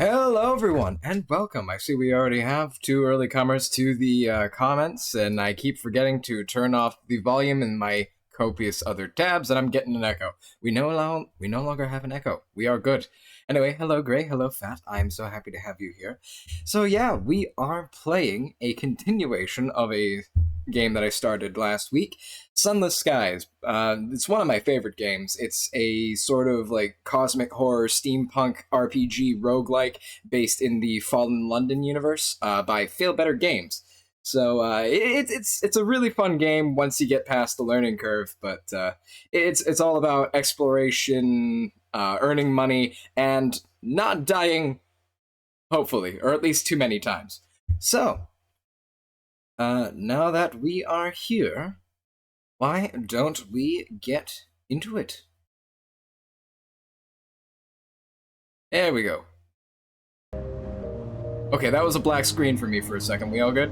Hello everyone, and welcome. I see we already have two early comers to the comments, and I keep forgetting to turn off the volume in my copious other tabs, and I'm getting an echo. We no longer have an echo. We are good. Anyway, hello Gray, hello Fat. I'm so happy to have you here. So yeah, we are playing a continuation of a game that I started last week, Sunless Skies. It's one of my favorite games. It's a sort of like cosmic horror steampunk RPG roguelike based in the Fallen London universe by Failbetter Games. So it's a really fun game once you get past the learning curve, but it's all about exploration, earning money, and not dying, hopefully, or at least too many times. So now that we are here, why don't we get into it? There we go. Okay, that was a black screen for me for a second. We all good?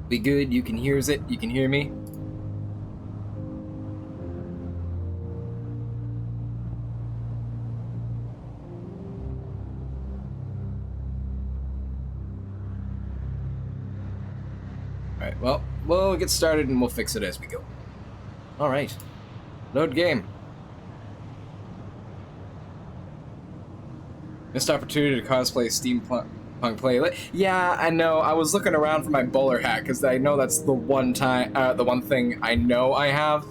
Be good, you can hear it, you can hear me. Alright, well, we'll get started and we'll fix it as we go. Alright. Load game. Missed opportunity to cosplay steampunk play. Yeah, I know. I was looking around for my bowler hat because I know that's the one thing I know I have.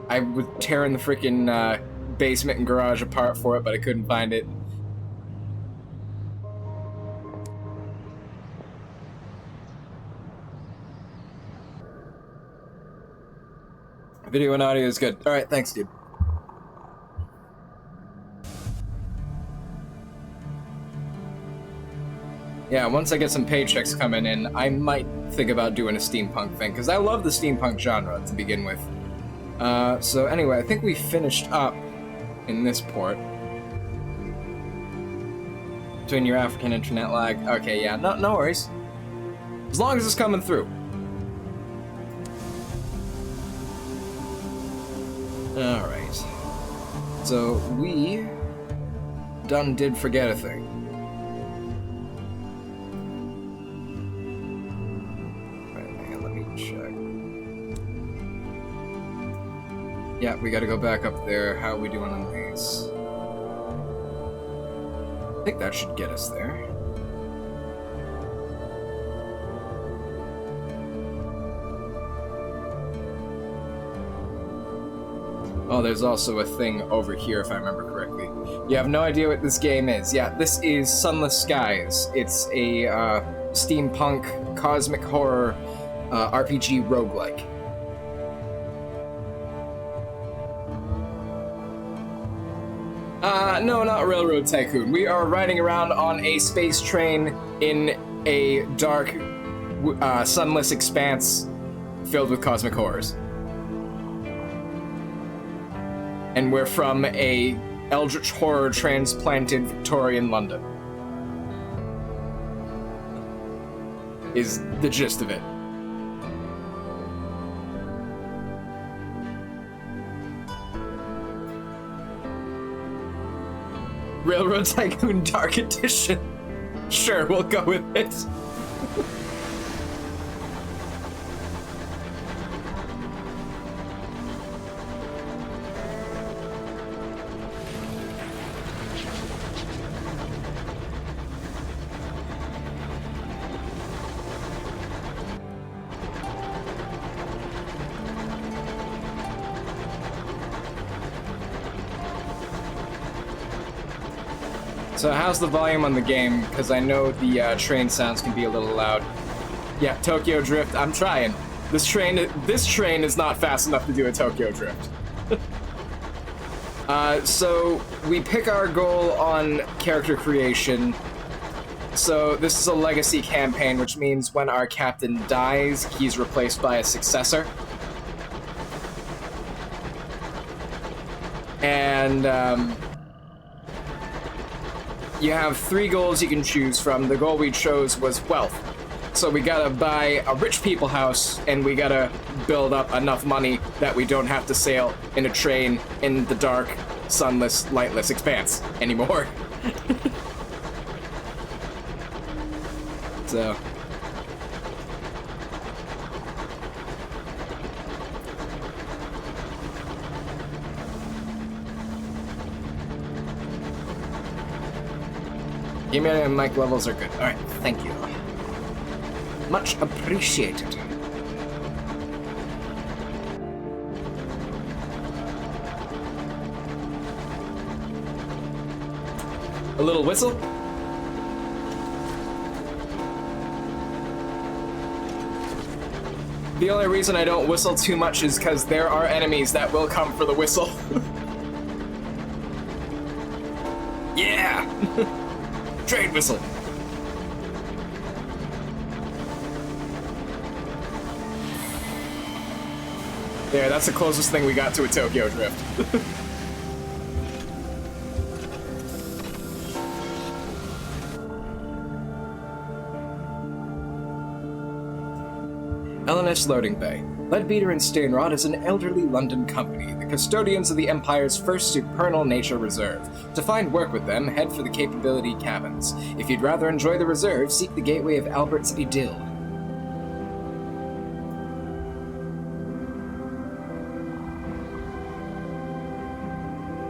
I was tearing the freaking basement and garage apart for it, but I couldn't find it. Video and audio is good. All right, thanks, dude. Yeah, once I get some paychecks coming in, I might think about doing a steampunk thing, because I love the steampunk genre to begin with. So anyway, I think we finished up in this port. Between your African internet lag. Okay, yeah, no worries. As long as it's coming through. Alright. So, we did forget a thing. Yeah, we gotta go back up there. How are we doing on these? I think that should get us there. Oh, there's also a thing over here, if I remember correctly. You have no idea what this game is. Yeah, this is Sunless Skies. It's a steampunk cosmic horror RPG roguelike. No, not Railroad Tycoon. We are riding around on a space train in a dark, sunless expanse filled with cosmic horrors. And we're from a eldritch horror transplanted Victorian London. Is the gist of it. Railroad Tycoon Dark Edition. Sure, we'll go with it. So how's the volume on the game? Because I know the train sounds can be a little loud. Yeah, Tokyo Drift, I'm trying. This train is not fast enough to do a Tokyo Drift. So we pick our goal on character creation. So this is a legacy campaign, which means when our captain dies, he's replaced by a successor. And you have 3 goals you can choose from. The goal we chose was wealth. So we gotta buy a rich people house, and we gotta build up enough money that we don't have to sail in a train in the dark, sunless, lightless expanse anymore. So... Gamer and mic levels are good. Alright, thank you. Much appreciated. A little whistle? The only reason I don't whistle too much is because there are enemies that will come for the whistle. Yeah! Trade whistle! There, that's the closest thing we got to a Tokyo Drift. LNS Loading Bay. Leadbeater and Stainrod is an elderly London company, the custodians of the Empire's first supernal nature reserve. To find work with them, head for the Capability Cabins. If you'd rather enjoy the reserve, seek the gateway of Albert's Idyll.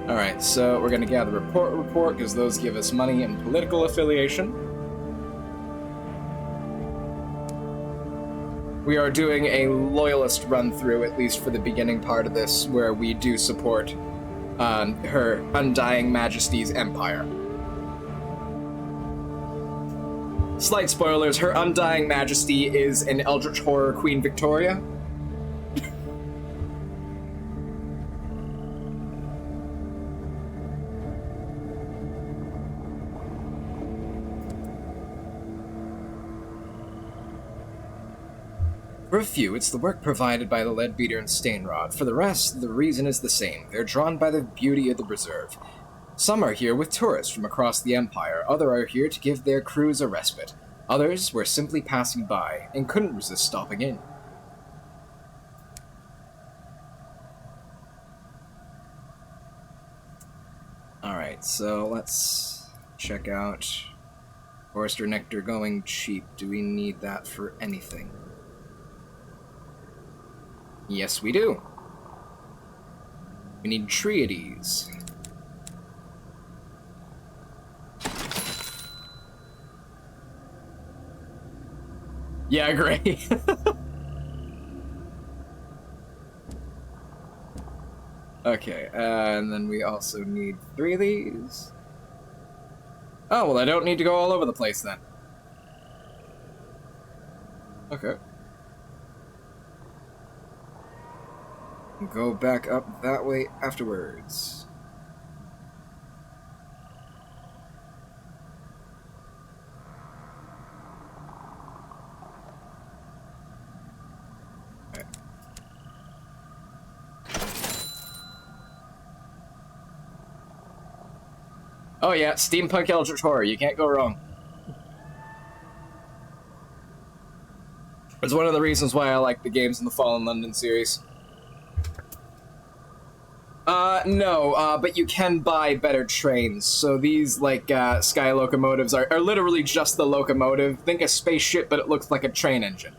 Alright, so we're gonna gather report, because those give us money and political affiliation. We are doing a loyalist run-through, at least for the beginning part of this, where we do support Her Undying Majesty's empire. Slight spoilers, Her Undying Majesty is an eldritch horror Queen Victoria. For a few, it's the work provided by the Leadbeater and Stainrod. For the rest, the reason is the same. They're drawn by the beauty of the reserve. Some are here with tourists from across the Empire. Others are here to give their crews a respite. Others were simply passing by and couldn't resist stopping in. Alright, so let's check out Forester Nectar going cheap. Do we need that for anything? Yes, we do. We need Triades. Yeah, great. Okay, and then we also need 3 of these. Oh, well, I don't need to go all over the place then. Okay. Go back up that way afterwards. Okay. Oh yeah, steampunk eldritch horror, you can't go wrong. It's one of the reasons why I like the games in the Fallen London series. No, but you can buy better trains. So these, like, sky locomotives are literally just the locomotive. Think a spaceship, but it looks like a train engine.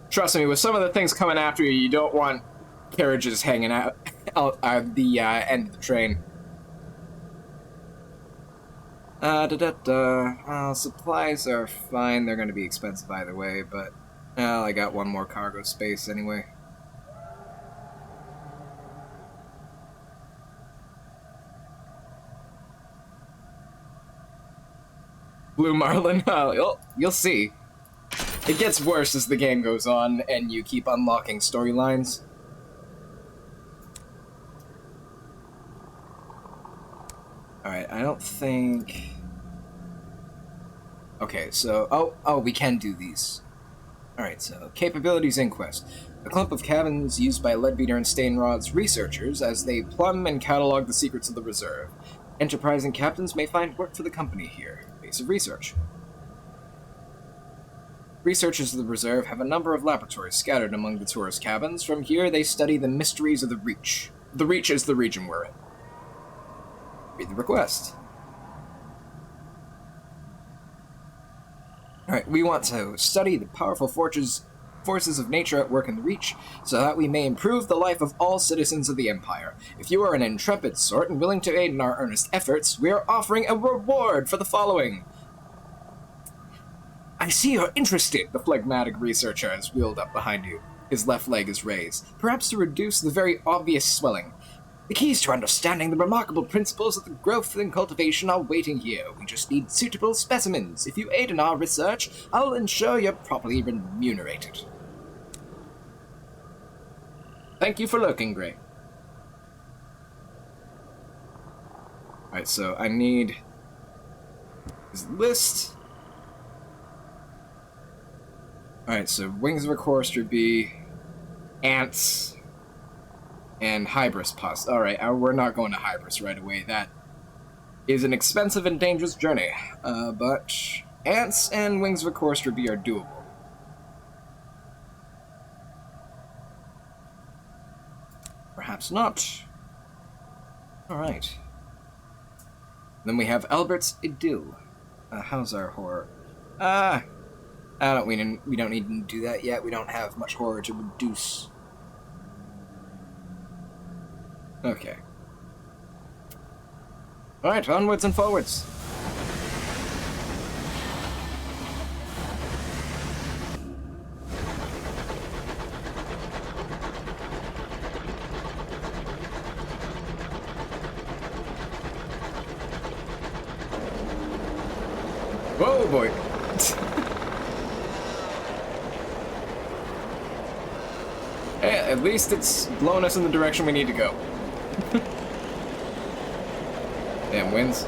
Trust me, with some of the things coming after you, you don't want carriages hanging out the end of the train. Supplies are fine. They're going to be expensive either way, but... Well, I got one more cargo space anyway. Blue Marlin? You'll see. It gets worse as the game goes on, and you keep unlocking storylines. Alright, I don't think... Okay, so... Oh, we can do these. Alright, so, Capabilities Inquest. A clump of cabins used by Leadbeater and Stainrod's researchers as they plumb and catalog the secrets of the reserve. Enterprising captains may find work for the company here. Base of research. Researchers of the reserve have a number of laboratories scattered among the tourist cabins. From here, they study the mysteries of the Reach. The Reach is the region we're in. Read the request. Alright, we want to study the powerful forces of nature at work in the Reach, so that we may improve the life of all citizens of the Empire. If you are an intrepid sort and willing to aid in our earnest efforts, we are offering a reward for the following. I see you're interested, the phlegmatic researcher has wheeled up behind you. His left leg is raised, perhaps to reduce the very obvious swelling. The keys to understanding the remarkable principles of the growth and cultivation are waiting here. We just need suitable specimens. If you aid in our research, I'll ensure you're properly remunerated. Thank you for looking, Gray. Alright, so I need his list. Alright, so Wings of a Chorister be ants and Hybris pus. Alright, we're not going to Hybris right away. That is an expensive and dangerous journey. But ants and Wings of a Chorister be are doable. Perhaps not. Alright. Then we have Albert's Idyll. How's our horror? We don't need to do that yet. We don't have much horror to reduce. Okay. Alright, onwards and forwards. Whoa, boy. Hey, at least it's blown us in the direction we need to go. Damn winds.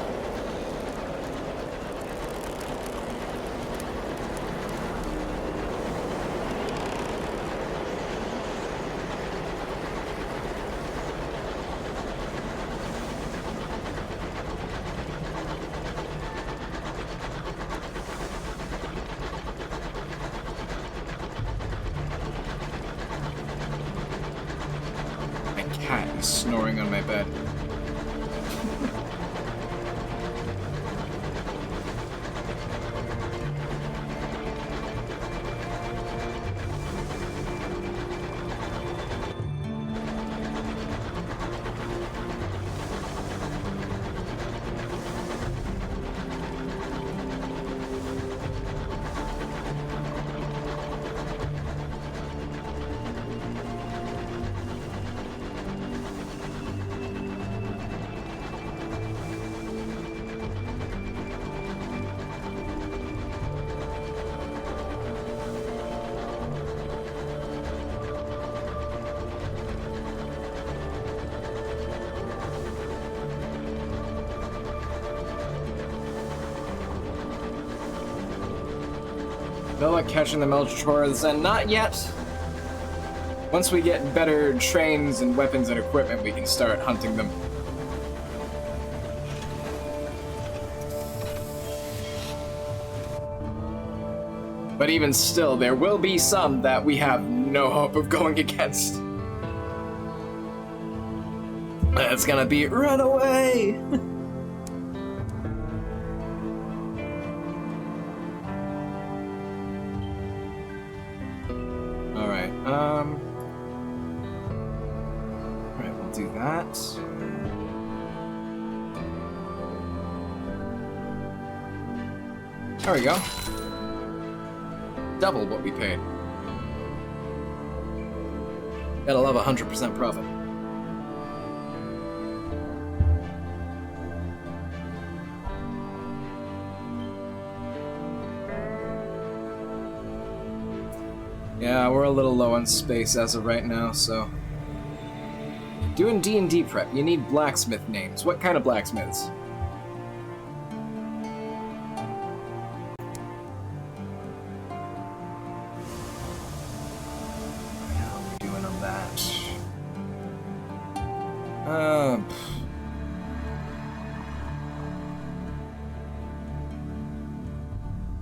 My cat is snoring on my bed. Feel like catching the Melchiors, and not yet. Once we get better trains and weapons and equipment, we can start hunting them. But even still, there will be some that we have no hope of going against. That's gonna be run away! Alright, we'll do that. There we go. Double what we paid. Gotta love 100% profit. Yeah, we're a little low on space as of right now, so... Doing D&D prep, you need blacksmith names. What kind of blacksmiths?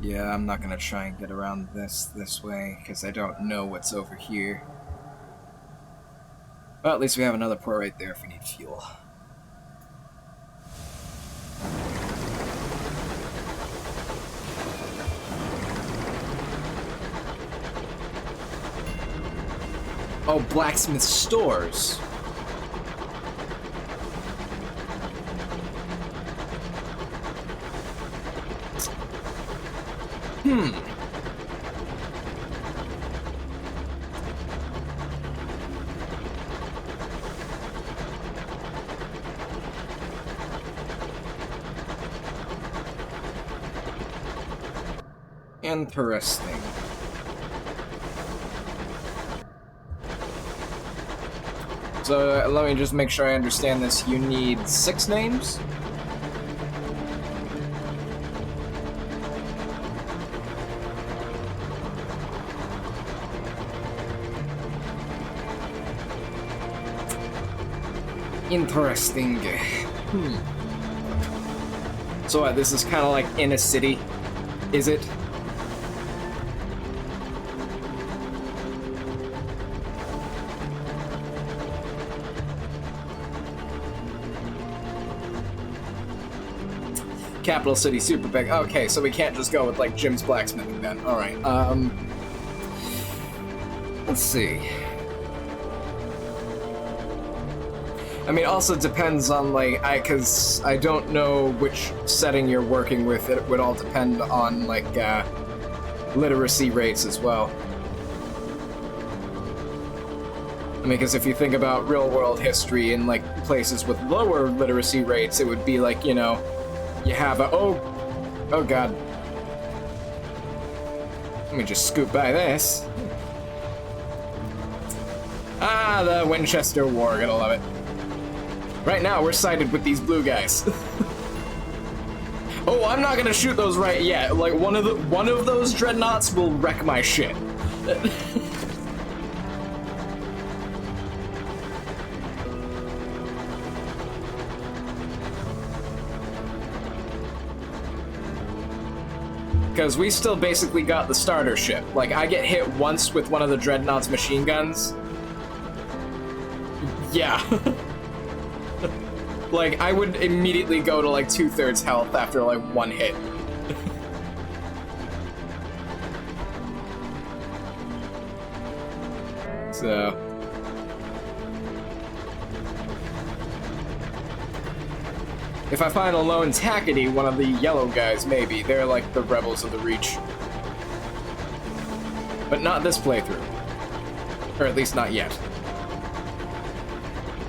Yeah, I'm not gonna try and get around this way, because I don't know what's over here. Well, at least we have another port right there if we need fuel. Oh, blacksmith stores. Interesting. So let me just make sure I understand this. You need 6 names? Interesting. So what, this is kind of like in a city, is it? Capital city, super big. Okay, so we can't just go with like Jim's blacksmithing then. All right. Let's see. I mean, also depends on like because I don't know which setting you're working with. It would all depend on like literacy rates as well. I mean, because if you think about real-world history in like places with lower literacy rates, it would be like, you know, you have a oh god. Let me just scoot by this. Ah, the Winchester War, gonna love it. Right now, we're sided with these blue guys. Oh, I'm not gonna shoot those right yet. Like one of those dreadnoughts will wreck my shit. Because we still basically got the starter ship. Like, I get hit once with one of the dreadnought's machine guns. Yeah. Like, I would immediately go to, like, 2/3 health after, like, one hit. So... if I find a lone Tackety, one of the yellow guys, maybe. They're, like, the rebels of the Reach. But not this playthrough. Or at least not yet.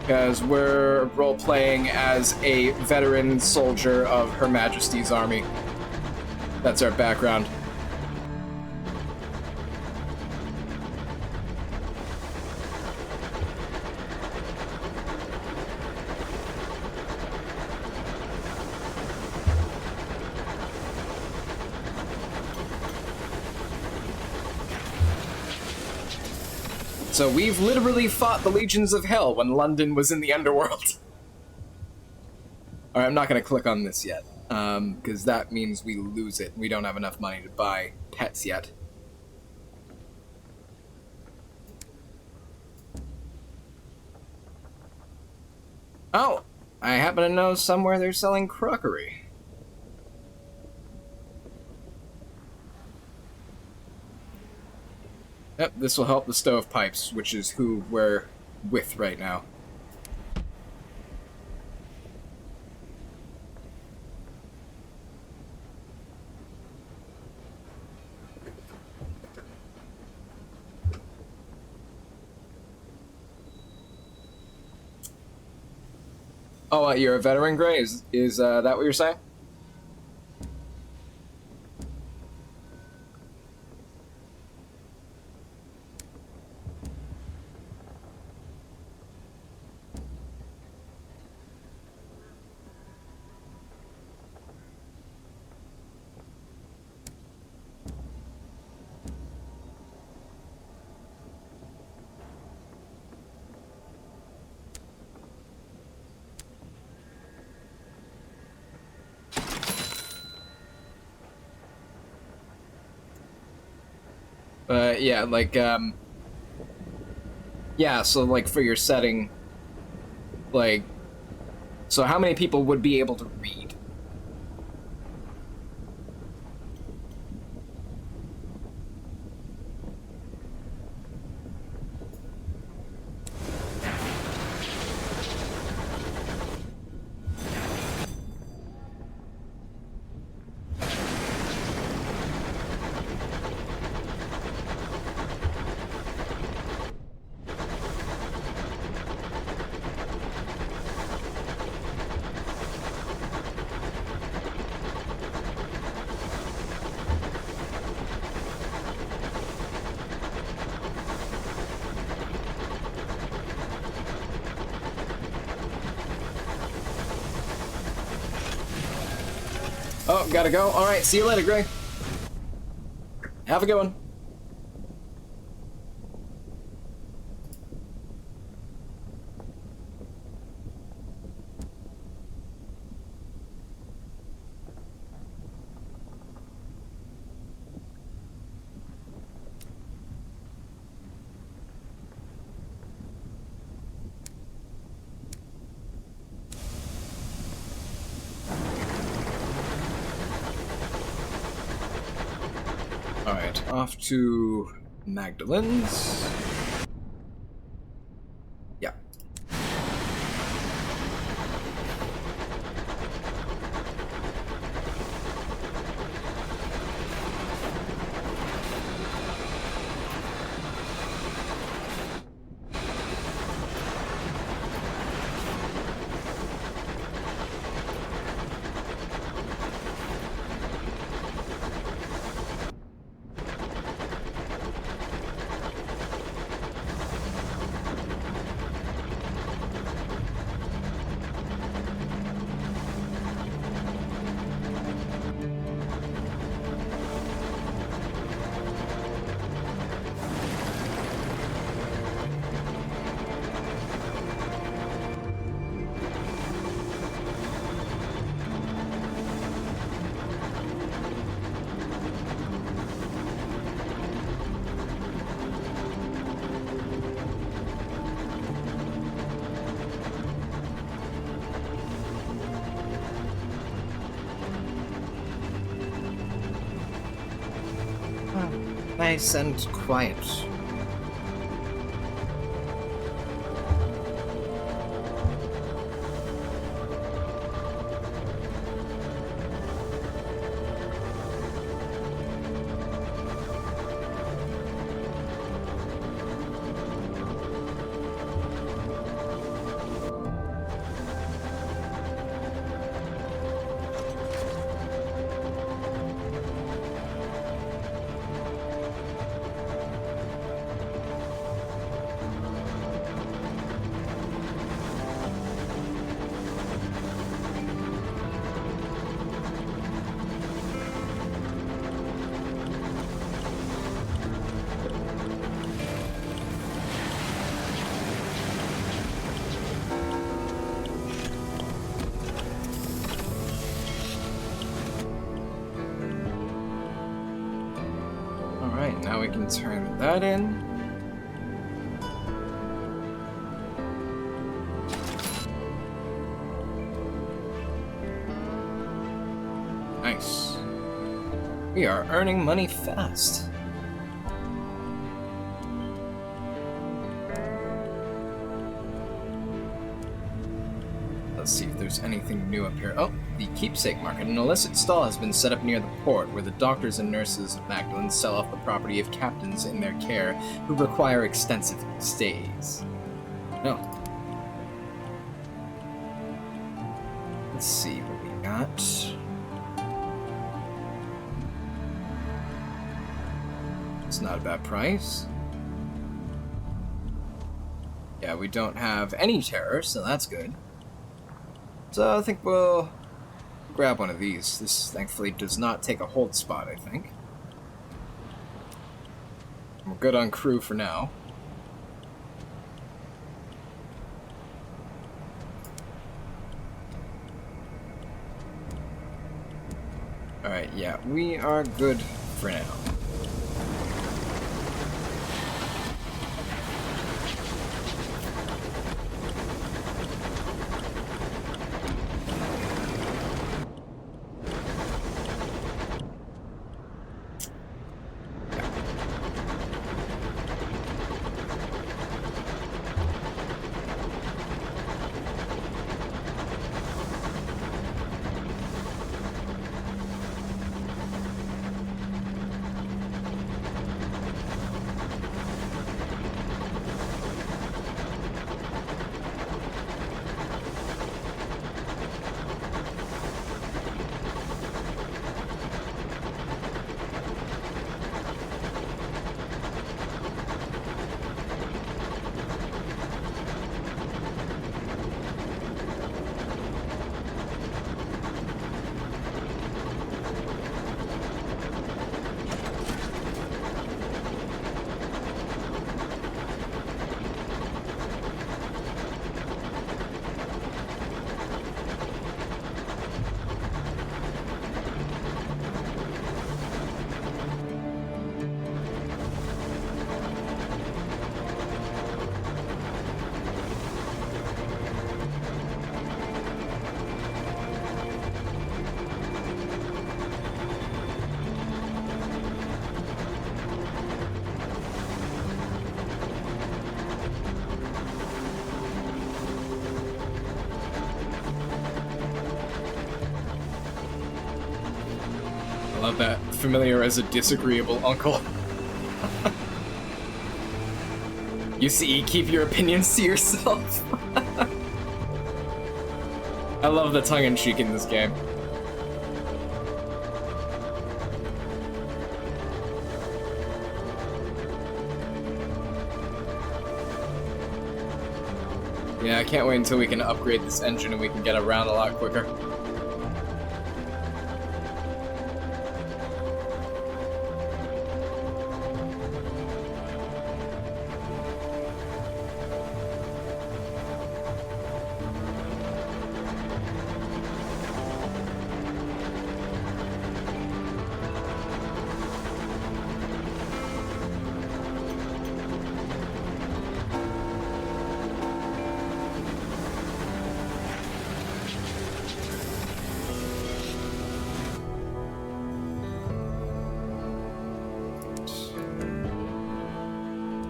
Because we're role-playing as a veteran soldier of Her Majesty's Army. That's our background. So we've literally fought the legions of hell when London was in the underworld. Alright, I'm not gonna click on this yet, because that means we lose it. We don't have enough money to buy pets yet. Oh, I happen to know somewhere they're selling crockery. Yep, this will help the stovepipes, which is who we're with right now. Oh, you're a veteran, Gray? Is that what you're saying? But yeah, like, yeah, so like for your setting, like, so how many people would be able to read? Oh, gotta go. All right, see you later, Gray. Have a good one. Alright, off to Magdalen's. Yeah. Nice and quiet. Alright, now we can turn that in. Nice. We are earning money fast. Let's see if there's anything new up here. Oh, the Keepsake Market. An illicit stall has been set up near the port, where the doctors and nurses of Magdalen sell off the property of captains in their care who require extensive stays. No. Let's see what we got. It's not a bad price. Yeah, we don't have any terror, so that's good. So I think we'll grab one of these. This thankfully does not take a hold spot, I think. We're good on crew for now. Alright, yeah, we are good for now. love that. Familiar as a disagreeable uncle. You see, keep your opinions to yourself. I love the tongue-in-cheek in this game. Yeah, I can't wait until we can upgrade this engine and we can get around a lot quicker.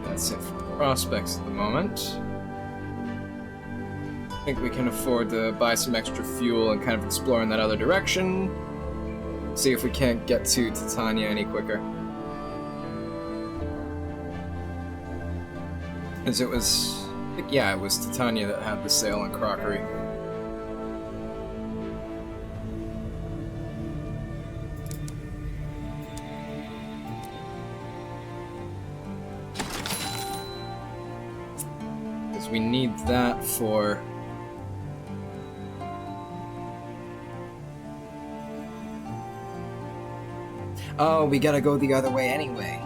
That's it for prospects at the moment. I think we can afford to buy some extra fuel and kind of explore in that other direction. See if we can't get to Titania any quicker. Because it was... yeah, it was Titania that had the sale on crockery. We need that for... oh, we gotta go the other way anyway.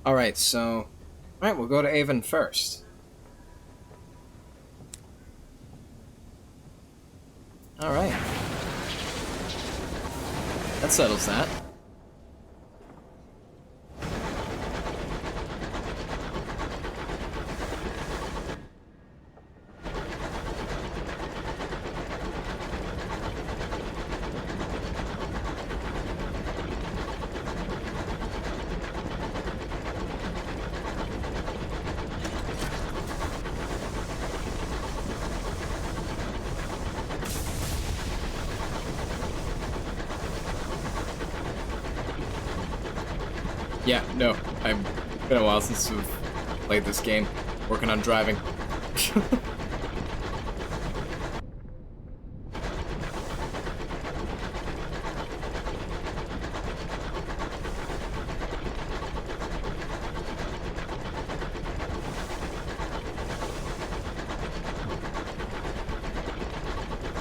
Alright, so... alright, we'll go to Avon first. Alright. That settles that. Yeah, no, I've been a while since we've played this game. Working on driving.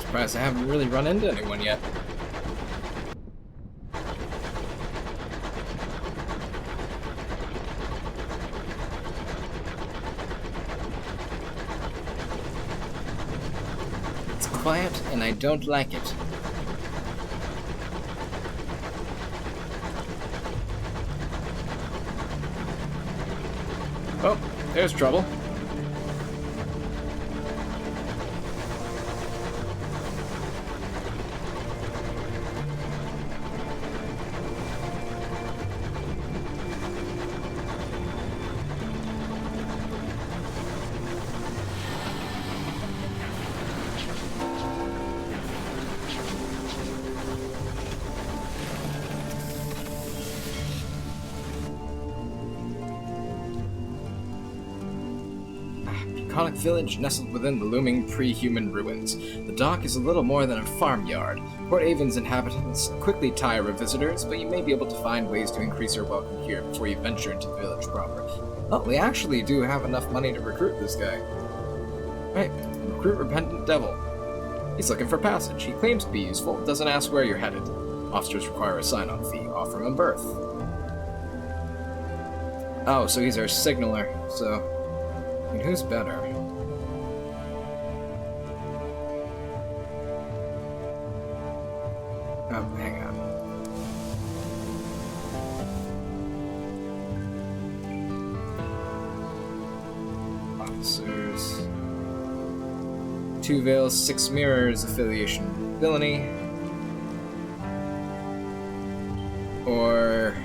Surprised I haven't really run into anyone yet. Quiet, and I don't like it. Oh, there's trouble. Bucolic village nestled within the looming pre-human ruins. The dock is a little more than a farmyard. Port Avon's inhabitants quickly tire of visitors, but you may be able to find ways to increase your welcome here before you venture into the village proper. Well, we actually do have enough money to recruit this guy. Right, recruit Repentant Devil. He's looking for passage. He claims to be useful, doesn't ask where you're headed. Officers require a sign-on fee. Offer him a berth. Oh, so he's our signaler, so... I mean, who's better? Oh, hang on. Officers. 2 Veils, 6 Mirrors, affiliation, villainy. Or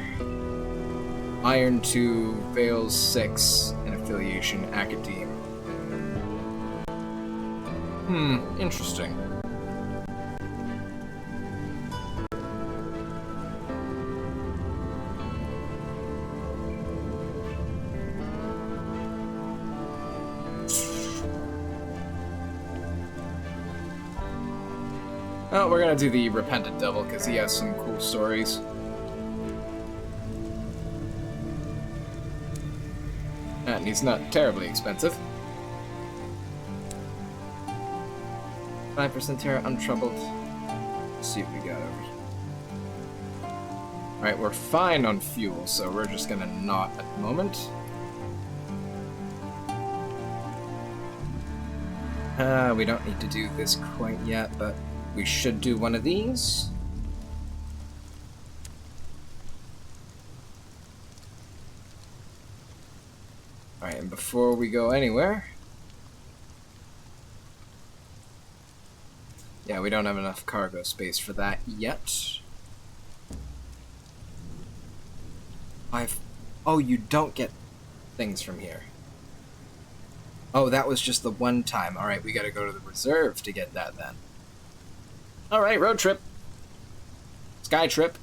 Iron 2, Veils 6, and affiliation, academe. Interesting. Oh, we're gonna do the Repentant Devil, because he has some cool stories. And he's not terribly expensive. 5% terror, untroubled. Let's see what we got over here. Alright, we're fine on fuel, so we're just gonna not at the moment. We don't need to do this quite yet, but we should do one of these. Alright, and before we go anywhere... Yeah, we don't have enough cargo space for that yet. Oh, you don't get things from here. Oh, that was just the one time. Alright, we gotta go to the reserve to get that then. Alright, road trip. Sky trip.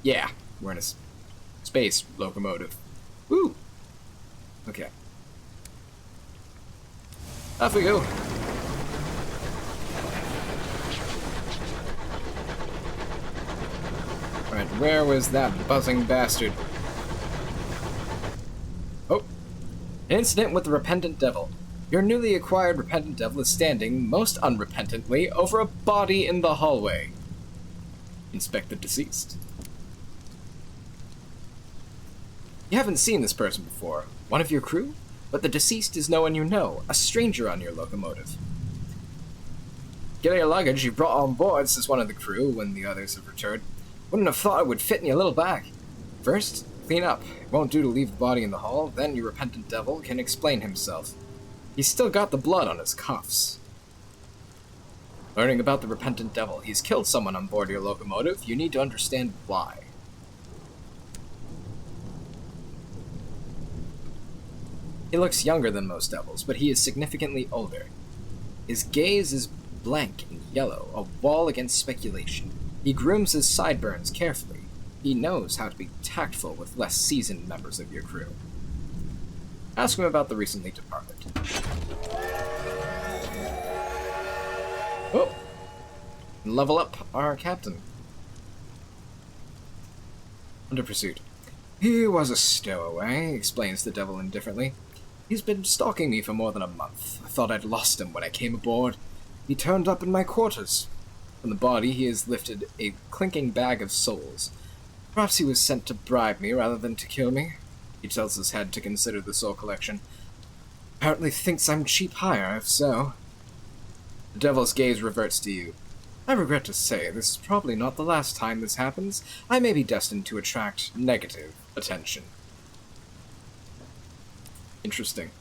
Yeah, we're in a space locomotive. Woo! Okay. Off we go. Alright, where was that buzzing bastard? Oh! An incident with the Repentant Devil. Your newly acquired Repentant Devil is standing, most unrepentantly, over a body in the hallway. Inspect the deceased. You haven't seen this person before. One of your crew? But the deceased is no one you know, a stranger on your locomotive. Get your luggage you brought on board, says one of the crew when the others have returned. Wouldn't have thought it would fit in your little bag. First, clean up. It won't do to leave the body in the hall, then your Repentant Devil can explain himself. He's still got the blood on his cuffs. Learning about the Repentant Devil. He's killed someone on board your locomotive. You need to understand why. He looks younger than most devils, but he is significantly older. His gaze is blank and yellow, a wall against speculation. He grooms his sideburns carefully. He knows how to be tactful with less seasoned members of your crew. Ask him about the recently departed. Oh! Level up our captain. Under pursuit. He was a stowaway, explains the devil indifferently. He's been stalking me for more than a month. I thought I'd lost him when I came aboard. He turned up in my quarters. From the body, he has lifted a clinking bag of souls. Perhaps he was sent to bribe me rather than to kill me. He tells his head to consider the soul collection. Apparently thinks I'm cheap hire, if so. The devil's gaze reverts to you. I regret to say, this is probably not the last time this happens. I may be destined to attract negative attention. Interesting.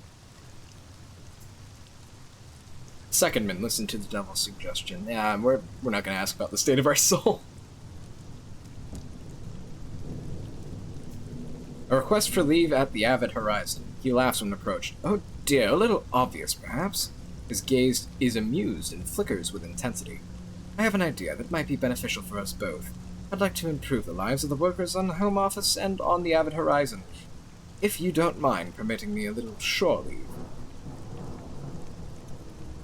Secondman, listen to the devil's suggestion. Yeah, we're not going to ask about the state of our soul. A request for leave at the Avid Horizon. He laughs when approached. Oh dear, a little obvious, perhaps. His gaze is amused and flickers with intensity. I have an idea that might be beneficial for us both. I'd like to improve the lives of the workers on the Home Office and on the Avid Horizon. If you don't mind permitting me a little shore leave.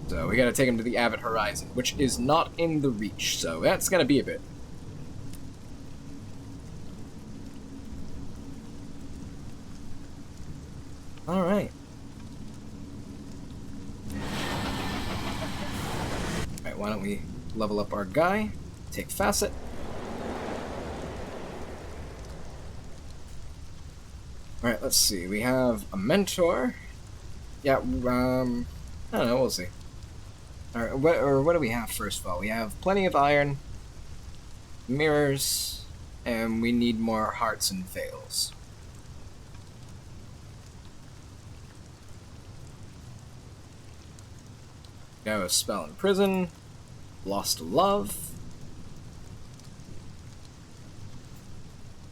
So we gotta take him to the Avid Horizon, which is not in the Reach, so that's gonna be a bit. Alright. Alright, why don't we level up our guy, take Facet. Alright, let's see. We have a mentor. Yeah, I don't know, we'll see. Alright, what do we have first of all? We have plenty of iron, mirrors, and we need more hearts and veils. Got a spell in prison, lost love,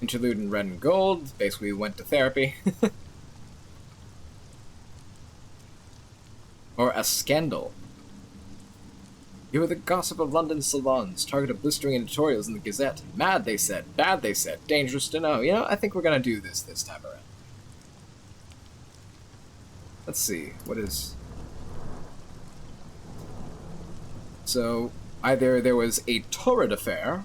interlude in red and gold, basically went to therapy. Or a scandal. You are the gossip of London salons, target of blistering editorials in the Gazette. Mad, they said. Bad, they said. Dangerous to know. You know, I think we're gonna do this time around. Let's see. What is... So, either there was a torrid affair,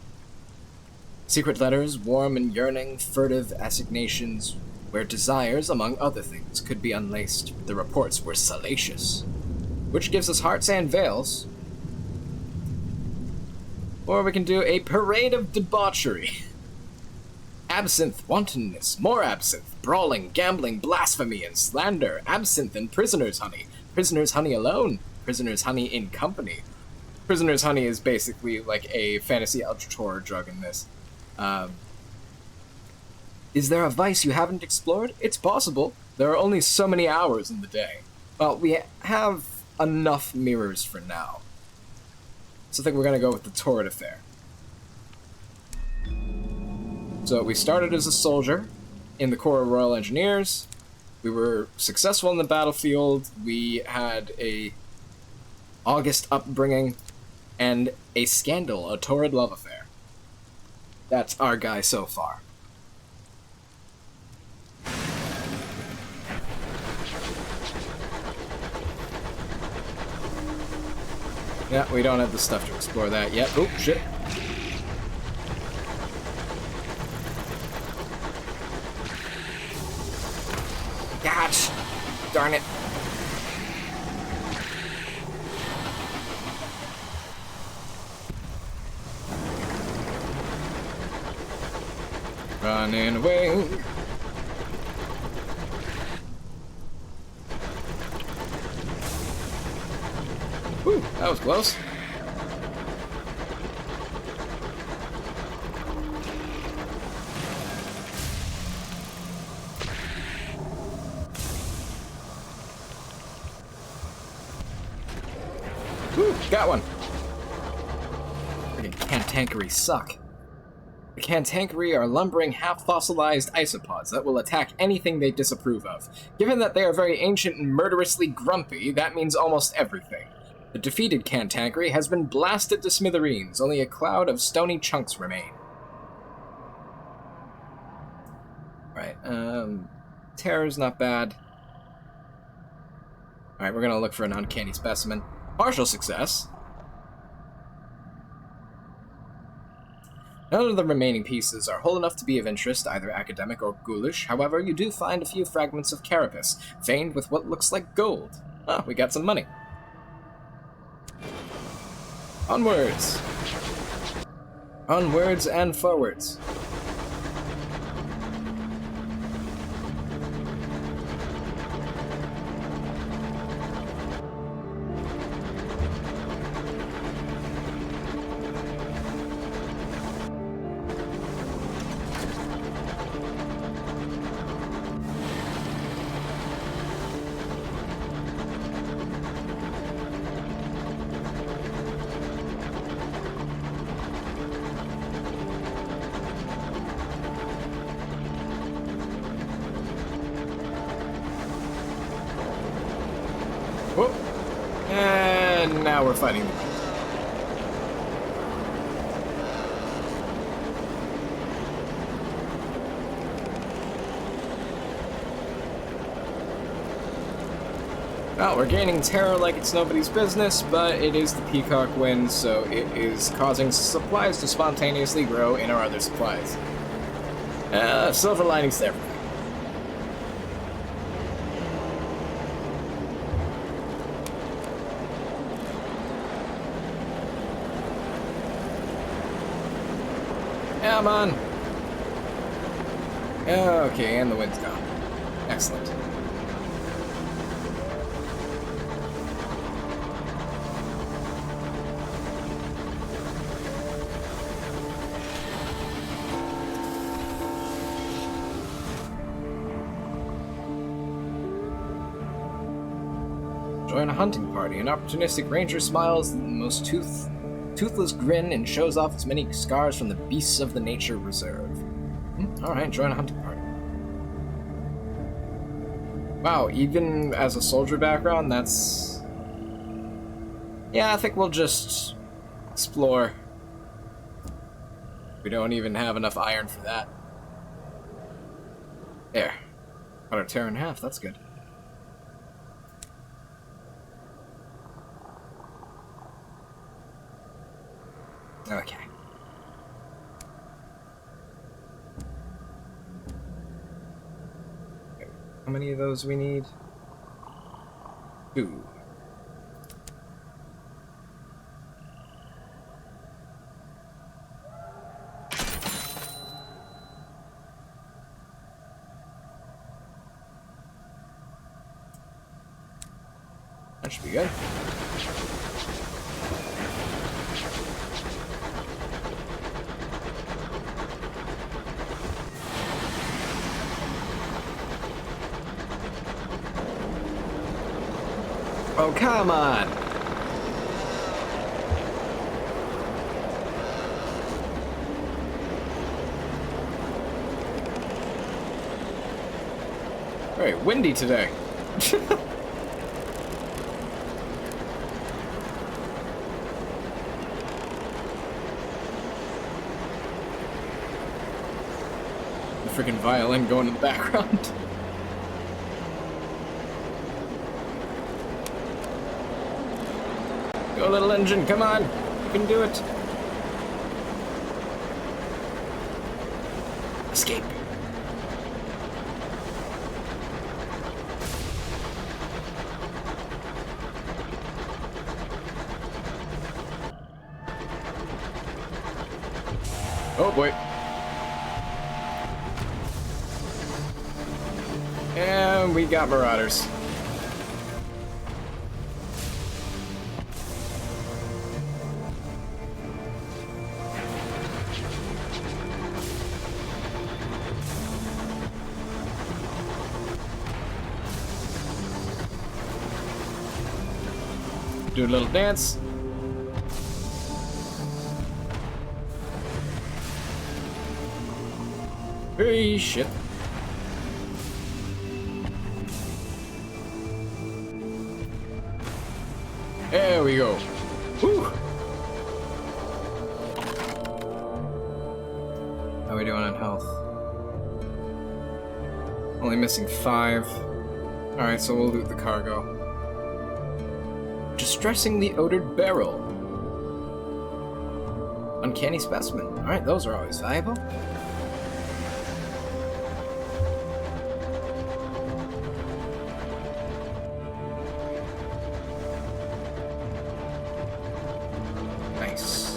secret letters, warm and yearning, furtive assignations, where desires, among other things, could be unlaced. The reports were salacious. Which gives us hearts and veils. Or we can do a parade of debauchery. Absinthe, wantonness, more absinthe, brawling, gambling, blasphemy, and slander. Absinthe and prisoner's honey. Prisoner's honey alone. Prisoner's honey in company. Prisoner's honey is basically like a fantasy ultra-horror drug in this. Is there a vice you haven't explored? It's possible. There are only so many hours in the day. Well, we have enough mirrors for now. So I think we're going to go with the torrid affair. So we started as a soldier in the Corps of Royal Engineers. We were successful in the battlefield. We had a august upbringing and a scandal, a torrid love affair. That's our guy so far. Yeah, we don't have the stuff to explore that yet. Oh, shit. Gosh! Darn it. Running away. Whew, that was close. Whew, got one. Freaking cantankery suck. The cantankery are lumbering, half-fossilized isopods that will attack anything they disapprove of. Given that they are very ancient and murderously grumpy, that means almost everything. The defeated cantankery has been blasted to smithereens. Only a cloud of stony chunks remain. Right, terror's not bad. Alright, we're gonna look for an uncanny specimen. Partial success. None of the remaining pieces are whole enough to be of interest, either academic or ghoulish. However, you do find a few fragments of carapace, veined with what looks like gold. Ah, we got some money. Onwards! Onwards and forwards. Whoop. And now we're fighting. Well, we're gaining terror like it's nobody's business, but it is the Peacock wind, so it is causing supplies to spontaneously grow in our other supplies. Silver linings there. Come on. Okay, and the wind's gone. Excellent. Join a hunting party. An opportunistic ranger smiles the most toothless grin and shows off as many scars from the beasts of the nature reserve. Alright, join a hunting party. Wow, even as a soldier background, that's Yeah, I think we'll just explore. We don't even have enough iron for that. There. Cut our tear in half, that's good. Okay. How many of those we need? 2. That should be good. Oh, come on! Very windy today. The freaking violin going in the background. Go, little engine, come on! You can do it! Escape! Oh boy. And we got marauders. Do a little dance. Hey, shit. There we go. Whew. How are we doing on health? Only missing 5. Alright, so we'll loot the cargo. Distressingly odored barrel. Uncanny specimen. Alright, those are always valuable. Nice.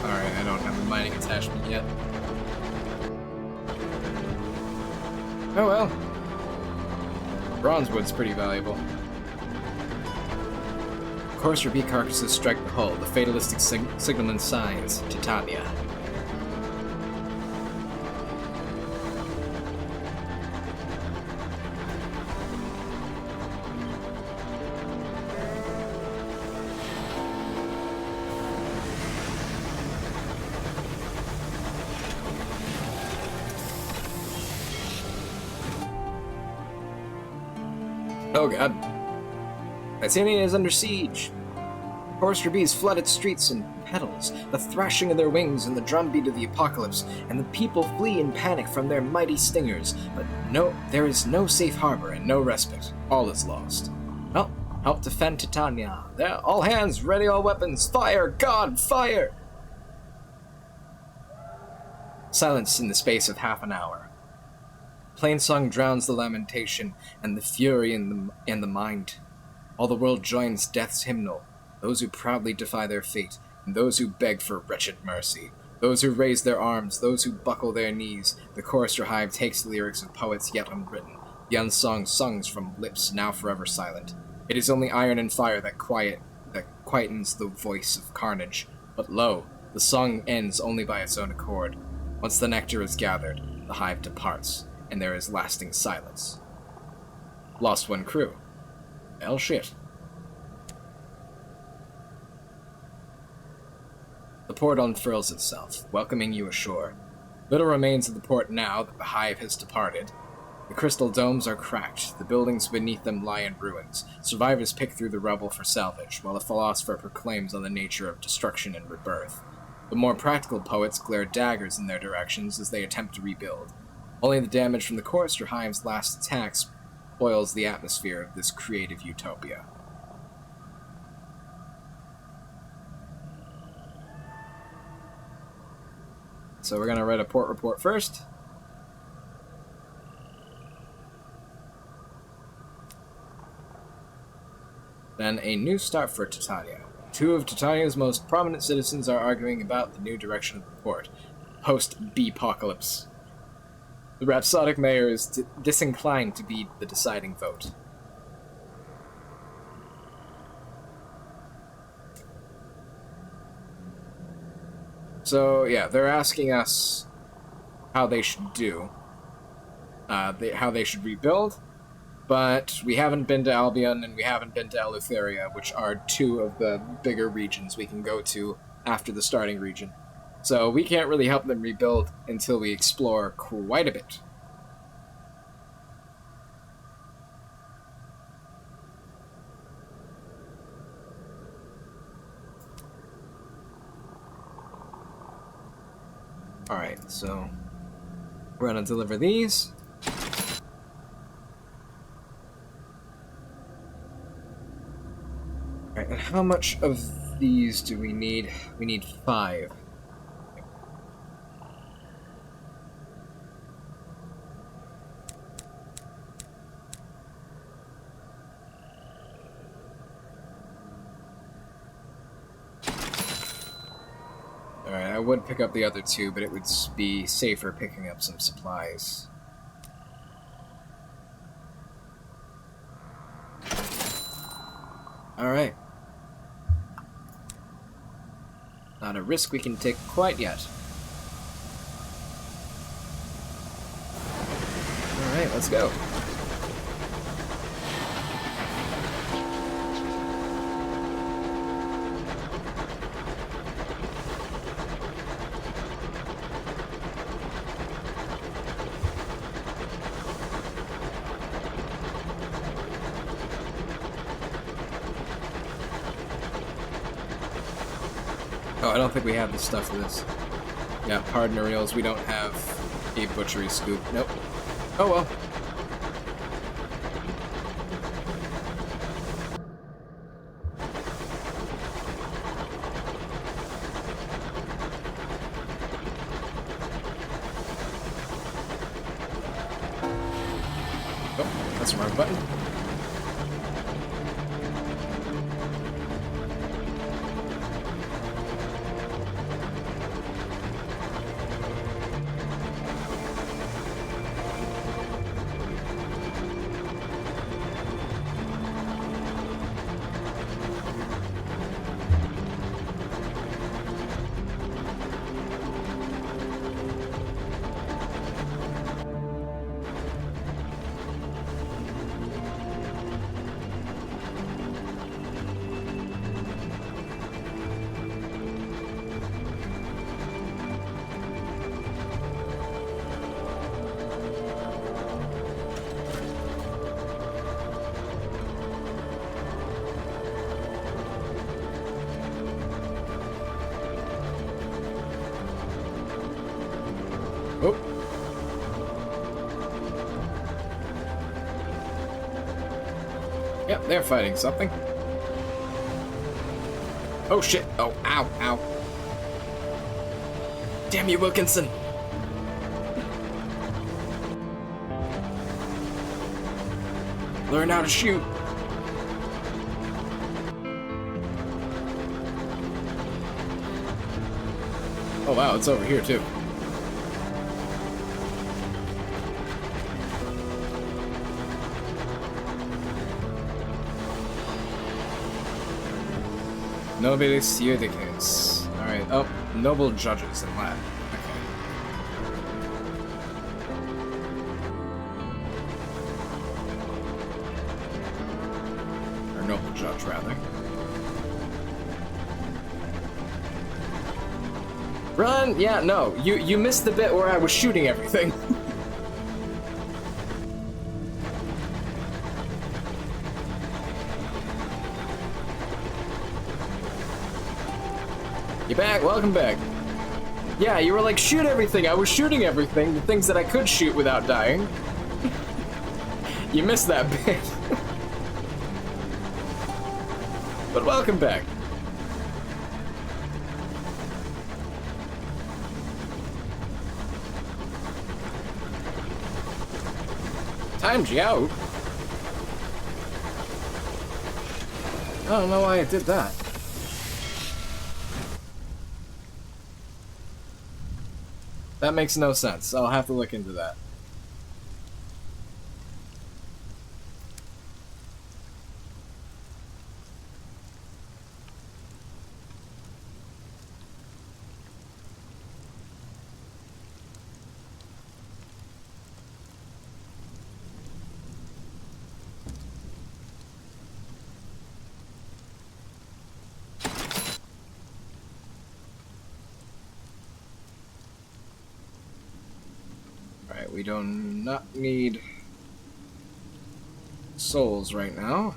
Alright, I don't have a mining attachment yet. Oh well. Bronzewood's pretty valuable. Courser bee carcasses strike the hull, the fatalistic signalman signs, Titania. Oh god. Titania is under siege. Courser bees flood its streets in petals, the thrashing of their wings and the drumbeat of the apocalypse, and the people flee in panic from their mighty stingers. But no, there is no safe harbor and no respite. All is lost. Well, help defend Titania. There, all hands, ready all weapons. Fire, God, fire! Silence in the space of half an hour. Plainsong drowns the lamentation and the fury in the mind. All the world joins death's hymnal, those who proudly defy their fate, and those who beg for wretched mercy, those who raise their arms, those who buckle their knees. The chorister hive takes the lyrics of poets yet unwritten, the unsung songs from lips now forever silent. It is only iron and fire that quietens the voice of carnage. But lo, the song ends only by its own accord. Once the nectar is gathered, the hive departs, and there is lasting silence. Lost one crew. Well, shit. The port unfurls itself, welcoming you ashore. Little remains of the port now that the hive has departed. The crystal domes are cracked, the buildings beneath them lie in ruins. Survivors pick through the rubble for salvage, while a philosopher proclaims on the nature of destruction and rebirth. The more practical poets glare daggers in their directions as they attempt to rebuild. Only the damage from the chorister hive's last attacks spoils the atmosphere of this creative utopia. So we're going to write a port report first. Then a new start for Titania. Two of Titania's most prominent citizens are arguing about the new direction of the port, post-B-apocalypse. The rhapsodic mayor is disinclined to be the deciding vote. So, yeah, they're asking us how they should do, how they should rebuild. But we haven't been to Albion and we haven't been to Eleutheria, which are two of the bigger regions we can go to after the starting region. So we can't really help them rebuild until we explore quite a bit. Alright, so we're gonna deliver these. Alright, and how much of these do we need? We need 5. Alright, I would pick up the other 2, but it would be safer picking up some supplies. Alright. Not a risk we can take quite yet. Alright, let's go. Oh, I don't think we have the stuff for this. Yeah, pardon the reels, we don't have a butchery scoop. Nope. Oh well. Oh, that's the wrong button. Oh. Yep, they're fighting something. Oh shit. Oh, ow, ow. Damn you, Wilkinson. Learn how to shoot. Oh wow, it's over here too. Nobilis Judices. Alright, oh, noble judges in Latin. Okay. much rather. Run! Yeah, no, you missed the bit where I was shooting everything. You back? Welcome back. Yeah, you were like, shoot everything. I was shooting everything, the things that I could shoot without dying. You missed that bit. But welcome back. Timed you out? I don't know why I did that. That makes no sense. I'll have to look into that. We do not need souls right now.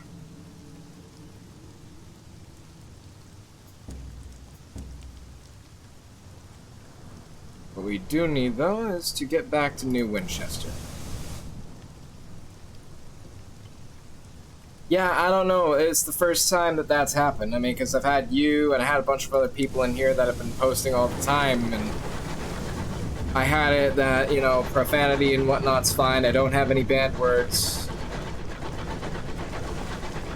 What we do need, though, is to get back to New Winchester. Yeah, I don't know. It's the first time that that's happened. I mean, because I've had you and I had a bunch of other people in here that have been posting all the time, and I had it that, you know, profanity and whatnot's fine. I don't have any banned words.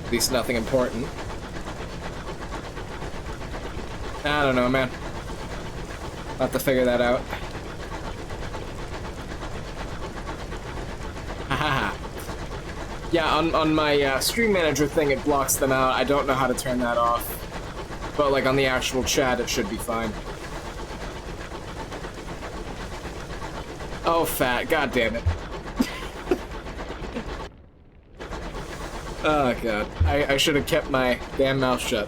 At least nothing important. I don't know, man. I'll have to figure that out. Haha. Yeah, on my stream manager thing, it blocks them out. I don't know how to turn that off. But, like, on the actual chat, it should be fine. Oh, fat. God damn it. Oh, God. I should have kept my damn mouth shut.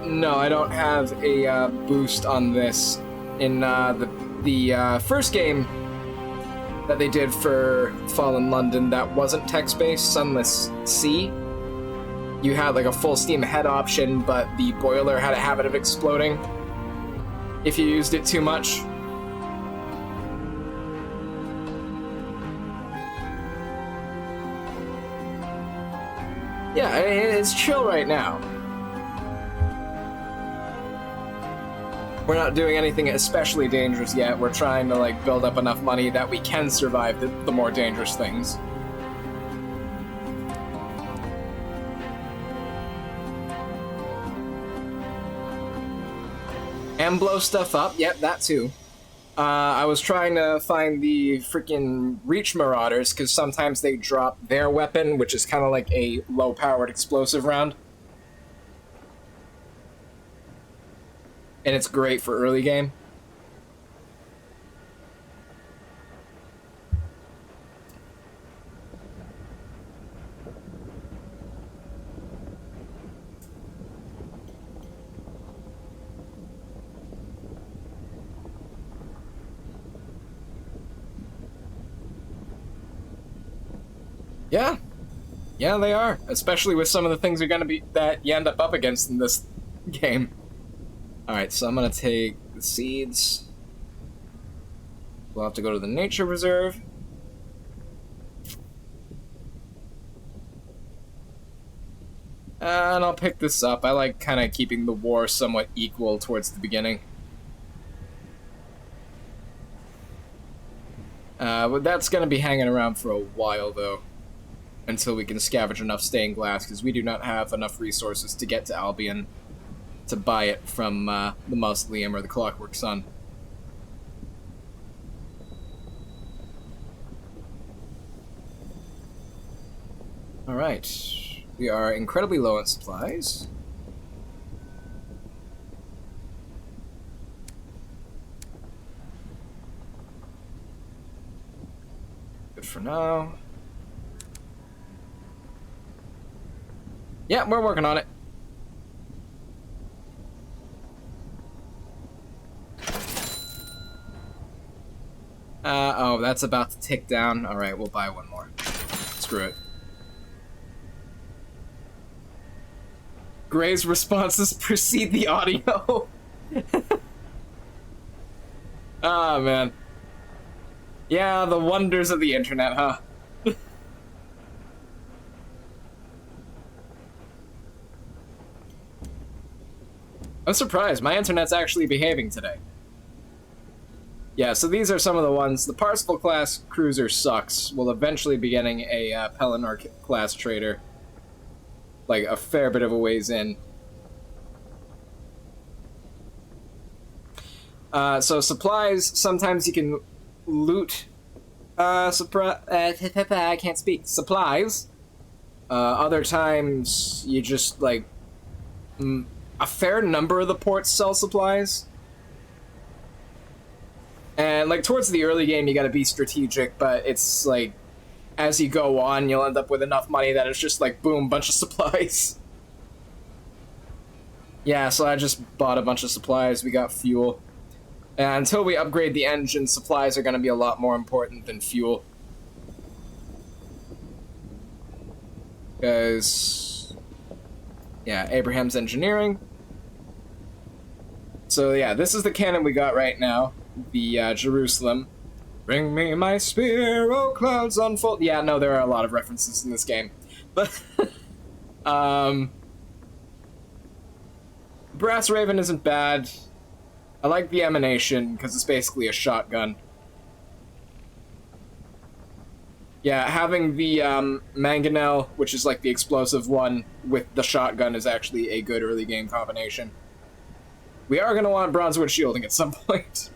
No, I don't have a boost on this. In the first game that they did for Fallen London that wasn't text-based, Sunless Skies, you had like a full steam head option, but the boiler had a habit of exploding if you used it too much. Yeah, it's chill right now. We're not doing anything especially dangerous yet. We're trying to, like, build up enough money that we can survive the more dangerous things. And blow stuff up. Yep, that too. I was trying to find the freaking Reach Marauders, because sometimes they drop their weapon, which is kind of like a low-powered explosive round. And it's great for early game. Yeah. Yeah, they are. Especially with some of the things you're gonna be that you end up against in this game. Alright, so I'm gonna take the seeds. We'll have to go to the nature reserve. And I'll pick this up. I like kind of keeping the war somewhat equal towards the beginning. But that's going to be hanging around for a while, though. Until we can scavenge enough stained glass, because we do not have enough resources to get to Albion to buy it from the Mausoleum or the Clockwork Sun. Alright. We are incredibly low on supplies. Good for now. Yeah, we're working on it. Oh, that's about to tick down. Alright, we'll buy one more. Screw it. Gray's responses precede the audio. Ah, man. Yeah, the wonders of the internet, huh? I'm surprised. My internet's actually behaving today. Yeah, so these are some of the ones. The Parsifal class cruiser sucks. We'll eventually be getting a Pelennor class trader. Like, a fair bit of a ways in. So supplies, sometimes you can loot, I can't speak. Supplies. Other times, you just, like, a fair number of the ports sell supplies. And, like, towards the early game, you gotta be strategic, but it's, like, as you go on, you'll end up with enough money that it's just like, boom, bunch of supplies. Yeah, so I just bought a bunch of supplies, we got fuel. And until we upgrade the engine, supplies are going to be a lot more important than fuel. Because, yeah, Abraham's engineering. So yeah, this is the cannon we got right now. The Jerusalem. Bring me my spear, oh clouds unfold. Yeah, no, there are a lot of references in this game. But, Brass Raven isn't bad. I like the Emanation, because it's basically a shotgun. Yeah, having the Mangonel, which is like the explosive one, with the shotgun is actually a good early game combination. We are going to want Bronzewood shielding at some point.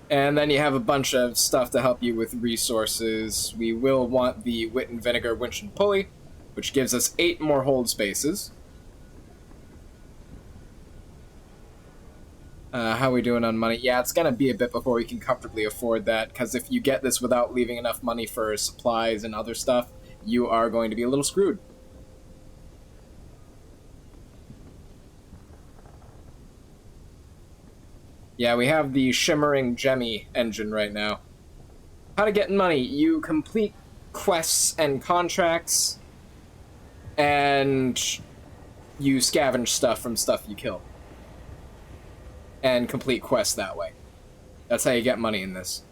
And then you have a bunch of stuff to help you with resources. We will want the Wit and Vinegar Winch and Pulley, which gives us 8 more hold spaces. How are we doing on money? Yeah, it's going to be a bit before we can comfortably afford that, because if you get this without leaving enough money for supplies and other stuff, you are going to be a little screwed. Yeah, we have the Shimmering Gemmy engine right now. How to get money? You complete quests and contracts, and you scavenge stuff from stuff you kill. And complete quests that way. That's how you get money in this.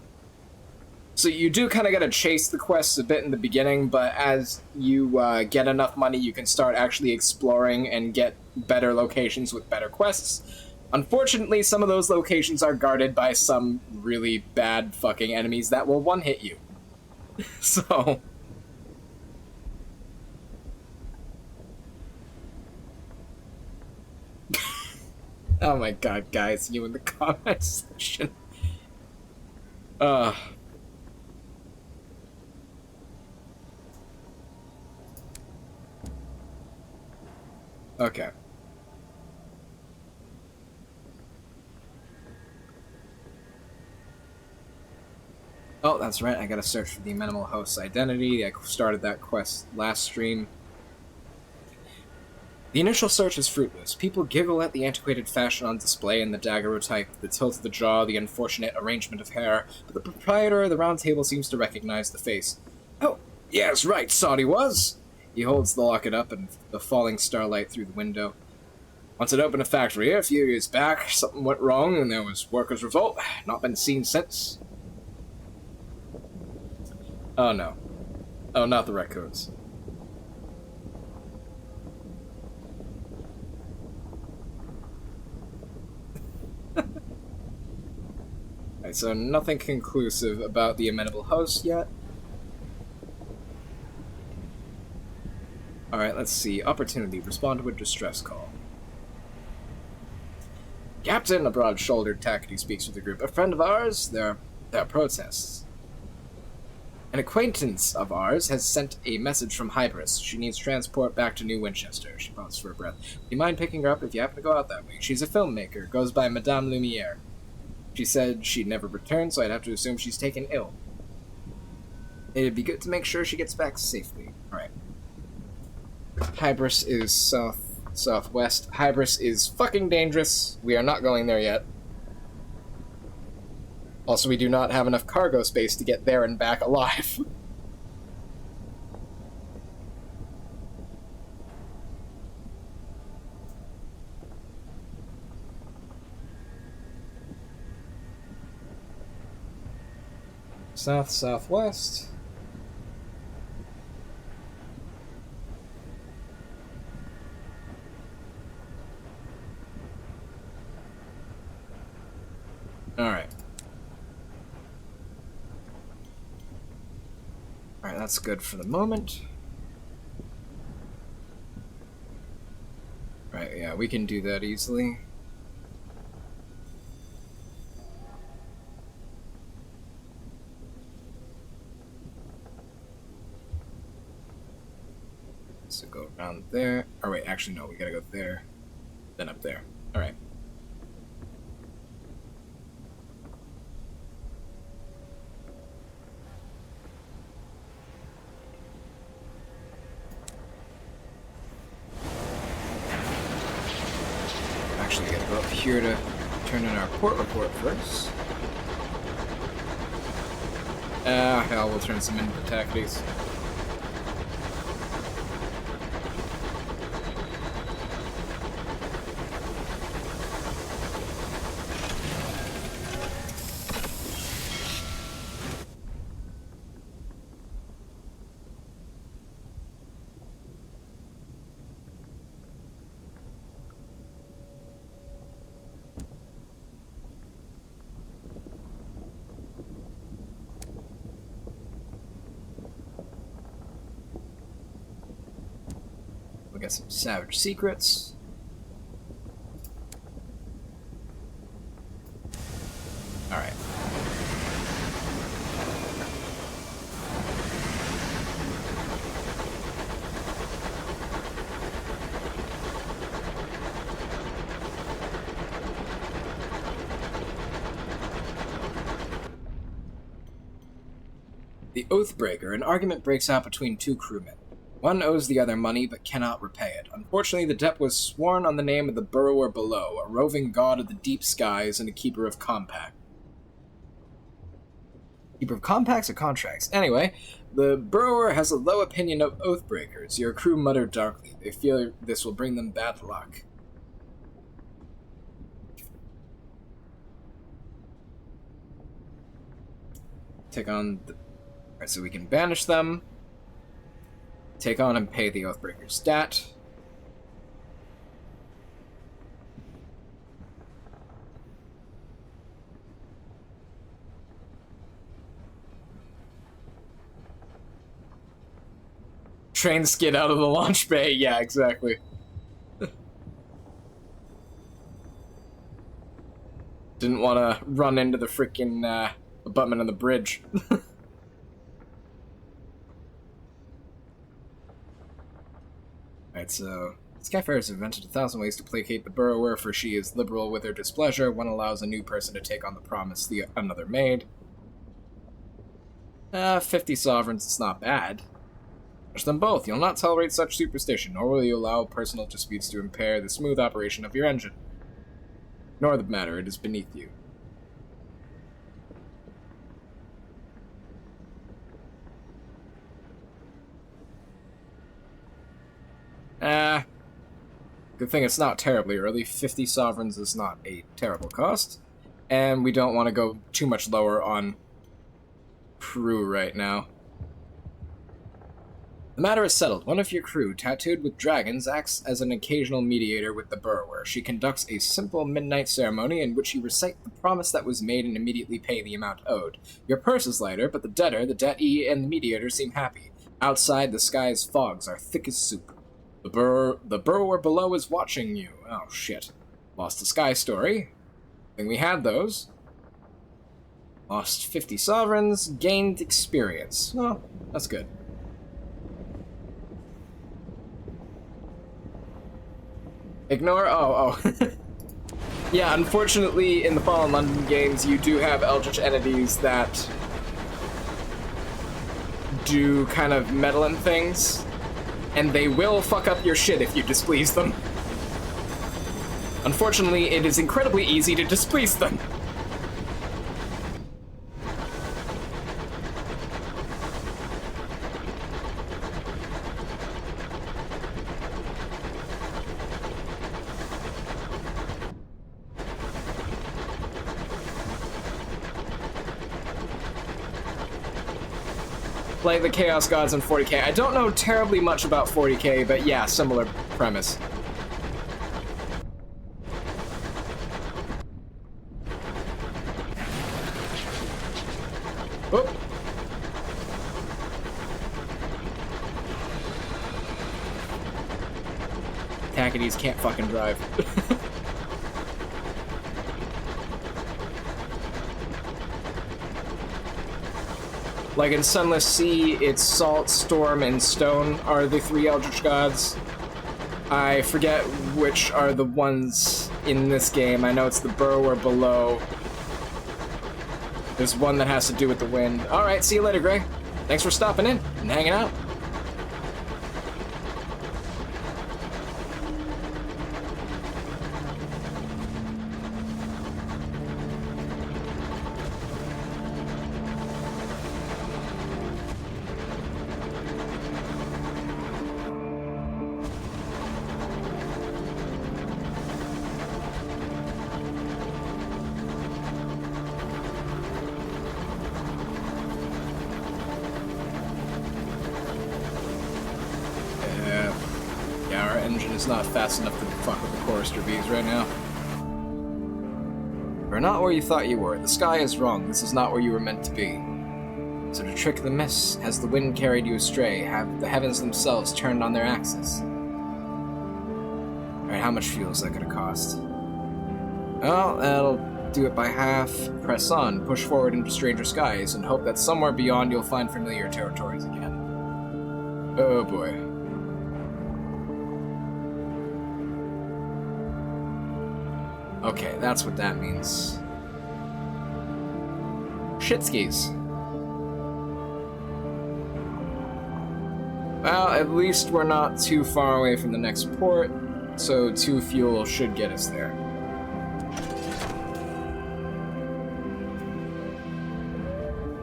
So you do kind of got to chase the quests a bit in the beginning, but as you get enough money, you can start actually exploring and get better locations with better quests. Unfortunately, some of those locations are guarded by some really bad fucking enemies that will one-hit you. So... oh my god, guys, you in the comment section. Okay. Oh, that's right, I gotta search for the minimal host's identity. I started that quest last stream. The initial search is fruitless. People giggle at the antiquated fashion on display in the daguerreotype, the tilt of the jaw, the unfortunate arrangement of hair, but the proprietor of the round table seems to recognize the face. Oh, yes, right, thought he was! He holds the locket up and the falling starlight through the window. Once it opened a factory here a few years back, something went wrong and there was workers' revolt. Not been seen since. Oh no. Oh, not the raccoons. Alright, so nothing conclusive about the amenable host yet. Alright, let's see. Opportunity. Respond to a distress call. Captain, a broad-shouldered Tackety speaks with the group. A friend of ours? There are protests. An acquaintance of ours has sent a message from Hybris. She needs transport back to New Winchester. She paused for a breath. Do you mind picking her up if you happen to go out that way? She's a filmmaker. Goes by Madame Lumiere. She said she'd never return, so I'd have to assume she's taken ill. It'd be good to make sure she gets back safely. Alright. Hybris is southwest. Hybris is fucking dangerous. We are not going there yet. Also, we do not have enough cargo space to get there and back alive. South-southwest. Alright. Alright, that's good for the moment. Right, yeah, we can do that easily. So go around there. Or wait, actually no, we gotta go there. Then up there. Alright. Actually, we gotta go up here to turn in our port report first. Hell, we'll turn some in for tactics. Got some savage secrets. Alright. The Oathbreaker. An argument breaks out between two crewmen. One owes the other money, but cannot repay it. Unfortunately, the debt was sworn on the name of the Burrower below, a roving god of the deep skies and a keeper of compact. Keeper of compacts or contracts? Anyway, the Burrower has a low opinion of Oathbreakers. Your crew mutter darkly. They fear this will bring them bad luck. Take on the... Alright, so we can banish them. Take on and pay the Oathbreaker stat. Train skid out of the launch bay. Yeah, exactly. Didn't want to run into the freaking abutment on the bridge. Alright, so Skyfarer has invented 1,000 ways to placate the Burrower, for she is liberal with her displeasure. One allows a new person to take on the promise another made. 50 sovereigns, it's not bad. Touch them both. You'll not tolerate such superstition, nor will you allow personal disputes to impair the smooth operation of your engine. Ignore the matter, it is beneath you. Good thing it's not terribly early. 50 sovereigns is not a terrible cost. And we don't want to go too much lower on crew right now. The matter is settled. One of your crew, tattooed with dragons, acts as an occasional mediator with the Burrower. She conducts a simple midnight ceremony in which you recite the promise that was made and immediately pay the amount owed. Your purse is lighter, but the debtor, the debtee, and the mediator seem happy. Outside, the sky's fogs are thick as soup. The Burrower below is watching you. Oh, shit. Lost the sky story. I think we had those. Lost 50 sovereigns, gained experience. Oh, that's good. Ignore? Oh. Yeah, unfortunately, in the Fallen London games, you do have eldritch entities that do kind of meddling things, and they will fuck up your shit if you displease them. Unfortunately, it is incredibly easy to displease them. Like the Chaos Gods in 40k. I don't know terribly much about 40k, but yeah, similar premise. Oop. Tackities can't fucking drive. Like in Sunless Sea, it's Salt, Storm, and Stone are the three Eldritch Gods. I forget which are the ones in this game. I know it's the Burrower below. There's one that has to do with the wind. Alright, see you later, Gray. Thanks for stopping in and hanging out. It's not fast enough to fuck with the chorister bees right now. You're not where you thought you were. The sky is wrong. This is not where you were meant to be. So to trick the miss, has the wind carried you astray? Have the heavens themselves turned on their axis? Alright, how much fuel is that gonna cost? Well, that'll do it by half. Press on, push forward into stranger skies, and hope that somewhere beyond you'll find familiar territories again. Oh boy. Okay, that's what that means. Shitskis. Well, at least we're not too far away from the next port, so 2 fuel should get us there.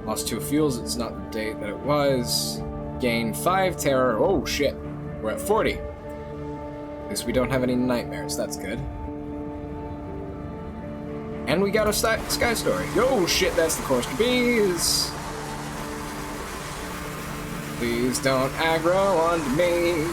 Lost 2 fuels, it's not the date that it was. Gain 5 terror. Oh shit, we're at 40. At least we don't have any nightmares, that's good. And we got a sky story. Oh shit, that's the chorister bees. Please don't aggro onto me.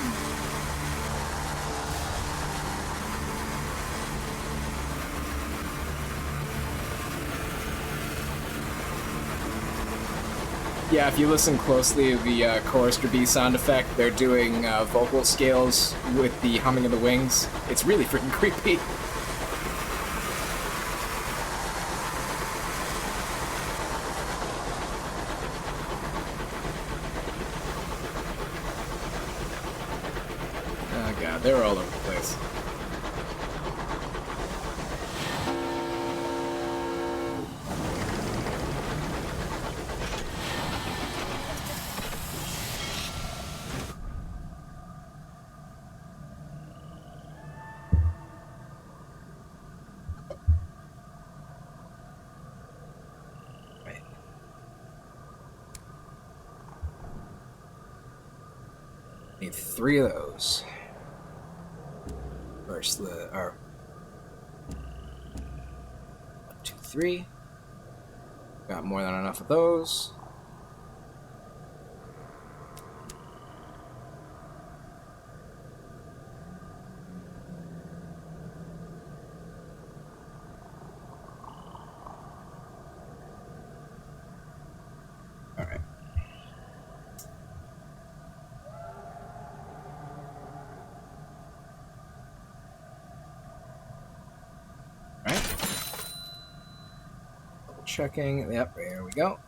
Yeah, if you listen closely to the chorister bee sound effect, they're doing vocal scales with the humming of the wings. It's really freaking creepy. They're all over the place. Need 3 of those. First, or 1, 2, 3. Got more than enough of those. Alright. Checking. Yep, there we go.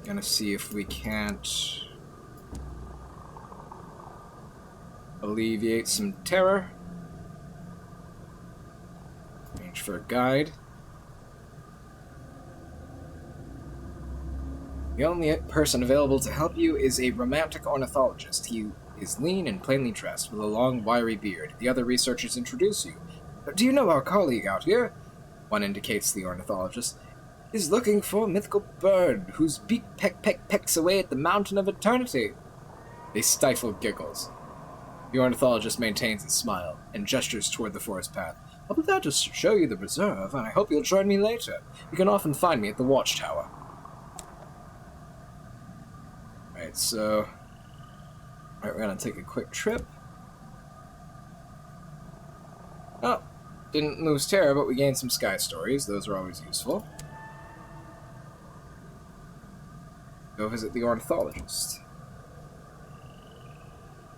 Gonna see if we can't alleviate some terror. Arrange for a guide. The only person available to help you is a romantic ornithologist. He is lean and plainly dressed, with a long, wiry beard. The other researchers introduce you. Do you know our colleague out here? One indicates the ornithologist. Is looking for a mythical bird whose beak pecks away at the mountain of eternity. They stifle giggles. The ornithologist maintains a smile and gestures toward the forest path. I'll be glad to show you the reserve, and I hope you'll join me later. You can often find me at the watchtower. Alright, so... Alright, we're gonna take a quick trip. Oh, didn't lose terror, but we gained some sky stories. Those are always useful. Go visit the ornithologist.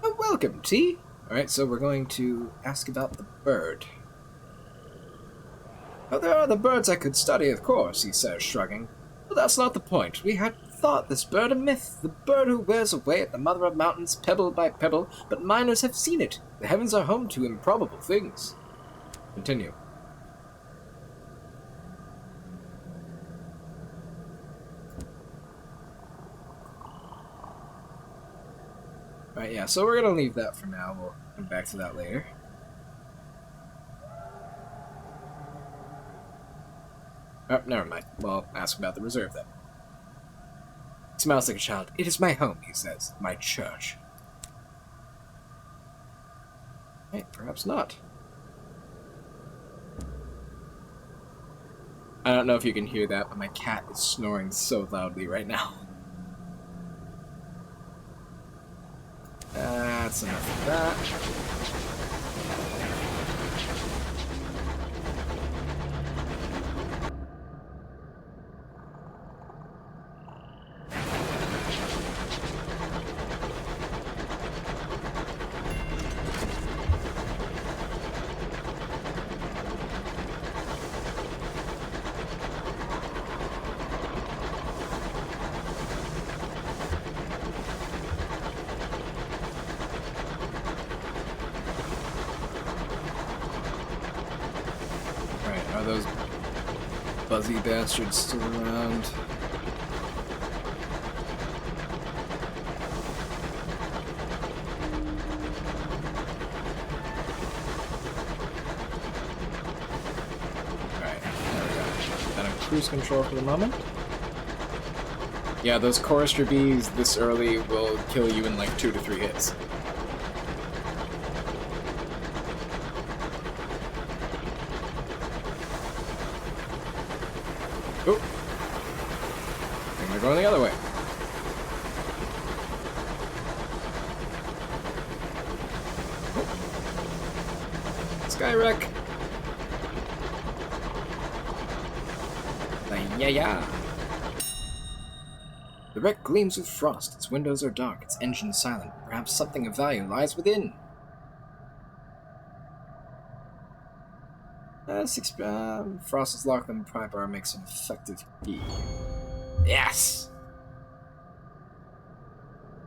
Oh, welcome, T. Alright, so we're going to ask about the bird. Oh, there are the birds I could study, of course, he says, shrugging. But that's not the point. We had thought this bird a myth, the bird who wears away at the mother of mountains, pebble by pebble, but miners have seen it. The heavens are home to improbable things. Continue. Alright, yeah, so we're gonna leave that for now. We'll come back to that later. Oh, never mind. Well, ask about the reserve then. He smiles like a child. It is my home, he says. My church. Hey, perhaps not. I don't know if you can hear that, but my cat is snoring so loudly right now. That's enough of that. Are those buzzy bastards still around? Alright, there we go. Got on cruise control for the moment. Yeah, those chorister bees this early will kill you in like 2 to 3 hits. Oh! I think they're going the other way. Oh. Sky wreck! Yeah. The wreck gleams with frost. Its windows are dark, its engine silent. Perhaps something of value lies within. Frost is locked and the pry bar makes an effective key. Yes!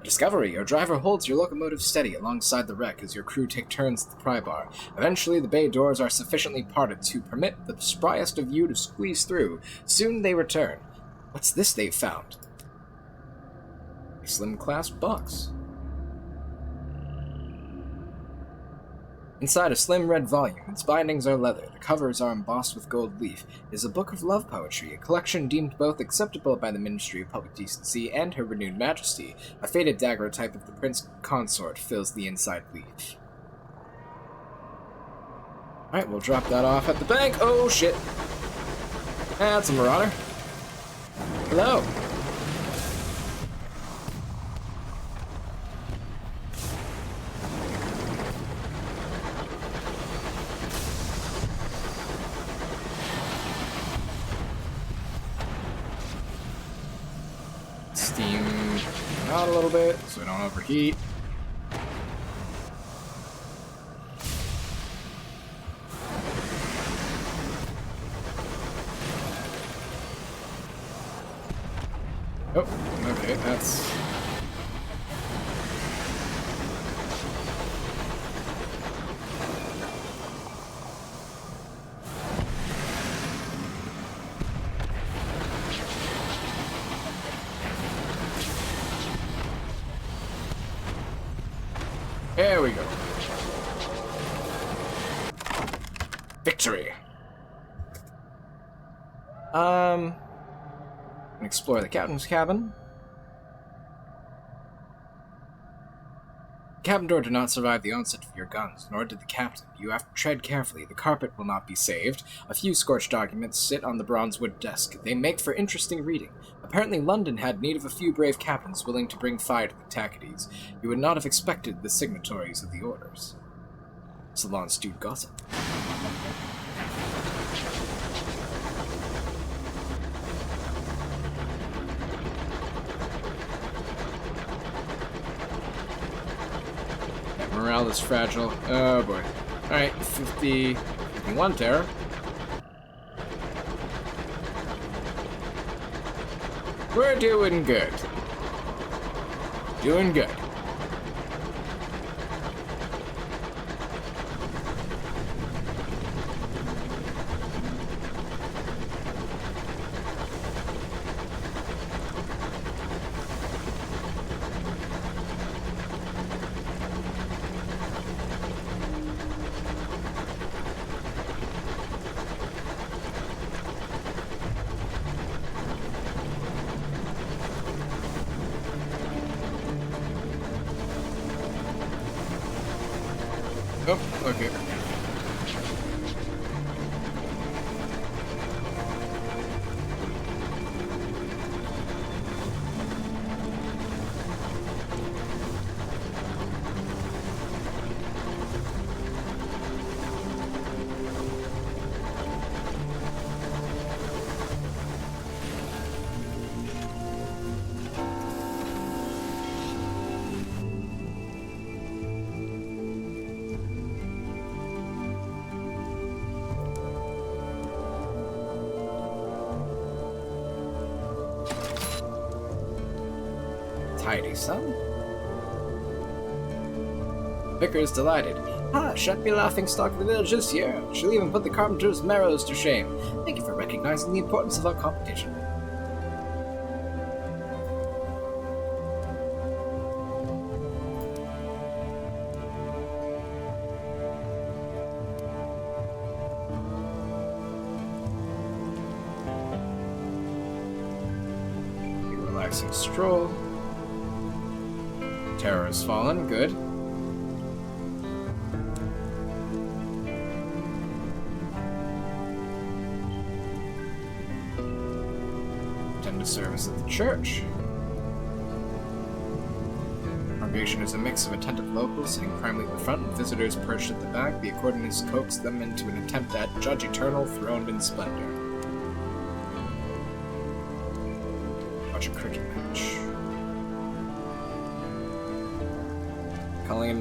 A discovery! Your driver holds your locomotive steady alongside the wreck as your crew take turns at the pry bar. Eventually, the bay doors are sufficiently parted to permit the spryest of you to squeeze through. Soon they return. What's this they've found? A slim class box. Inside a slim red volume, its bindings are leather, the covers are embossed with gold leaf, is a book of love poetry, a collection deemed both acceptable by the Ministry of Public Decency and Her Renewed Majesty. A faded daguerreotype of the Prince Consort fills the inside leaf. Alright, we'll drop that off at the bank. Oh, shit. That's a marauder. Hello. Steam out a little bit so we don't overheat. Oh, okay, that's... There we go. Victory! Explore the captain's cabin. The cabin door did not survive the onset of your guns, nor did the captain. You have to tread carefully. The carpet will not be saved. A few scorched documents sit on the bronze wood desk. They make for interesting reading. Apparently London had need of a few brave captains willing to bring fire to the Tacites. You would not have expected the signatories of the orders. Salon stewed gossip. Morale is fragile. Oh boy. Alright, 51 terror. We're doing good. Doing good. Oh, okay. Tidy, son. Vicar is delighted. Ah, shan't be laughing stock of the village this year. She'll even put the carpenter's marrows to shame. Thank you for recognizing the importance of our competition. A relaxing stroll. Terror has fallen, good. Attend a service at the church. Congregation is a mix of attentive locals sitting primarily at the front and visitors perched at the back. The accordionist coaxed them into an attempt at Judge Eternal throned in splendor. Watch a cricket match. Calling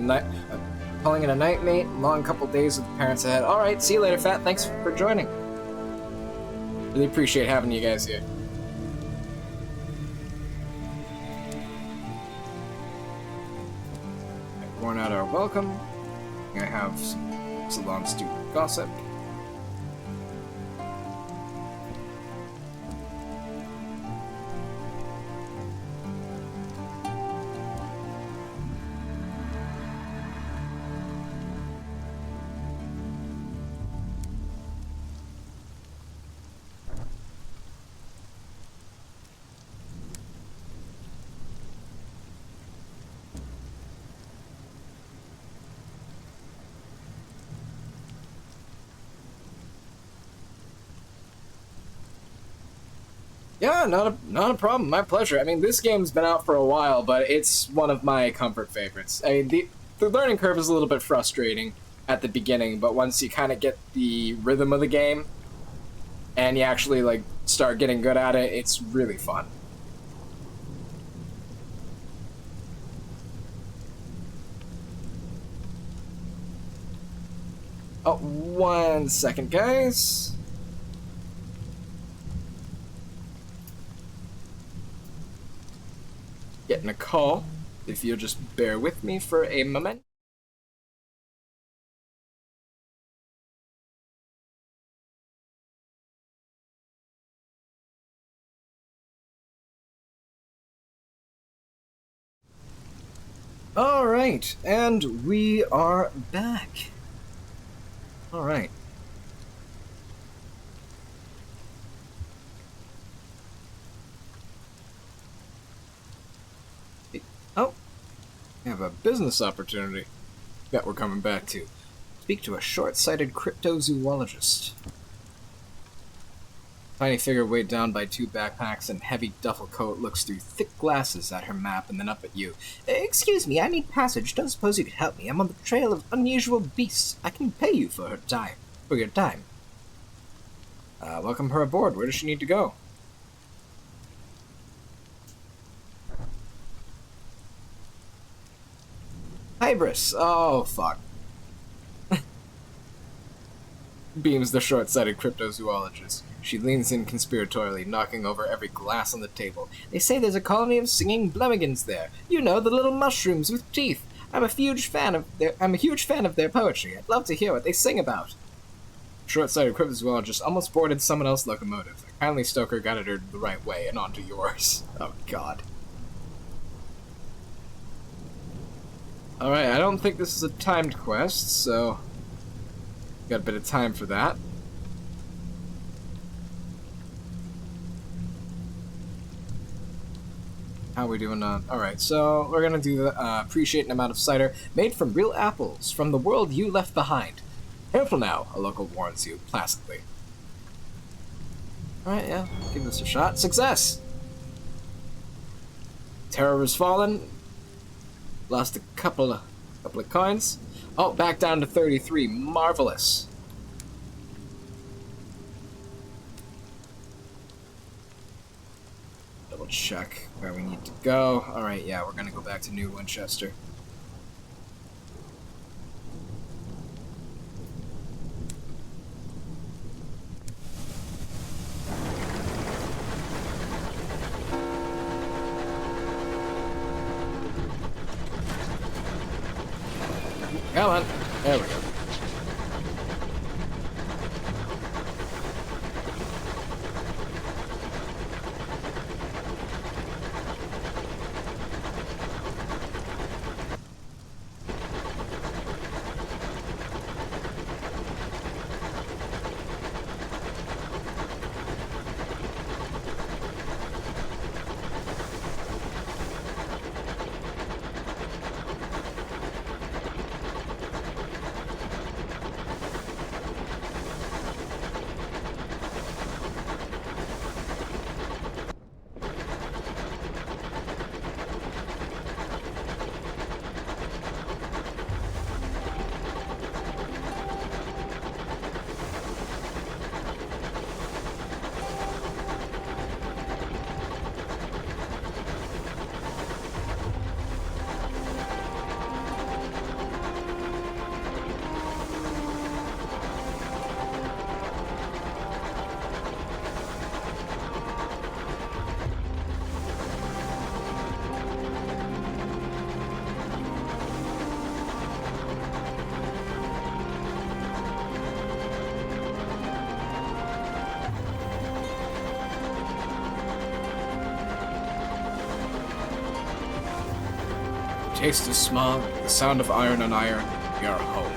it a night, mate. Long couple days with the parents ahead. Alright, see you later, Fat. Thanks for joining. Really appreciate having you guys here. I've worn out our welcome. I have some salon stewed gossip. Yeah, not a problem. My pleasure. I mean, this game's been out for a while, but it's one of my comfort favorites. I mean, the learning curve is a little bit frustrating at the beginning, but once you kind of get the rhythm of the game and you actually like start getting good at it, it's really fun. Oh, 1 second, guys. Getting a call. If you'll just bear with me for a moment. Alright, and we are back. Alright. Oh, we have a business opportunity that we're coming back to. Speak to a short-sighted cryptozoologist. Tiny figure weighed down by 2 backpacks and heavy duffel coat looks through thick glasses at her map and then up at you. Excuse me, I need passage. Don't suppose you could help me. I'm on the trail of unusual beasts. I can pay you for your time. Welcome her aboard. Where does she need to go? Hybris. Oh, fuck. Beams the short-sighted cryptozoologist. She leans in conspiratorially, knocking over every glass on the table. They say there's a colony of singing blummigans there. You know, the little mushrooms with teeth. I'm a huge fan of their poetry. I'd love to hear what they sing about. Short-sighted cryptozoologist almost boarded someone else's locomotive. A kindly stoker guided her the right way and onto yours. Oh, God. Alright, I don't think this is a timed quest, so got a bit of time for that. How are we doing on? Alright, so we're gonna do the appreciate an amount of cider made from real apples from the world you left behind. Careful now, a local warns you, placidly. Alright, yeah, give this a shot. Success! Terror has fallen. Lost a couple of coins. Oh, back down to 33. Marvelous. Double check where we need to go. Alright, yeah, we're gonna go back to New Winchester. Come on. There we go. Taste of smog, the sound of iron on iron, we are home.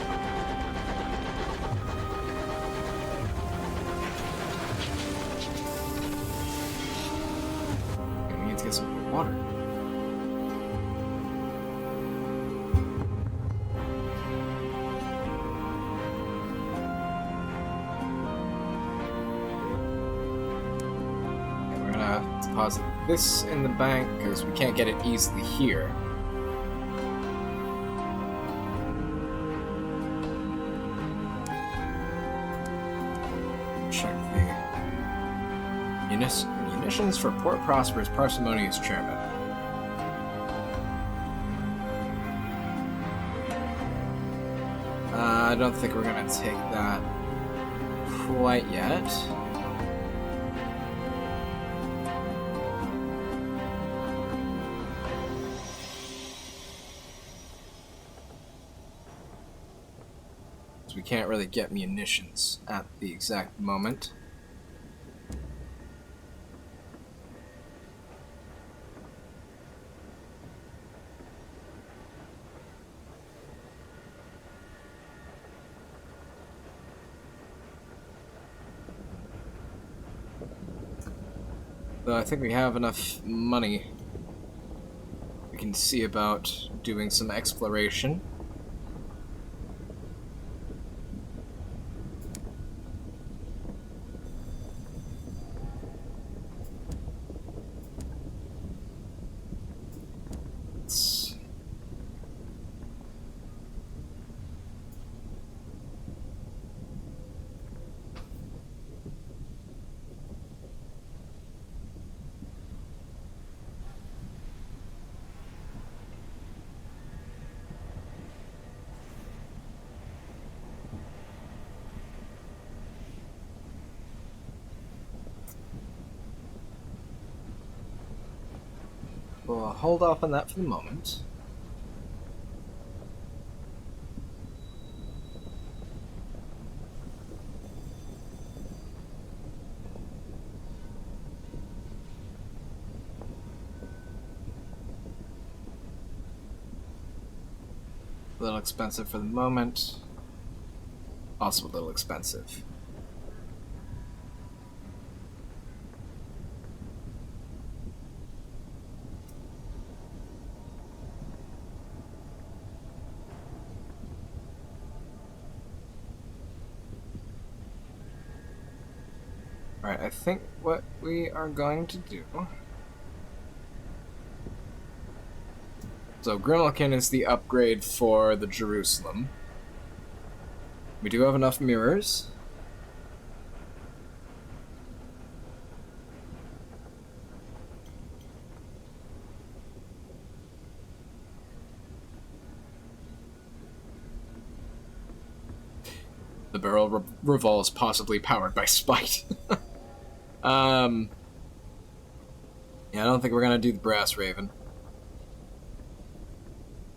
Okay, we need to get some water. Okay, we're gonna deposit this in the bank because we can't get it easily here. Check the munitions for Port Prosper's parsimonious chairman. I don't think we're gonna take that quite yet. We can't really get munitions at the exact moment. Though I think we have enough money. We can see about doing some exploration. We'll hold off on that for the moment. A little expensive for the moment. Also a little expensive. Alright, I think what we are going to do... So, Grimmelkin is the upgrade for the Jerusalem. We do have enough mirrors. The barrel revolves, possibly powered by spite. Yeah, I don't think we're gonna do the brass raven.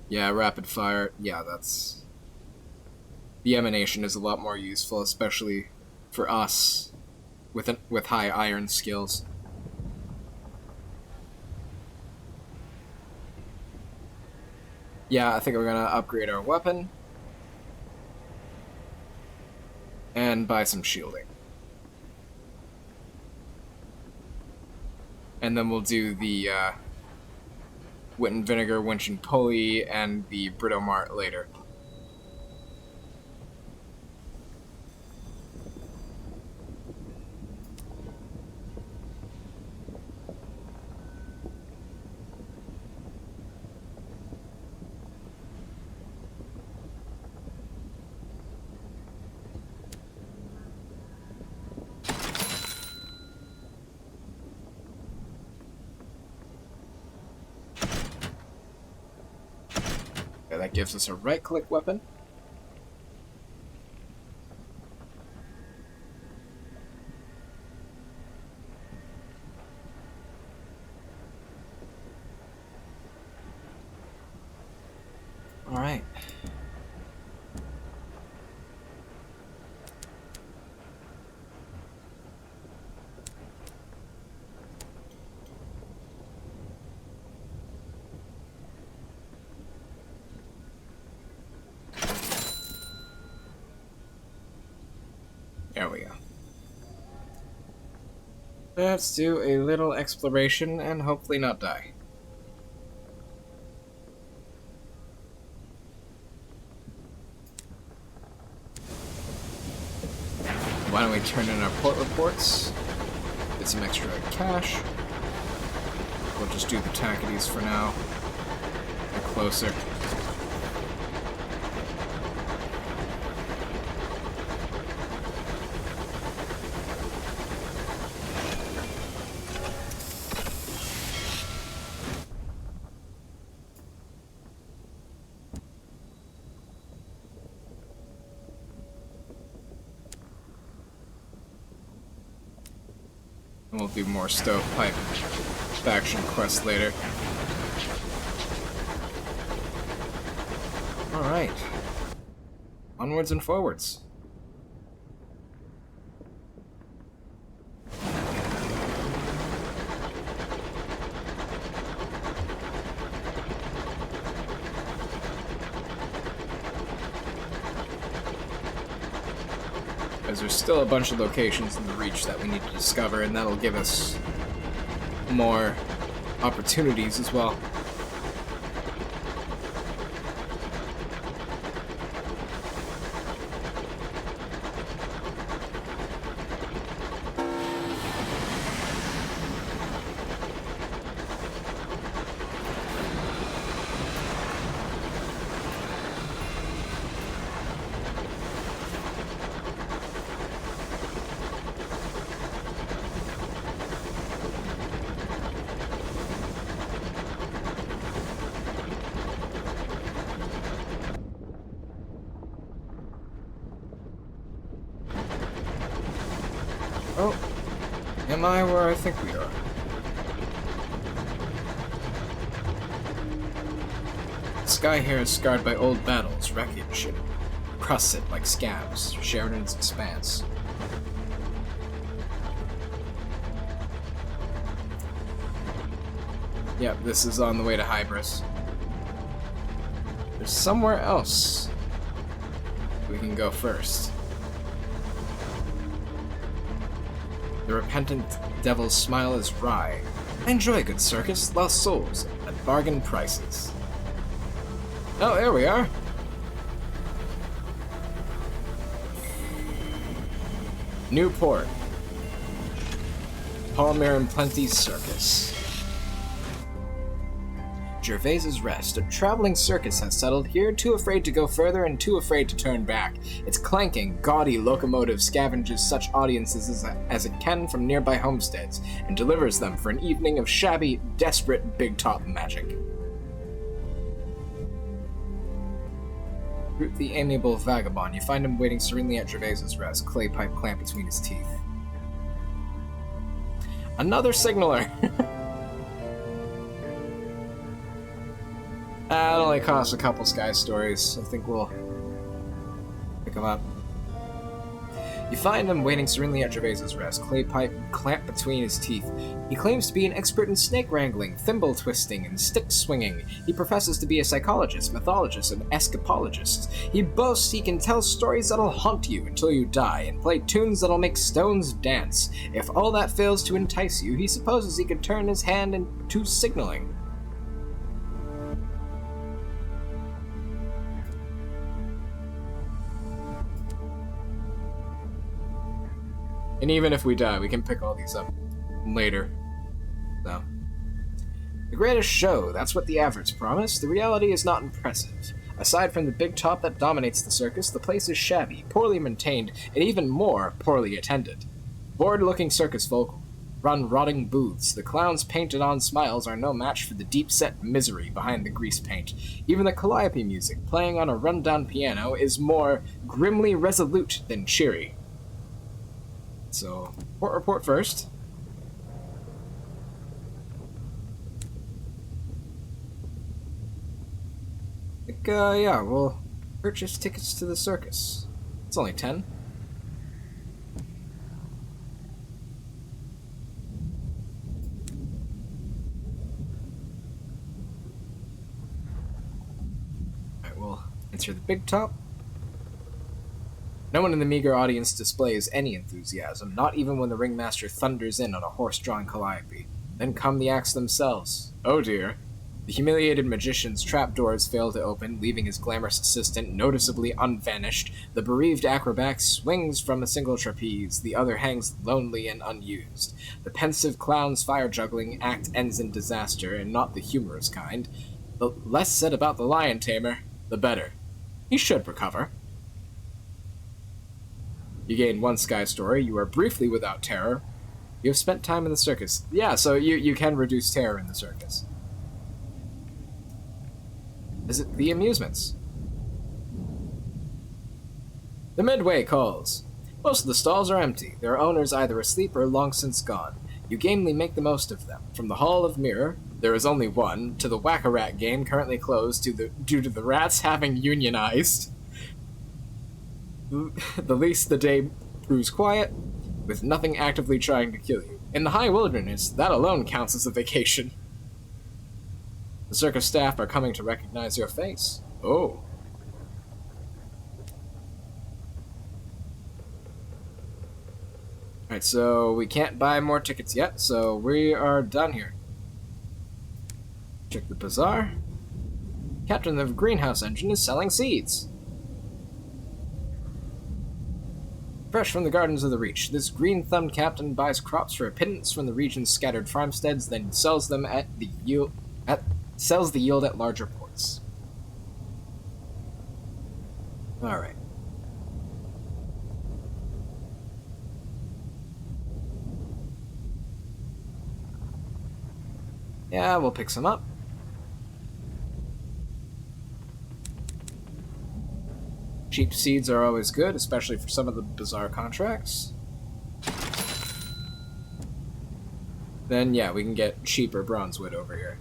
Yeah, rapid fire. Yeah, that's... The emanation is a lot more useful, especially for us with high iron skills. Yeah, I think we're gonna upgrade our weapon. And buy some shielding. And then we'll do the wit and vinegar, winch and pulley, and the Britomart later. That gives us a right-click weapon. All right. There we go. Let's do a little exploration and hopefully not die. Why don't we turn in our port reports, get some extra cash. we'll just do the tackities for now. Get closer. We'll do more stovepipe faction quests later. Alright. Onwards and forwards. There's still a bunch of locations in the Reach that we need to discover, and that'll give us more opportunities as well. Oh, am I where I think we are? The sky here is scarred by old battles, wreckage, and crusted like scabs, shared in its expanse. Yep, this is on the way to Hybris. There's somewhere else we can go first. The repentant devil's smile is wry. I enjoy a good circus, lost souls, at bargain prices. Oh, there we are. Newport. Palmer and Plenty Circus. Gervais's Rest. A traveling circus has settled here, too afraid to go further and too afraid to turn back. Its clanking, gaudy locomotive scavenges such audiences as it can from nearby homesteads, and delivers them for an evening of shabby, desperate big-top magic. Root the amiable vagabond. You find him waiting serenely at Gervais's Rest, clay pipe clamped between his teeth. Another signaler! It only costs a couple sky stories. I think we'll pick them up. You find him waiting serenely at Gervais's Rest, clay pipe clamped between his teeth. He claims to be an expert in snake wrangling, thimble twisting, and stick swinging. He professes to be a psychologist, mythologist, and escapologist. He boasts he can tell stories that'll haunt you until you die, and play tunes that'll make stones dance. If all that fails to entice you, he supposes he could turn his hand into signaling. And even if we die, we can pick all these up later. So. The greatest show, that's what the adverts promise. The reality is not impressive. Aside from the big top that dominates the circus, the place is shabby, poorly maintained, and even more poorly attended. Bored-looking circus folk run rotting booths. The clowns' painted-on smiles are no match for the deep-set misery behind the grease paint. Even the calliope music, playing on a run-down piano, is more grimly resolute than cheery. So, report first. Yeah, we'll purchase tickets to the circus. It's only 10. Alright, we'll enter the big top. No one in the meager audience displays any enthusiasm, not even when the ringmaster thunders in on a horse-drawn calliope. Then come the acts themselves. Oh dear. The humiliated magician's trapdoors fail to open, leaving his glamorous assistant noticeably unvanished. The bereaved acrobat swings from a single trapeze, the other hangs lonely and unused. The pensive clown's fire-juggling act ends in disaster, and not the humorous kind. The less said about the lion tamer, the better. He should recover. You gain 1 sky story, you are briefly without terror. You have spent time in the circus. Yeah, so you can reduce terror in the circus. Visit the amusements. The Midway calls. Most of the stalls are empty, their owners either asleep or long since gone. You gamely make the most of them. From the Hall of Mirror, there is only one, to the Whack-A-Rat game currently closed due to the rats having unionized. The least the day proves quiet, with nothing actively trying to kill you. In the high wilderness, that alone counts as a vacation. The circus staff are coming to recognize your face. Oh. Alright, so we can't buy more tickets yet, so we are done here. Check the bazaar. Captain of the greenhouse engine is selling seeds. Fresh from the gardens of the Reach, this green-thumbed captain buys crops for a pittance from the region's scattered farmsteads, then sells them at the yield at larger ports. All right. Yeah, we'll pick some up. Cheap seeds are always good, especially for some of the bizarre contracts. Then, yeah, we can get cheaper bronzewood over here.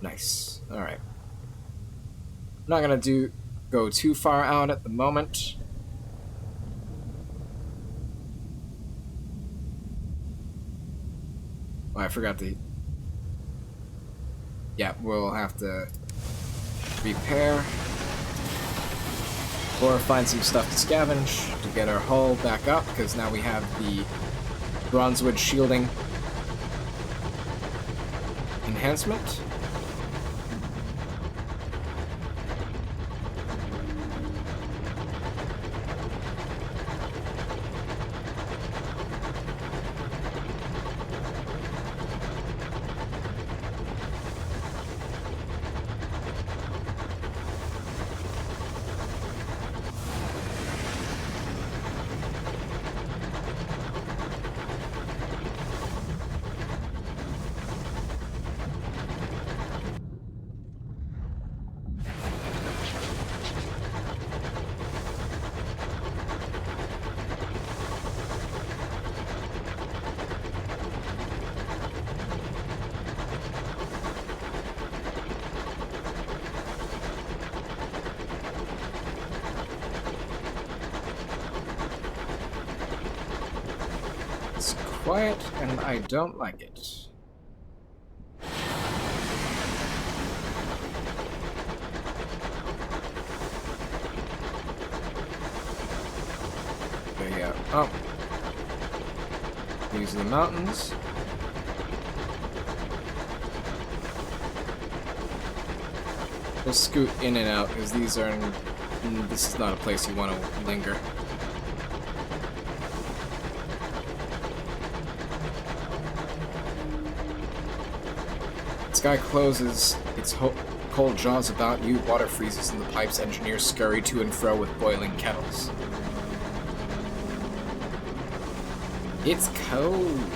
Nice. Alright. I'm not gonna go too far out at the moment. Oh, I forgot the... Yeah, we'll have to repair. Or find some stuff to scavenge to get our hull back up, because now we have the bronzewood shielding enhancement. Quiet, and I don't like it. Okay, yeah. Oh. These are the mountains. We'll scoot in and out, because these are... This is not a place you want to linger. Sky closes its cold jaws about you, water freezes in the pipes, engineers scurry to and fro with boiling kettles. It's cold.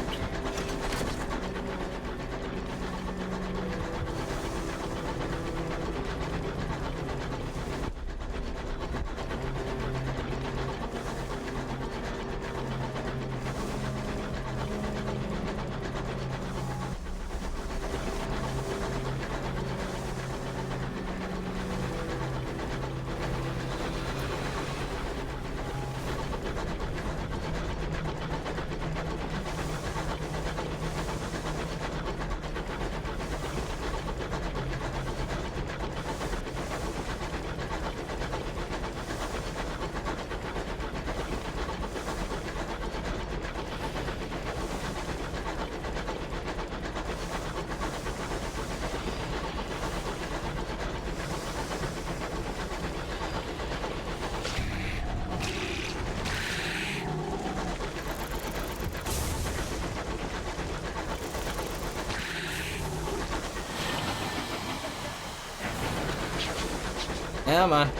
Come on.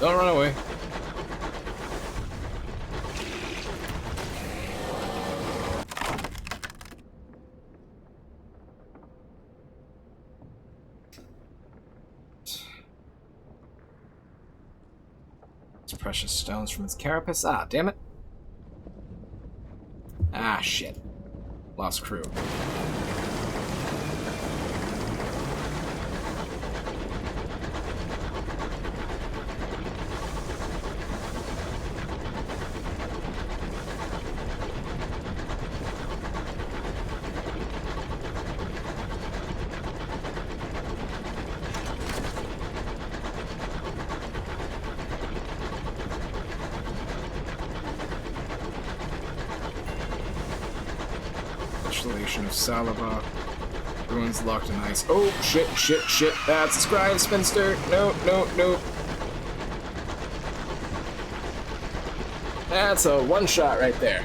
Don't run away. Precious stones from its carapace. Ah, damn it. Ah, shit. Lost crew. Of Salaba. Ruins locked in ice. Oh, shit. That's a scribe spinster. No. That's a one-shot right there.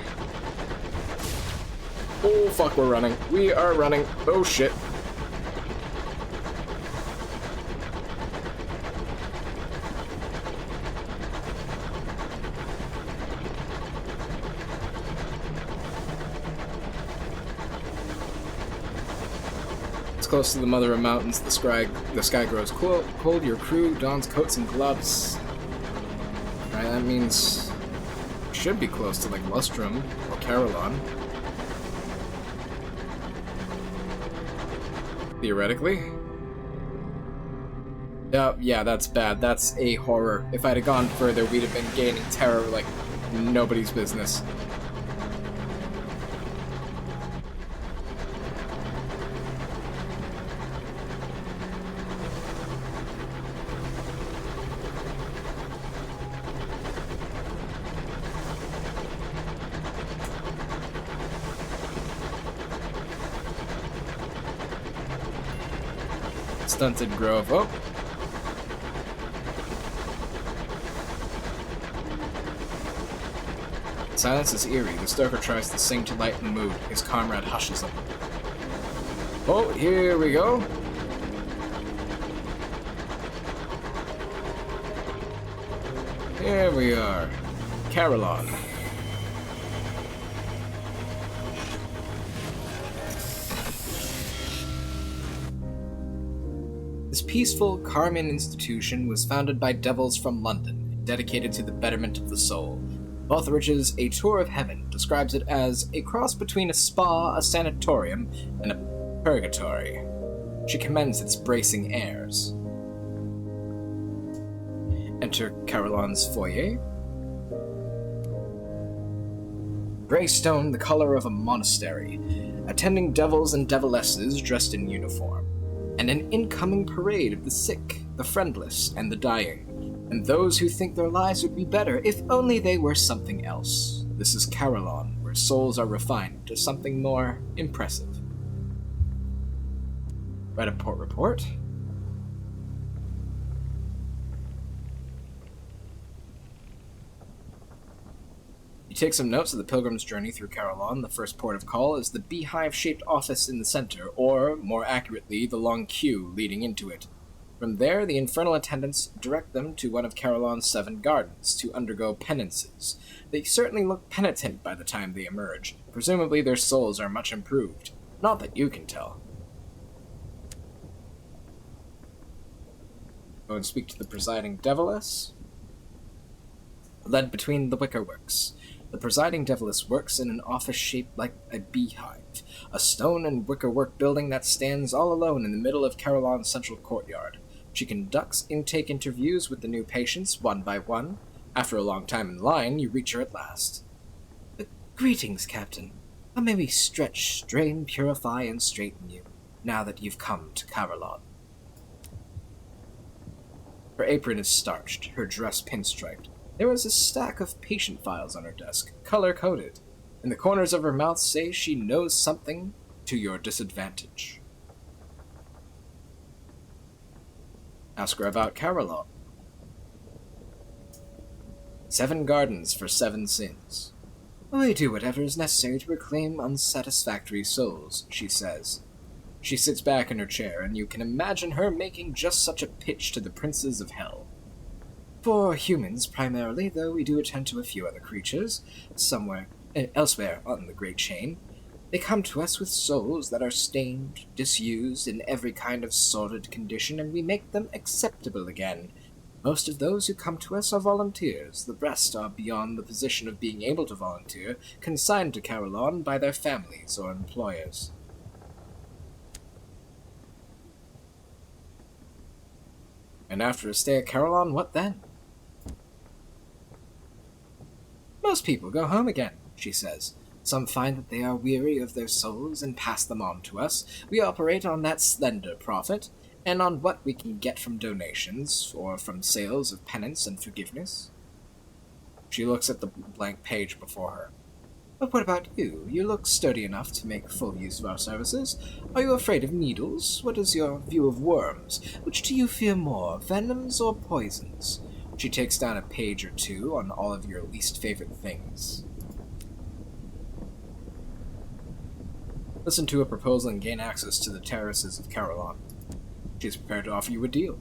Oh, fuck, we're running. We are running. Oh, shit. Close to the mother of mountains, the sky grows cold. Your crew dons coats and gloves. Right, that means should be close to like Lustrum or Carolon. Theoretically. Yeah, that's bad. That's a horror. If I'd have gone further, we'd have been gaining terror like nobody's business. Stunted grove. Oh. Silence is eerie. The stoker tries to sing to lighten the mood. His comrade hushes him. Oh, here we go. Here we are. Carolon. This peaceful, Carmen institution was founded by devils from London, dedicated to the betterment of the soul. Bothridge's A Tour of Heaven describes it as a cross between a spa, a sanatorium, and a purgatory. She commends its bracing airs. Enter Carolon's foyer. Greystone, the color of a monastery, attending devils and devilesses dressed in uniform, and an incoming parade of the sick, the friendless, and the dying, and those who think their lives would be better if only they were something else. This is Carolon, where souls are refined to something more impressive. Write a port report. You take some notes of the pilgrim's journey through Carolon. The first port of call is the beehive-shaped office in the center, or, more accurately, the long queue leading into it. From there, the infernal attendants direct them to one of Carolon's 7 gardens to undergo penances. They certainly look penitent by the time they emerge. Presumably their souls are much improved. Not that you can tell. Go and speak to the presiding deviless. Led between the wickerworks. The presiding deviless works in an office shaped like a beehive, a stone and wickerwork building that stands all alone in the middle of Carolon's central courtyard. She conducts intake interviews with the new patients, one by one. After a long time in line, you reach her at last. Greetings, Captain. How may we stretch, strain, purify, and straighten you, now that you've come to Carolon? Her apron is starched, her dress pinstriped. There is a stack of patient files on her desk, color-coded, and the corners of her mouth say she knows something to your disadvantage. Ask her about Carolon. 7 gardens for 7 sins. I do whatever is necessary to reclaim unsatisfactory souls, she says. She sits back in her chair, and you can imagine her making just such a pitch to the princes of hell. For humans, primarily, though we do attend to a few other creatures, elsewhere on the Great Chain. They come to us with souls that are stained, disused, in every kind of sordid condition, and we make them acceptable again. Most of those who come to us are volunteers. The rest are beyond the position of being able to volunteer, consigned to Carillon by their families or employers. And after a stay at Carillon, what then? Most people go home again, she says. Some find that they are weary of their souls and pass them on to us. We operate on that slender profit, and on what we can get from donations, or from sales of penance and forgiveness. She looks at the blank page before her. But what about you? You look sturdy enough to make full use of our services. Are you afraid of needles? What is your view of worms? Which do you fear more, venoms or poisons? She takes down a page or two on all of your least favorite things. Listen to a proposal and gain access to the terraces of Carillon. She is prepared to offer you a deal.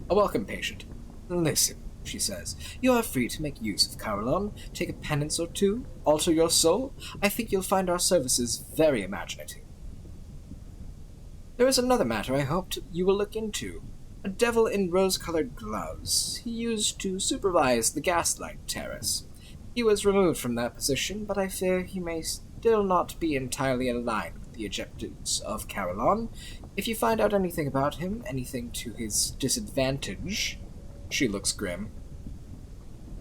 A welcome patient. Listen, she says. You are free to make use of Carillon, take a penance or two, alter your soul. I think you'll find our services very imaginative. There is another matter I hoped you will look into. A devil in rose-colored gloves. He used to supervise the Gaslight Terrace. He was removed from that position, but I fear he may still not be entirely aligned with the objectives of Carillon. If you find out anything about him, anything to his disadvantage, she looks grim,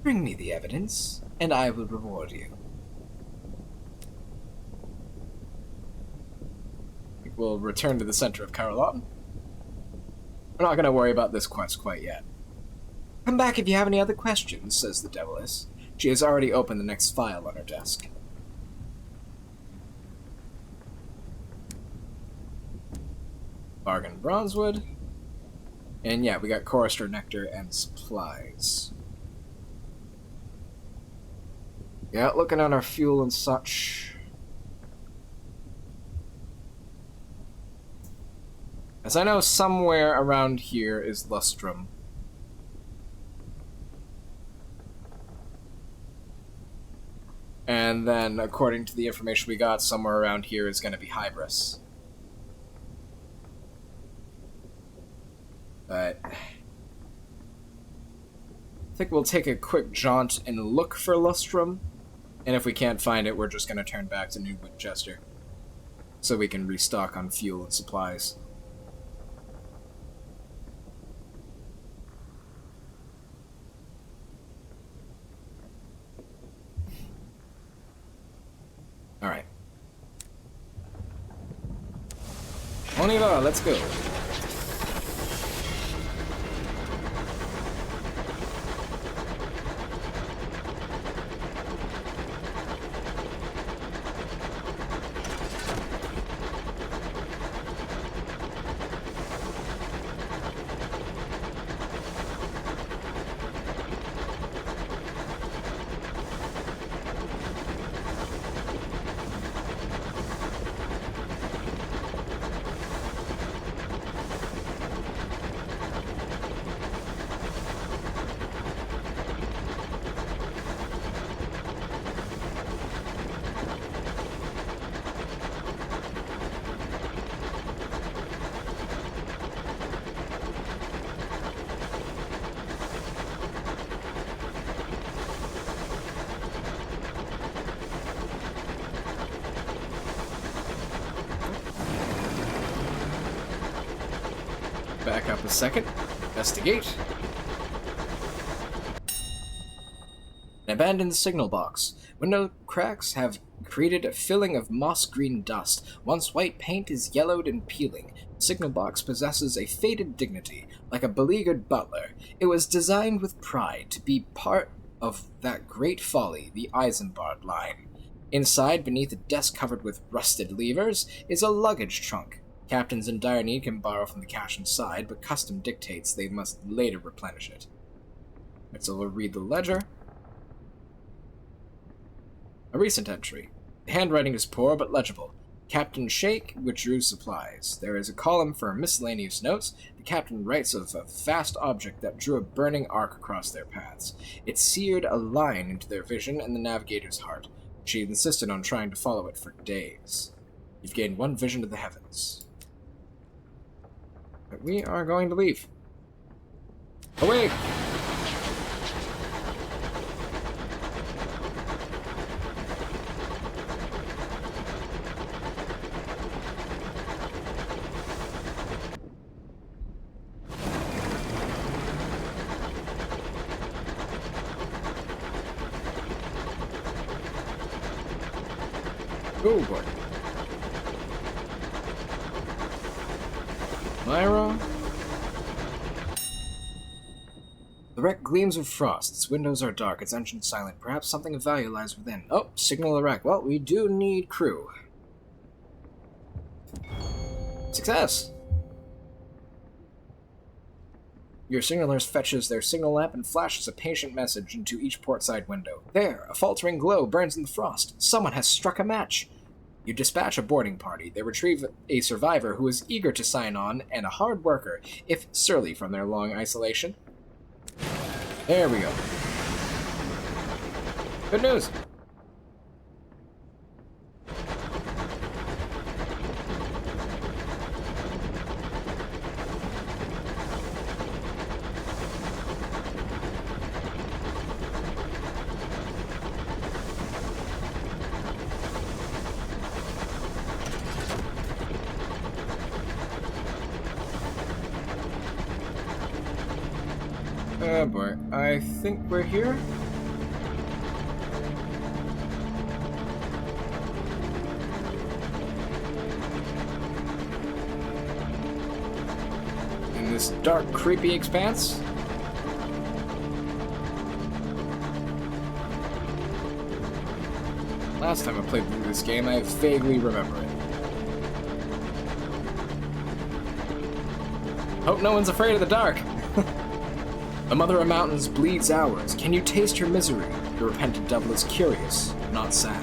bring me the evidence, and I will reward you. We'll return to the center of Carillon. We're not going to worry about this quest quite yet. Come back if you have any other questions, says the Deviless. She has already opened the next file on her desk. Bargain Bronzewood. And yeah, we got Chorister Nectar and supplies. Yeah, looking at our fuel and such. As I know, somewhere around here is Lustrum. And then, according to the information we got, somewhere around here is going to be Hybris. But I think we'll take a quick jaunt and look for Lustrum. And if we can't find it, we're just going to turn back to New Winchester. So we can restock on fuel and supplies. Alright. On y va, let's go. Back up a second. Investigate. An abandoned signal box. Window cracks have created a filling of moss-green dust. Once white paint is yellowed and peeling. The signal box possesses a faded dignity, like a beleaguered butler. It was designed with pride to be part of that great folly, the Isambard line. Inside, beneath a desk covered with rusted levers, is a luggage trunk. Captains in dire need can borrow from the cash inside, but custom dictates they must later replenish it. Right, so we'll read the ledger. A recent entry. The handwriting is poor but legible. Captain Shake withdrew supplies. There is a column for miscellaneous notes. The captain writes of a vast object that drew a burning arc across their paths. It seared a line into their vision and the navigator's heart. She insisted on trying to follow it for days. You've gained one vision of the heavens. But we are going to leave. Away! Oh boy. Myra? The wreck gleams with frost. Its windows are dark, its engine silent. Perhaps something of value lies within. Oh, signal the wreck. Well, we do need crew. Success! Your signaler fetches their signal lamp and flashes a patient message into each portside window. There, a faltering glow burns in the frost. Someone has struck a match. You dispatch a boarding party. They retrieve a survivor who is eager to sign on and a hard worker, if surly from their long isolation. There we go. Good news. Oh boy, I think we're here. In this dark, creepy expanse. Last time I played through this game, I vaguely remember it. Hope no one's afraid of the dark. The Mother of Mountains bleeds ours. Can you taste your misery? The repentant devil is curious, not sad.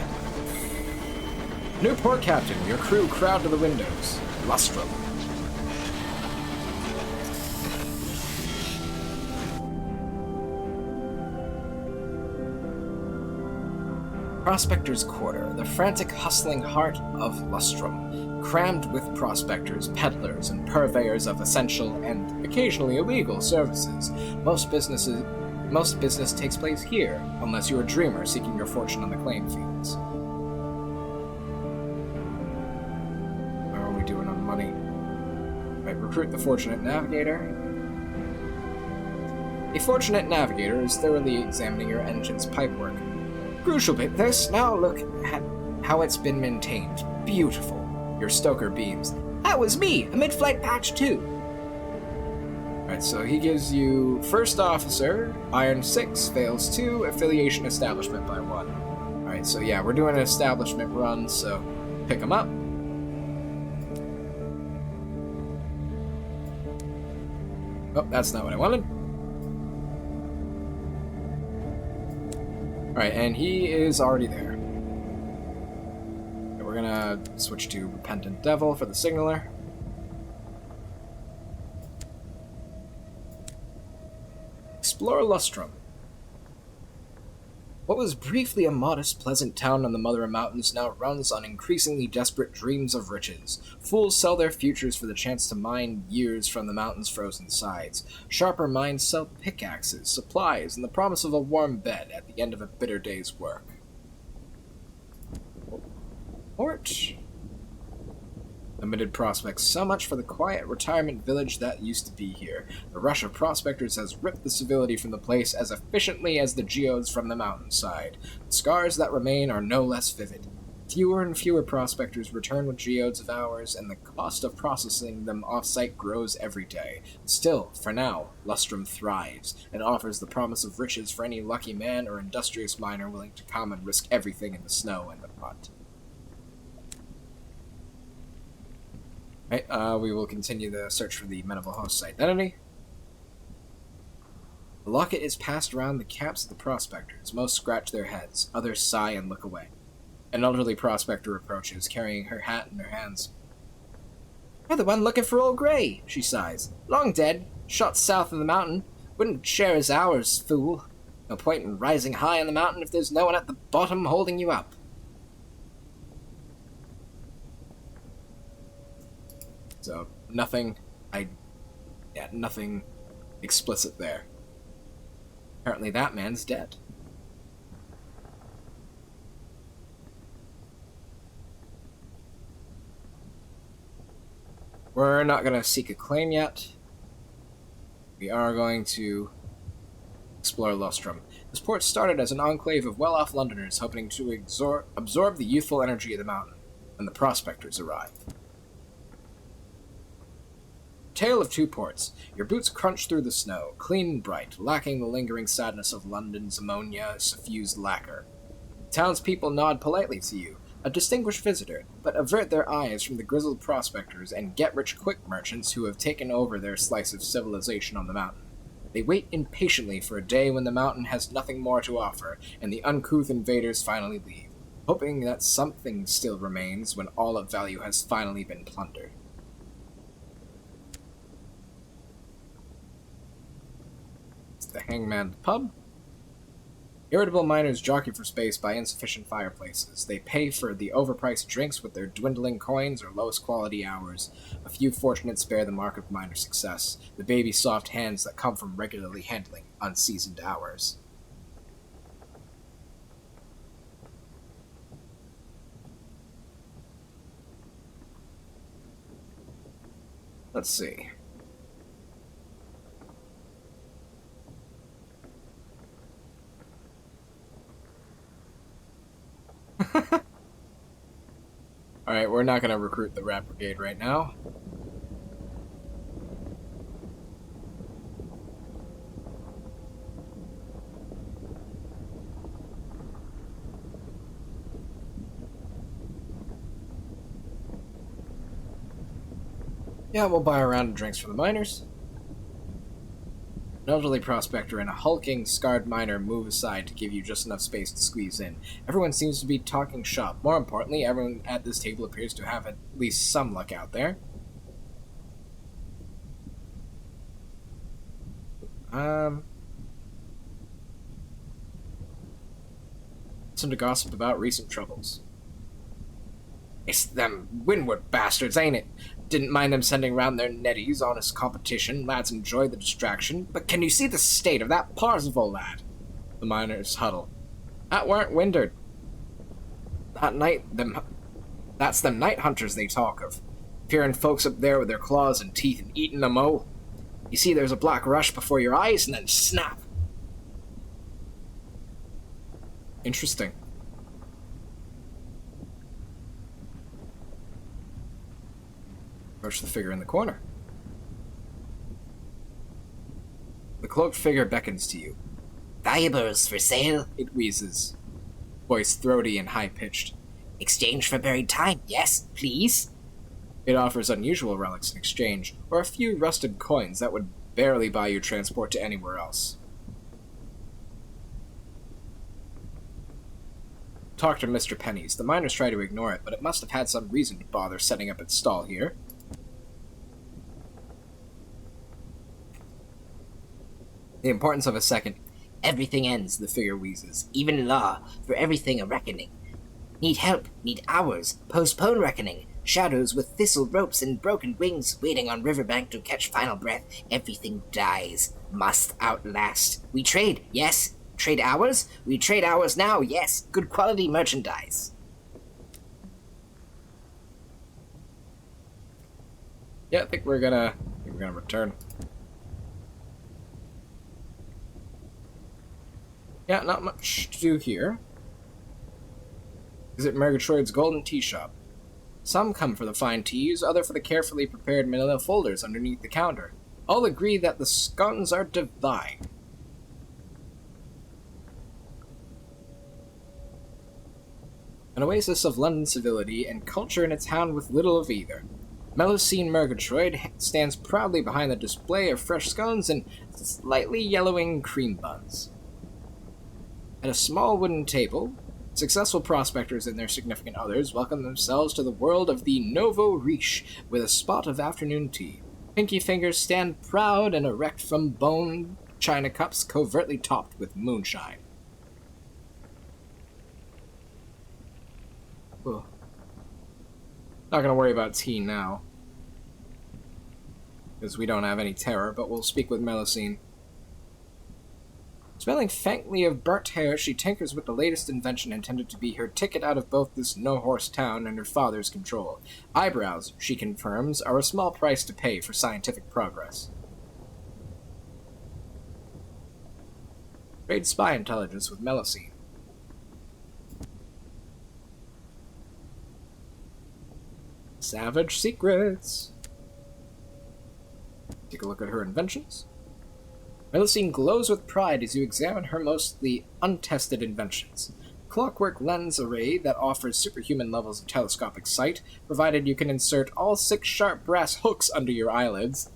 New port captain, your crew crowd to the windows. Lustrum. Prospector's Quarter, the frantic, hustling heart of Lustrum, crammed with prospectors, peddlers, and purveyors of essential and occasionally illegal services. Most business takes place here, unless you're a dreamer seeking your fortune on the claim fields. How are we doing on money? Right, recruit the Fortunate Navigator. A Fortunate Navigator is thoroughly examining your engine's pipework. Crucial bit this. Now look at how it's been maintained. Beautiful. Your stoker beams. That was me! A mid-flight patch too! Alright, so he gives you First Officer, Iron 6, fails 2, Affiliation Establishment by 1. Alright, so yeah, we're doing an establishment run, so pick him up. Oh, that's not what I wanted. Alright, and he is already there. Okay, we're gonna switch to Repentant Devil for the signaler. Explore Lustrum. What was briefly a modest, pleasant town on the Mother of Mountains now runs on increasingly desperate dreams of riches. Fools sell their futures for the chance to mine years from the mountain's frozen sides. Sharper minds sell pickaxes, supplies, and the promise of a warm bed at the end of a bitter day's work. Port. Limited prospects. So much for the quiet retirement village that used to be here. The rush of prospectors has ripped the civility from the place as efficiently as the geodes from the mountainside. The scars that remain are no less vivid. Fewer and fewer prospectors return with geodes of ours, and the cost of processing them off-site grows every day. Still, for now, Lustrum thrives, and offers the promise of riches for any lucky man or industrious miner willing to come and risk everything in the snow and the mud. Right, we will continue the search for the Men of the Host's identity. The locket is passed around the camps of the prospectors. Most scratch their heads, others sigh and look away. An elderly prospector approaches, carrying her hat in her hands. You're the one looking for old Grey, she sighs. Long dead, shot south of the mountain. Wouldn't share his hours, fool. No point in rising high on the mountain if there's no one at the bottom holding you up. So, nothing explicit there. Apparently that man's dead. We're not going to seek a claim yet. We are going to explore Lostrum. This port started as an enclave of well-off Londoners hoping to absorb the youthful energy of the mountain when the prospectors arrive. Tale of two ports. Your boots crunch through the snow, clean and bright, lacking the lingering sadness of London's ammonia-suffused lacquer. Townspeople nod politely to you, a distinguished visitor, but avert their eyes from the grizzled prospectors and get-rich-quick merchants who have taken over their slice of civilization on the mountain. They wait impatiently for a day when the mountain has nothing more to offer, and the uncouth invaders finally leave, hoping that something still remains when all of value has finally been plundered. It's the Hangman's Pub. Irritable miners jockey for space by insufficient fireplaces. They pay for the overpriced drinks with their dwindling coins or lowest quality hours. A few fortunate spare the mark of miner success, the baby soft hands that come from regularly handling unseasoned hours. Let's see. Alright, we're not going to recruit the Rat Brigade right now. Yeah, we'll buy a round of drinks for the miners. An elderly prospector and a hulking, scarred miner move aside to give you just enough space to squeeze in. Everyone seems to be talking shop. More importantly, everyone at this table appears to have at least some luck out there. Some to gossip about recent troubles. It's them windward bastards, ain't it? Didn't mind them sending round their neddies, honest competition. Lads enjoy the distraction. But can you see the state of that Parzival lad? The miners huddle. That weren't Windward. That's them night hunters they talk of. Peering folks up there with their claws and teeth and eating them oh. You see there's a black rush before your eyes and then snap. Interesting. Approach the figure in the corner. The cloaked figure beckons to you. Valuables for sale, it wheezes. Voice throaty and high-pitched. Exchange for buried time, yes, please. It offers unusual relics in exchange, or a few rusted coins that would barely buy you transport to anywhere else. Talk to Mr. Penny's. The miners try to ignore it, but it must have had some reason to bother setting up its stall here. The importance of a second. Everything ends, the figure wheezes. Even law. For everything a reckoning. Need help. Need hours. Postpone reckoning. Shadows with thistle ropes and broken wings waiting on riverbank to catch final breath. Everything dies. Must outlast. We trade, yes. Trade hours? We trade hours now, yes. Good quality merchandise. Yeah, I think we're gonna return. Yeah, not much to do here. Visit Murgatroyd's Golden Tea Shop. Some come for the fine teas, others for the carefully prepared manila folders underneath the counter. All agree that the scones are divine. An oasis of London civility and culture in a town with little of either. Melusine Murgatroyd stands proudly behind the display of fresh scones and slightly yellowing cream buns. At a small wooden table, Successful prospectors and their significant others welcome themselves to the world of the Novo Riche with a spot of afternoon tea. Pinky fingers stand proud and erect from bone china cups covertly topped with moonshine. Ugh. Not gonna worry about tea now, because we don't have any terror, but we'll speak with Melusine. Smelling faintly of burnt hair, she tinkers with the latest invention intended to be her ticket out of both this no-horse town and her father's control. Eyebrows, she confirms, are a small price to pay for scientific progress. Trade spy intelligence with Melusine. Savage secrets. Take a look at her inventions. Melusine glows with pride as you examine her mostly untested inventions. Clockwork lens array that offers superhuman levels of telescopic sight, provided you can insert all 6 sharp brass hooks under your eyelids.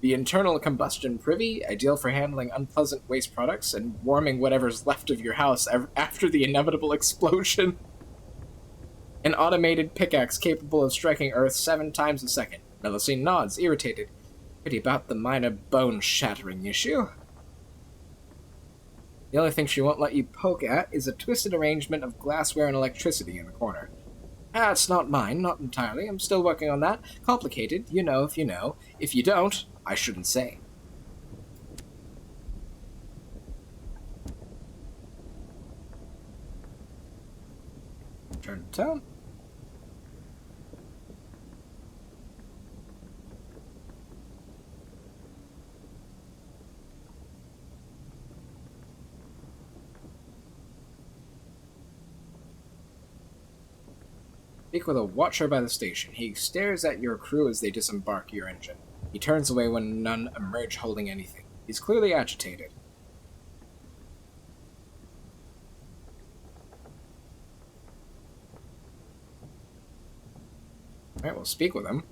The internal combustion privy, ideal for handling unpleasant waste products and warming whatever's left of your house after the inevitable explosion. An automated pickaxe capable of striking Earth 7 times a second. Melusine nods, irritated. Pity about the minor bone-shattering issue. The only thing she won't let you poke at is a twisted arrangement of glassware and electricity in the corner. It's not mine, not entirely. I'm still working on that. Complicated, you know if you know. If you don't, I shouldn't say. Turn to town. Speak with a watcher by the station. He stares at your crew as they disembark your engine. He turns away when none emerge holding anything. He's clearly agitated. Alright, we'll speak with him.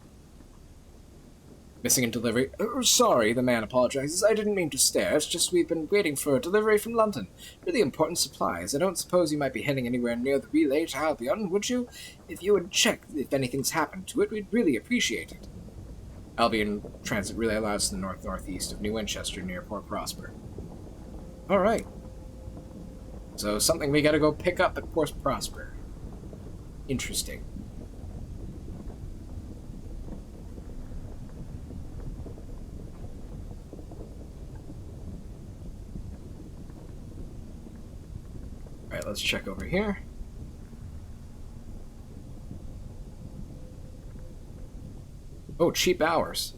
Missing a delivery. Sorry, the man apologizes. I didn't mean to stare. It's just we've been waiting for a delivery from London. Really important supplies. I don't suppose you might be heading anywhere near the relay to Albion, would you? If you would check if anything's happened to it, we'd really appreciate it. Albion Transit Relay lies to the north-northeast of New Winchester near Port Prosper. Alright. So something we gotta go pick up at Port Prosper. Interesting. Alright, let's check over here. Oh, cheap hours.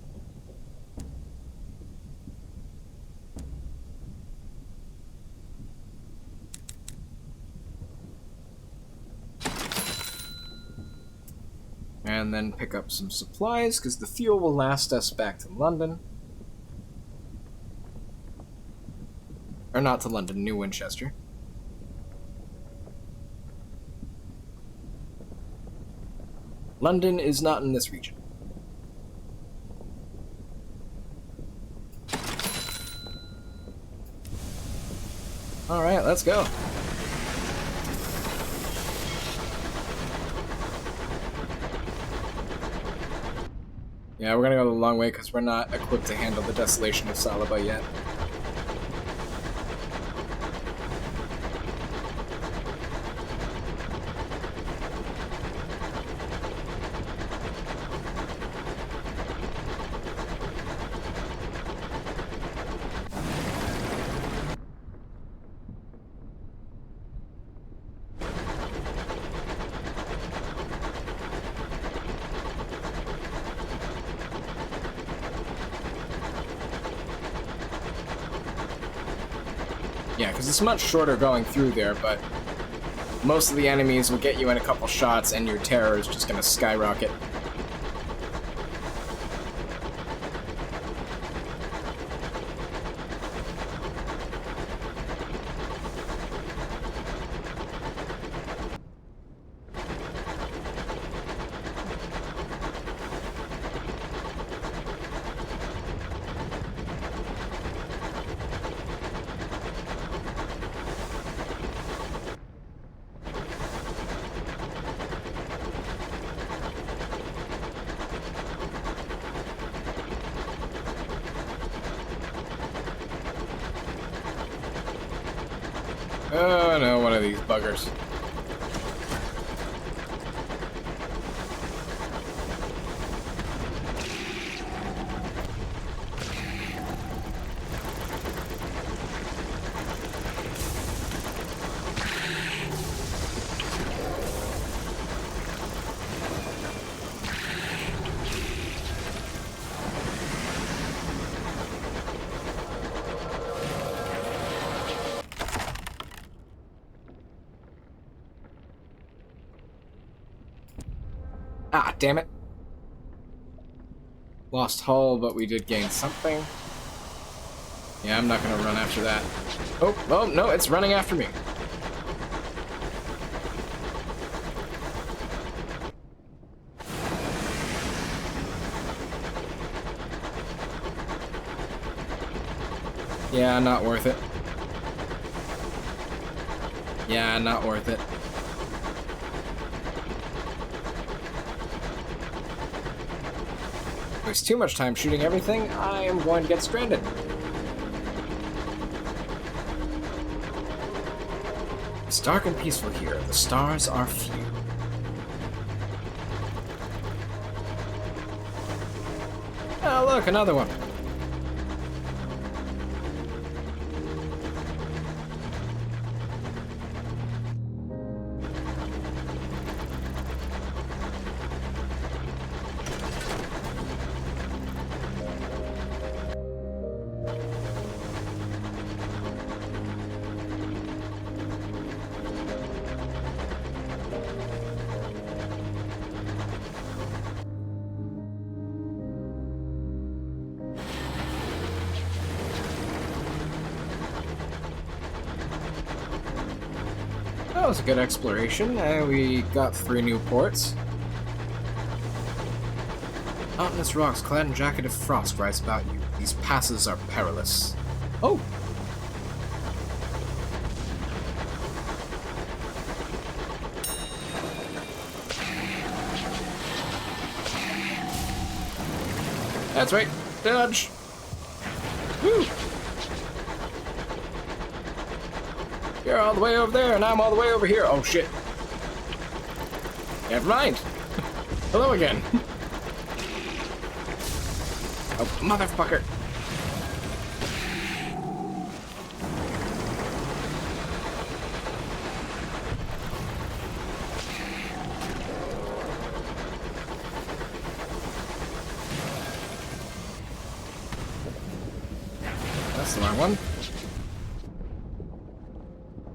And then pick up some supplies, because the fuel will last us back to London. Or not to London, New Winchester. London is not in this region. Alright, let's go. Yeah, we're gonna go the long way because we're not equipped to handle the desolation of Salaba yet. Yeah, because it's much shorter going through there, but most of the enemies will get you in a couple shots and your terror is just going to skyrocket. Oh no, one of these buggers. Ah, damn it. Lost hull, but we did gain something. Yeah, I'm not gonna run after that. Oh, no, it's running after me. Yeah, not worth it. Yeah, not worth it. Waste too much time shooting everything, I am going to get stranded. It's dark and peaceful here. The stars are few. Oh, look, another one. That was a good exploration. We got 3 new ports. Mountainous rocks clad in jacket of frost rise about you. These passes are perilous. Oh! That's right. Dodge! Woo! You're all the way over there, and I'm all the way over here. Oh, shit. Never mind. Hello again. Oh, motherfucker. That's the wrong one.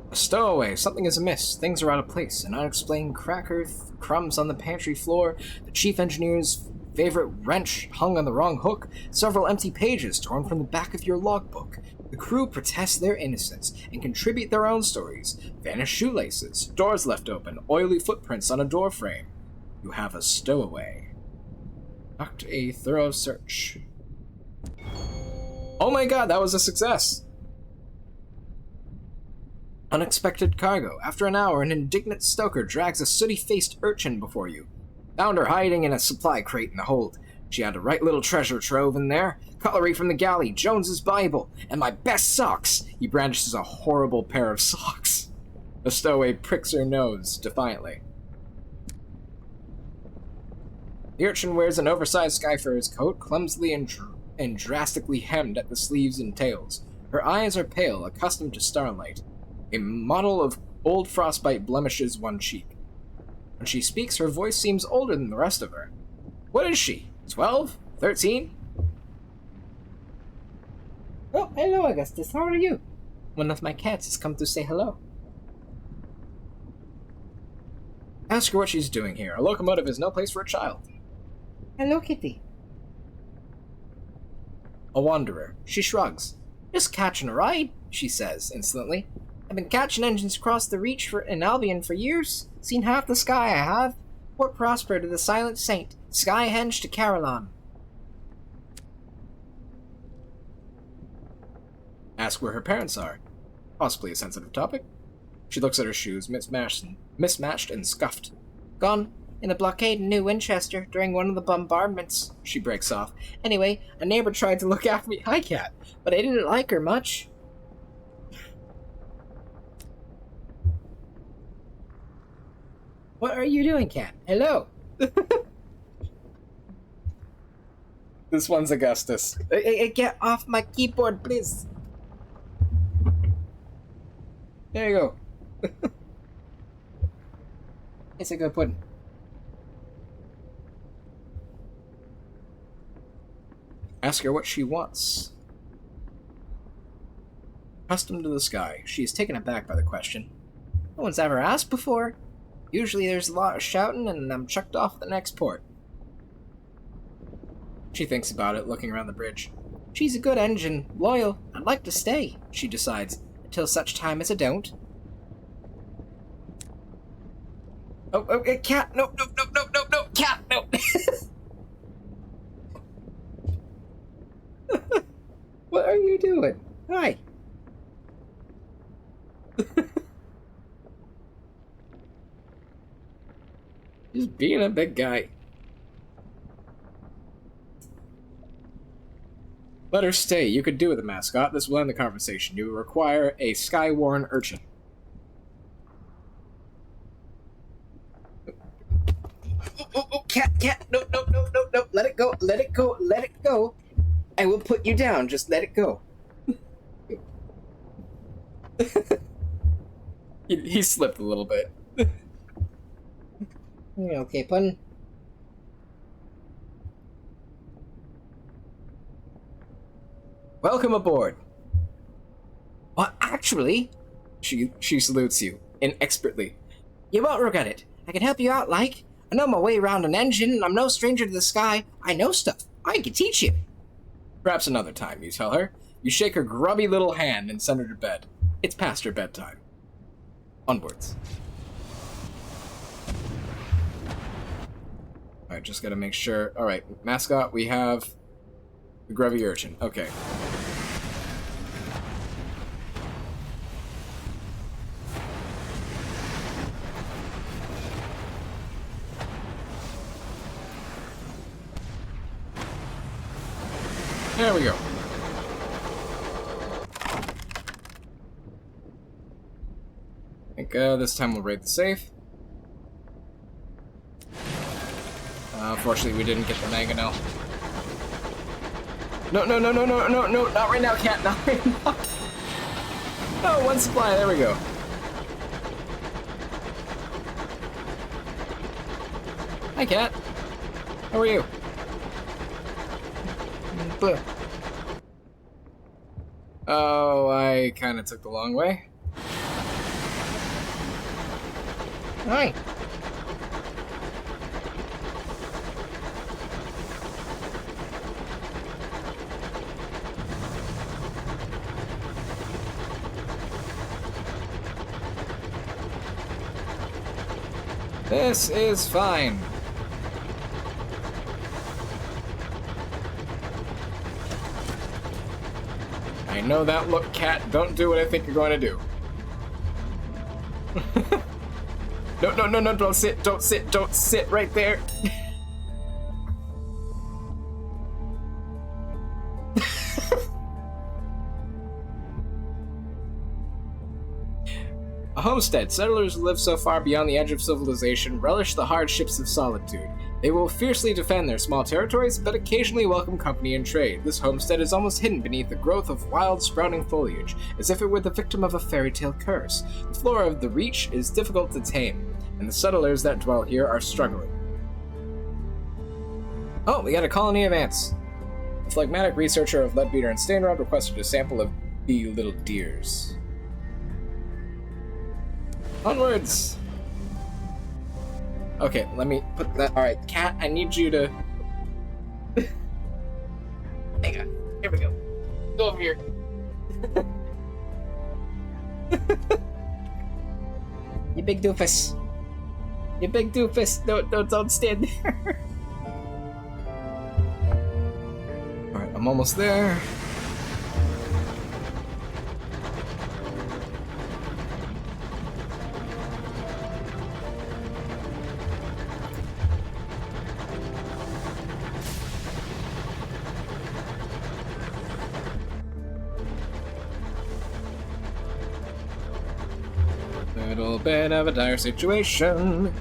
A stowaway. Something is amiss. Things are out of place. An unexplained crumbs on the pantry floor. The chief engineer's favorite wrench hung on the wrong hook. Several empty pages torn from the back of your logbook. The crew protest their innocence and contribute their own stories. Vanished shoelaces. Doors left open. Oily footprints on a door frame. You have a stowaway. Conduct a thorough search. Oh my god, that was a success! Unexpected cargo. After an hour, an indignant stoker drags a sooty-faced urchin before you. Found her hiding in a supply crate in the hold. She had a right little treasure trove in there. Cutlery from the galley, Jones's Bible, and my best socks! He brandishes a horrible pair of socks. The stowaway pricks her nose defiantly. The urchin wears an oversized Skyfarer's coat, clumsily and drastically hemmed at the sleeves and tails. Her eyes are pale, accustomed to starlight. A model of old frostbite blemishes one cheek. When she speaks, her voice seems older than the rest of her. What is she? 12? 13? Oh, hello, Augustus. How are you? One of my cats has come to say hello. Ask her what she's doing here. A locomotive is no place for a child. Hello, Kitty. A wanderer. She shrugs. Just catching a ride, she says insolently. I've been catching engines across the reach in Albion for years. Seen half the sky, I have. Port Prosper to the Silent Saint. Skyhenge to Carillon. Ask where her parents are. Possibly a sensitive topic. She looks at her shoes, mismatched and scuffed. Gone in a blockade in New Winchester during one of the bombardments. She breaks off. Anyway, a neighbor tried to look after me. Hi, cat. But I didn't like her much. What are you doing, cat? Hello. This one's Augustus. Get off my keyboard, please. There you go. It's a good pudding. Ask her what she wants. Accustomed to the sky, she is taken aback by the question. No one's ever asked before. Usually there's a lot of shouting and I'm chucked off at the next port. She thinks about it, looking around the bridge. She's a good engine, loyal. I'd like to stay, she decides, until such time as I don't. Oh, cat! No, cat, no! What are you doing? Hi. Just being a big guy. Let her stay. You could do with a mascot. This will end the conversation. You will require a sky-worn urchin. Oh, cat, no, let it go. I will put you down, just let it go. He slipped a little bit. Okay, pun. Welcome aboard. Well, actually, She salutes you, inexpertly. you won't regret it. I can help you out, like. I know my way around an engine, and I'm no stranger to the sky. I know stuff. I can teach you. Perhaps another time, you tell her. You shake her grubby little hand and send her to bed. It's past her bedtime. Onwards. Alright, just gotta make sure. Alright, mascot, we have the grubby urchin. Okay. There we go. I think this time we'll raid the safe. Unfortunately, we didn't get the mangonel. No, not right now, cat, not right now. Oh, one supply, there we go. Hi, cat. How are you? Blue. Oh, I kind of took the long way. Hi. This is fine. I know that look, cat. Don't do what I think you're going to do. No, don't sit right there. A homestead. Settlers who live so far beyond the edge of civilization relish the hardships of solitude. They will fiercely defend their small territories, but occasionally welcome company and trade. This homestead is almost hidden beneath the growth of wild, sprouting foliage, as if it were the victim of a fairy tale curse. The flora of the Reach is difficult to tame, and the settlers that dwell here are struggling. Oh, we got a colony of ants. A phlegmatic researcher of Leadbeater and Stainrod requested a sample of the little deers. Onwards! Okay, let me put that. Alright, cat, I need you to. Hang on. Here we go. Go over here. You big doofus. You big doofus. Don't stand there. Alright, I'm almost there. Little bit of a dire situation.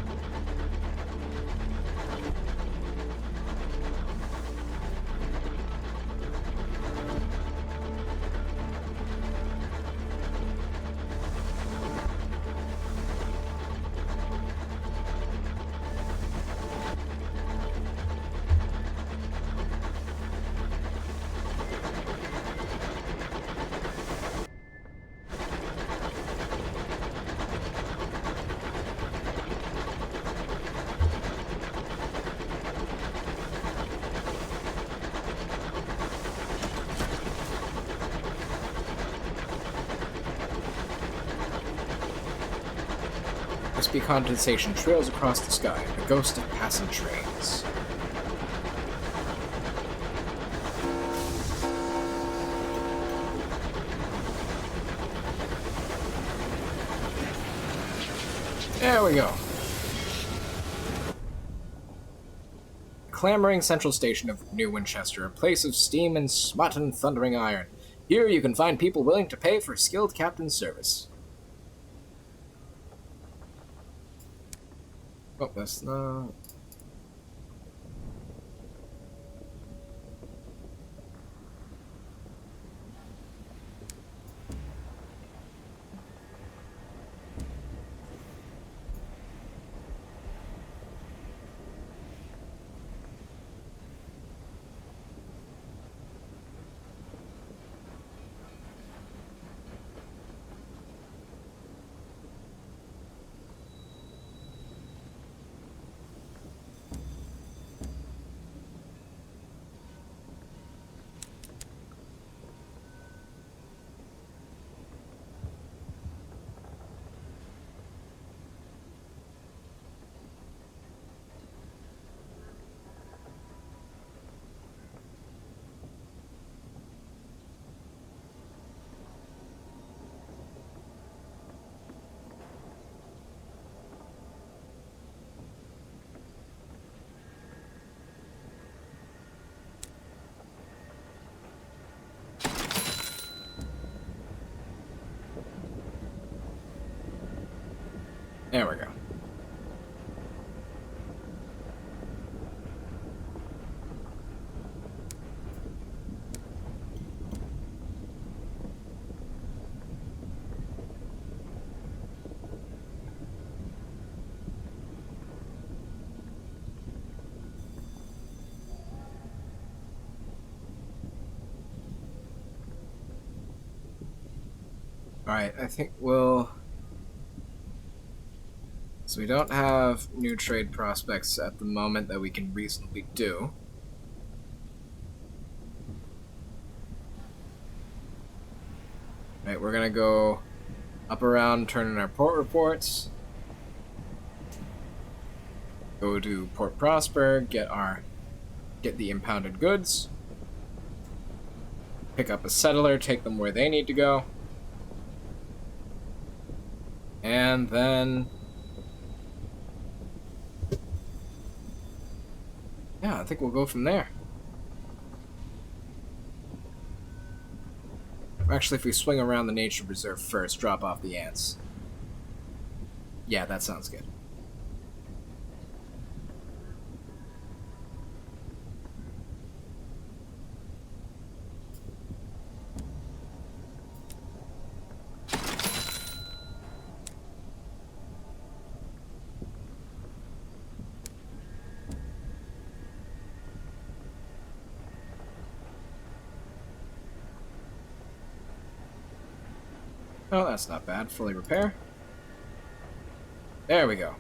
wispy condensation trails across the sky, the ghost of passing trains. There we go. Clamoring central station of New Winchester, a place of steam and smut and thundering iron. Here you can find people willing to pay for skilled captain service. Oh, that's not... There we go. Alright, I think we'll... So we don't have new trade prospects at the moment that we can reasonably do. Right, we're gonna go up around, turn in our port reports. Go to Port Prosper, get the impounded goods. Pick up a settler, take them where they need to go. And then... yeah, I think we'll go from there. Actually, if we swing around the nature reserve first, drop off the ants. Yeah, that sounds good. Oh, that's not bad. Fully repair. There we go.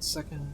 Second.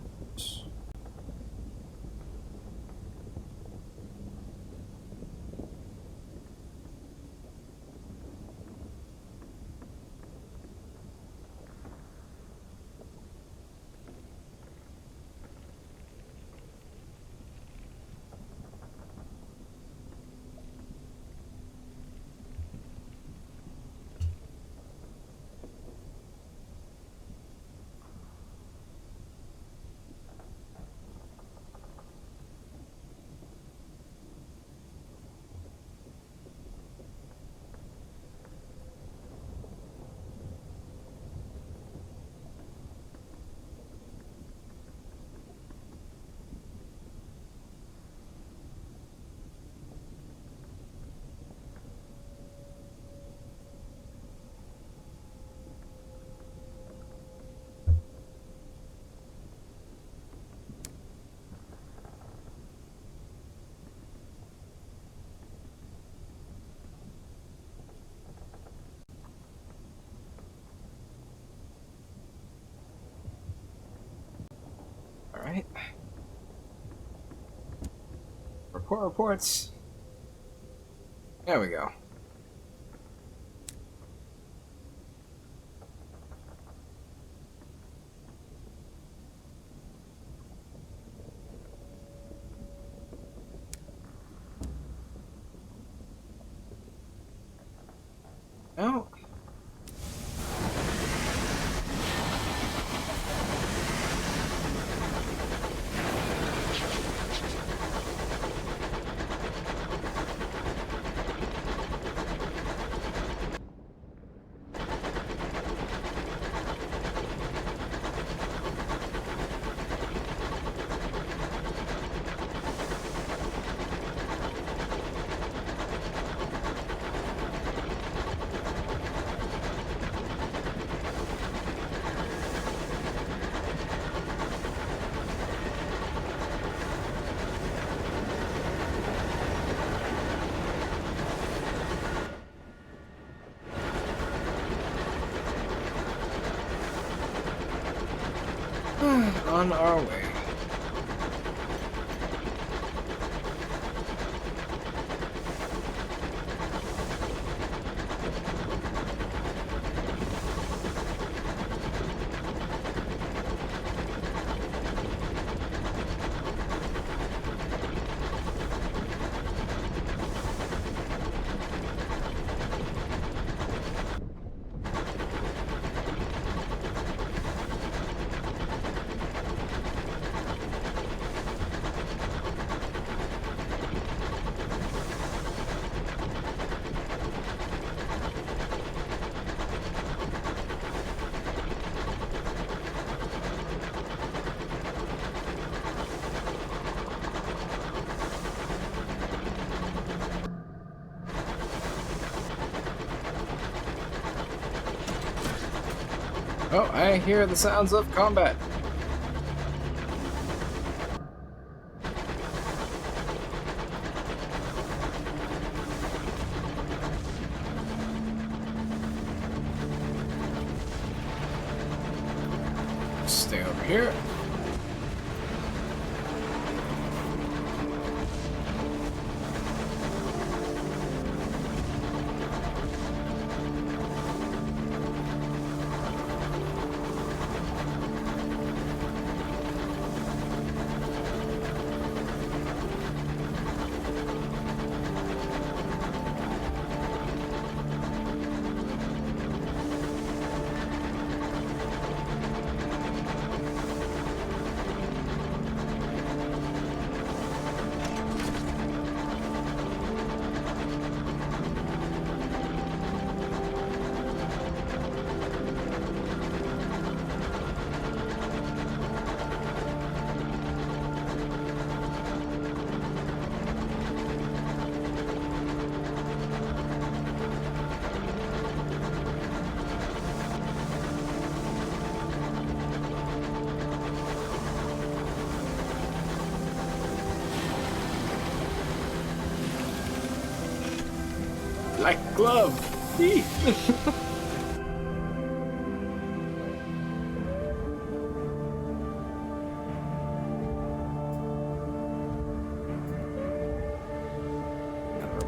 Alright. Reports. There we go. Oh. On our way. Oh, I hear the sounds of combat. Stay over here. Black glove. Eee.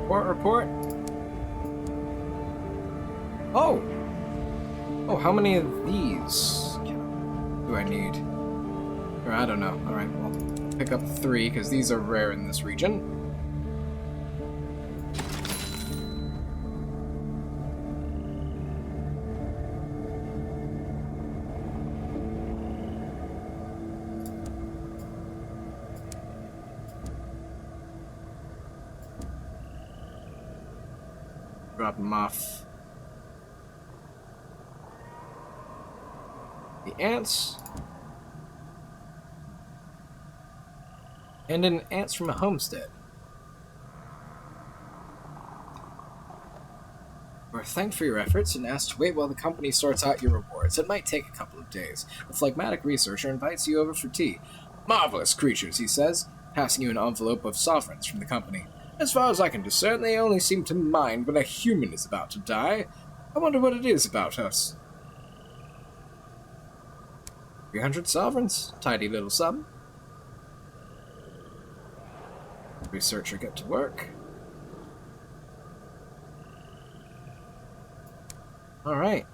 Report. Oh! Oh, how many of these do I need? Or I don't know. Alright, well, pick up 3, because these are rare in this region. Drop them off. The ants. And an ants from a homestead. We're thanked for your efforts and asked to wait while the company sorts out your rewards. It might take a couple of days. The phlegmatic researcher invites you over for tea. Marvelous creatures, he says, passing you an envelope of sovereigns from the company. As far as I can discern, they only seem to mind when a human is about to die. I wonder what it is about us. 300 sovereigns. Tidy little sum. Researcher get to work. Alright.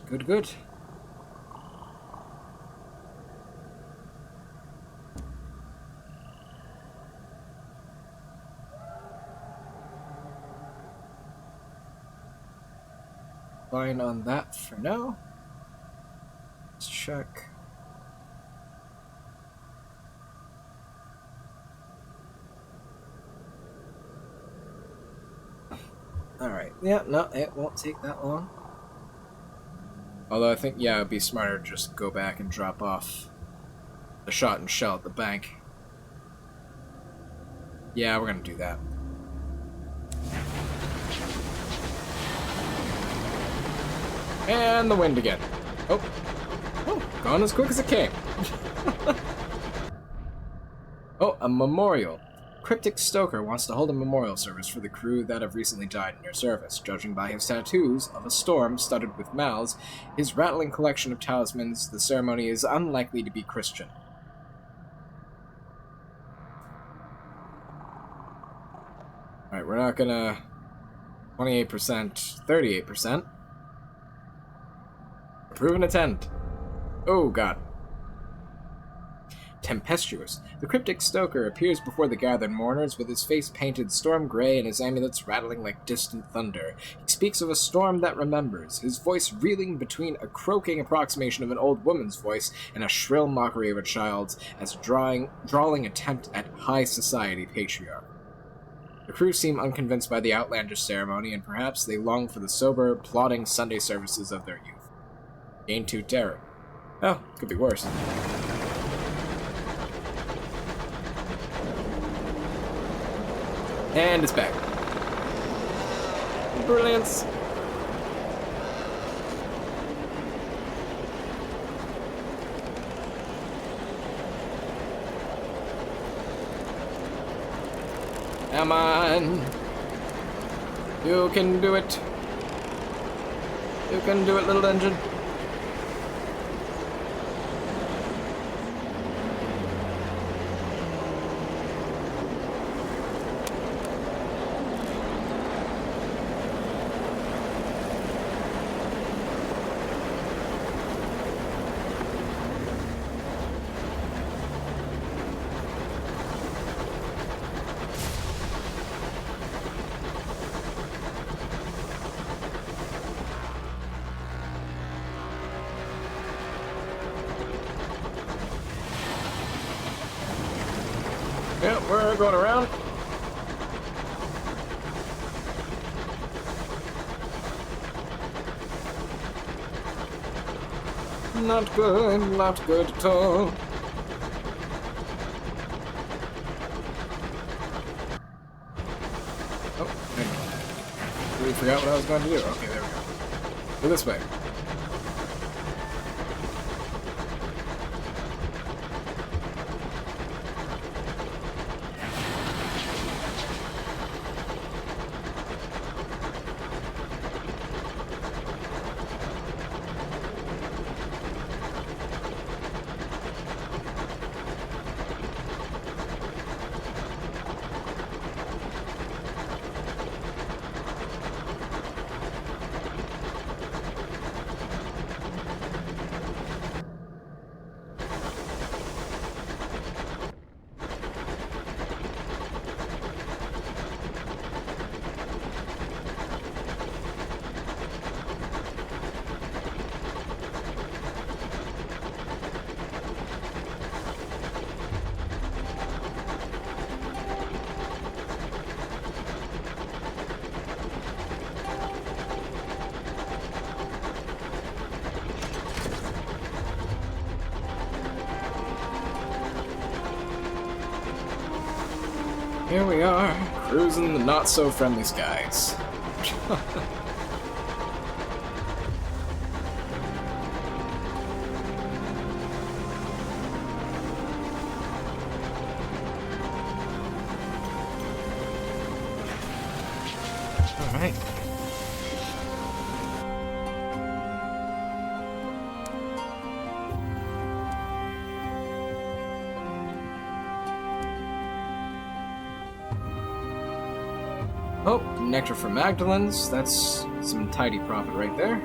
Good, good. Fine on that for now. Let's check. Alright, yeah, no, it won't take that long. Although I think, yeah, it'd be smarter to just go back and drop off the shot and shell at the bank. Yeah, we're gonna do that. And the wind again. Oh. Oh, gone as quick as it came. Oh, a memorial. Cryptic Stoker wants to hold a memorial service for the crew that have recently died in your service. Judging by his tattoos of a storm studded with mouths, his rattling collection of talismans, the ceremony is unlikely to be Christian. Alright, we're not gonna... 28%, 38%. Proven a 10. Oh, God. Tempestuous. The cryptic Stoker appears before the gathered mourners with his face painted storm gray and his amulets rattling like distant thunder. He speaks of a storm that remembers, his voice reeling between a croaking approximation of an old woman's voice and a shrill mockery of a child's as a drawling attempt at high society patriarch. The crew seem unconvinced by the outlandish ceremony, and perhaps they long for the sober, plodding Sunday services of their youth. Gain 2 terror. Oh, could be worse. And it's back. Brilliance. Come on. You can do it. You can do it, little engine. Yeah, we're going around. Not good at all. Oh, hang on. Really forgot what I was going to do. Okay, there we go. Go this way. Here we are, cruising the not-so-friendly skies. Alright. Oh, nectar for Magdalens. That's some tidy profit right there.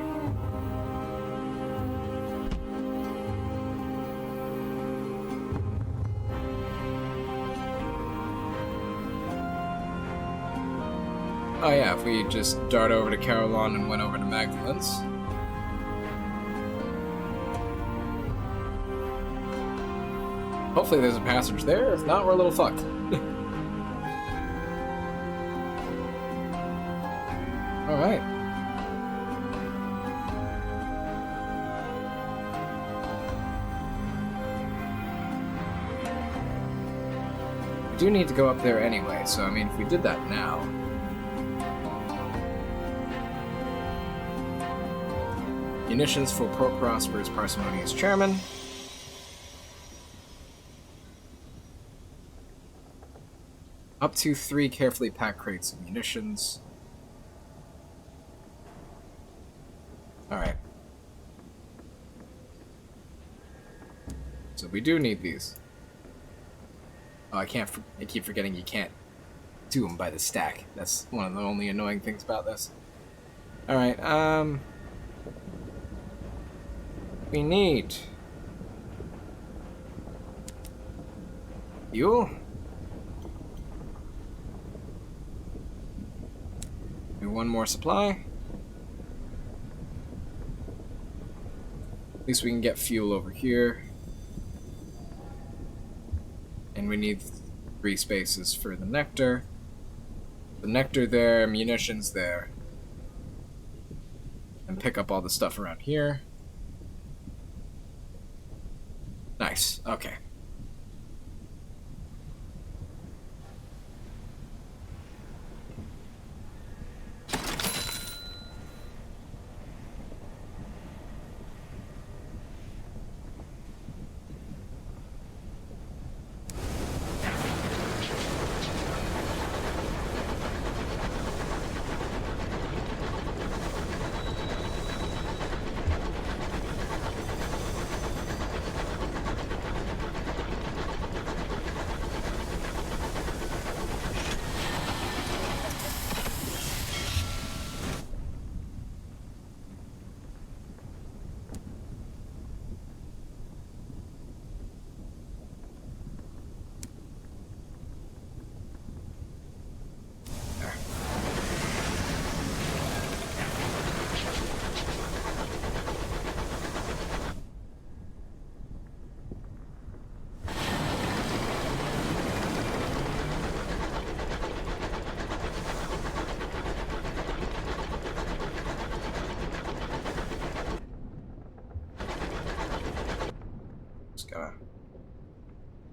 Oh yeah, if we just dart over to Carolon and went over to Magdalens. Hopefully there's a passage there. If not, we're a little fucked. Alright. We do need to go up there anyway, so I mean, if we did that now... Munitions for Port Prosper's parsimonious chairman. Up to 3 carefully packed crates of munitions. Alright. So we do need these. Oh, I keep forgetting you can't do them by the stack. That's one of the only annoying things about this. Alright, we need fuel. Do one more supply. At least we can get fuel over here. And we need 3 spaces for the nectar. The nectar there, munitions there. And pick up all the stuff around here. Nice, okay.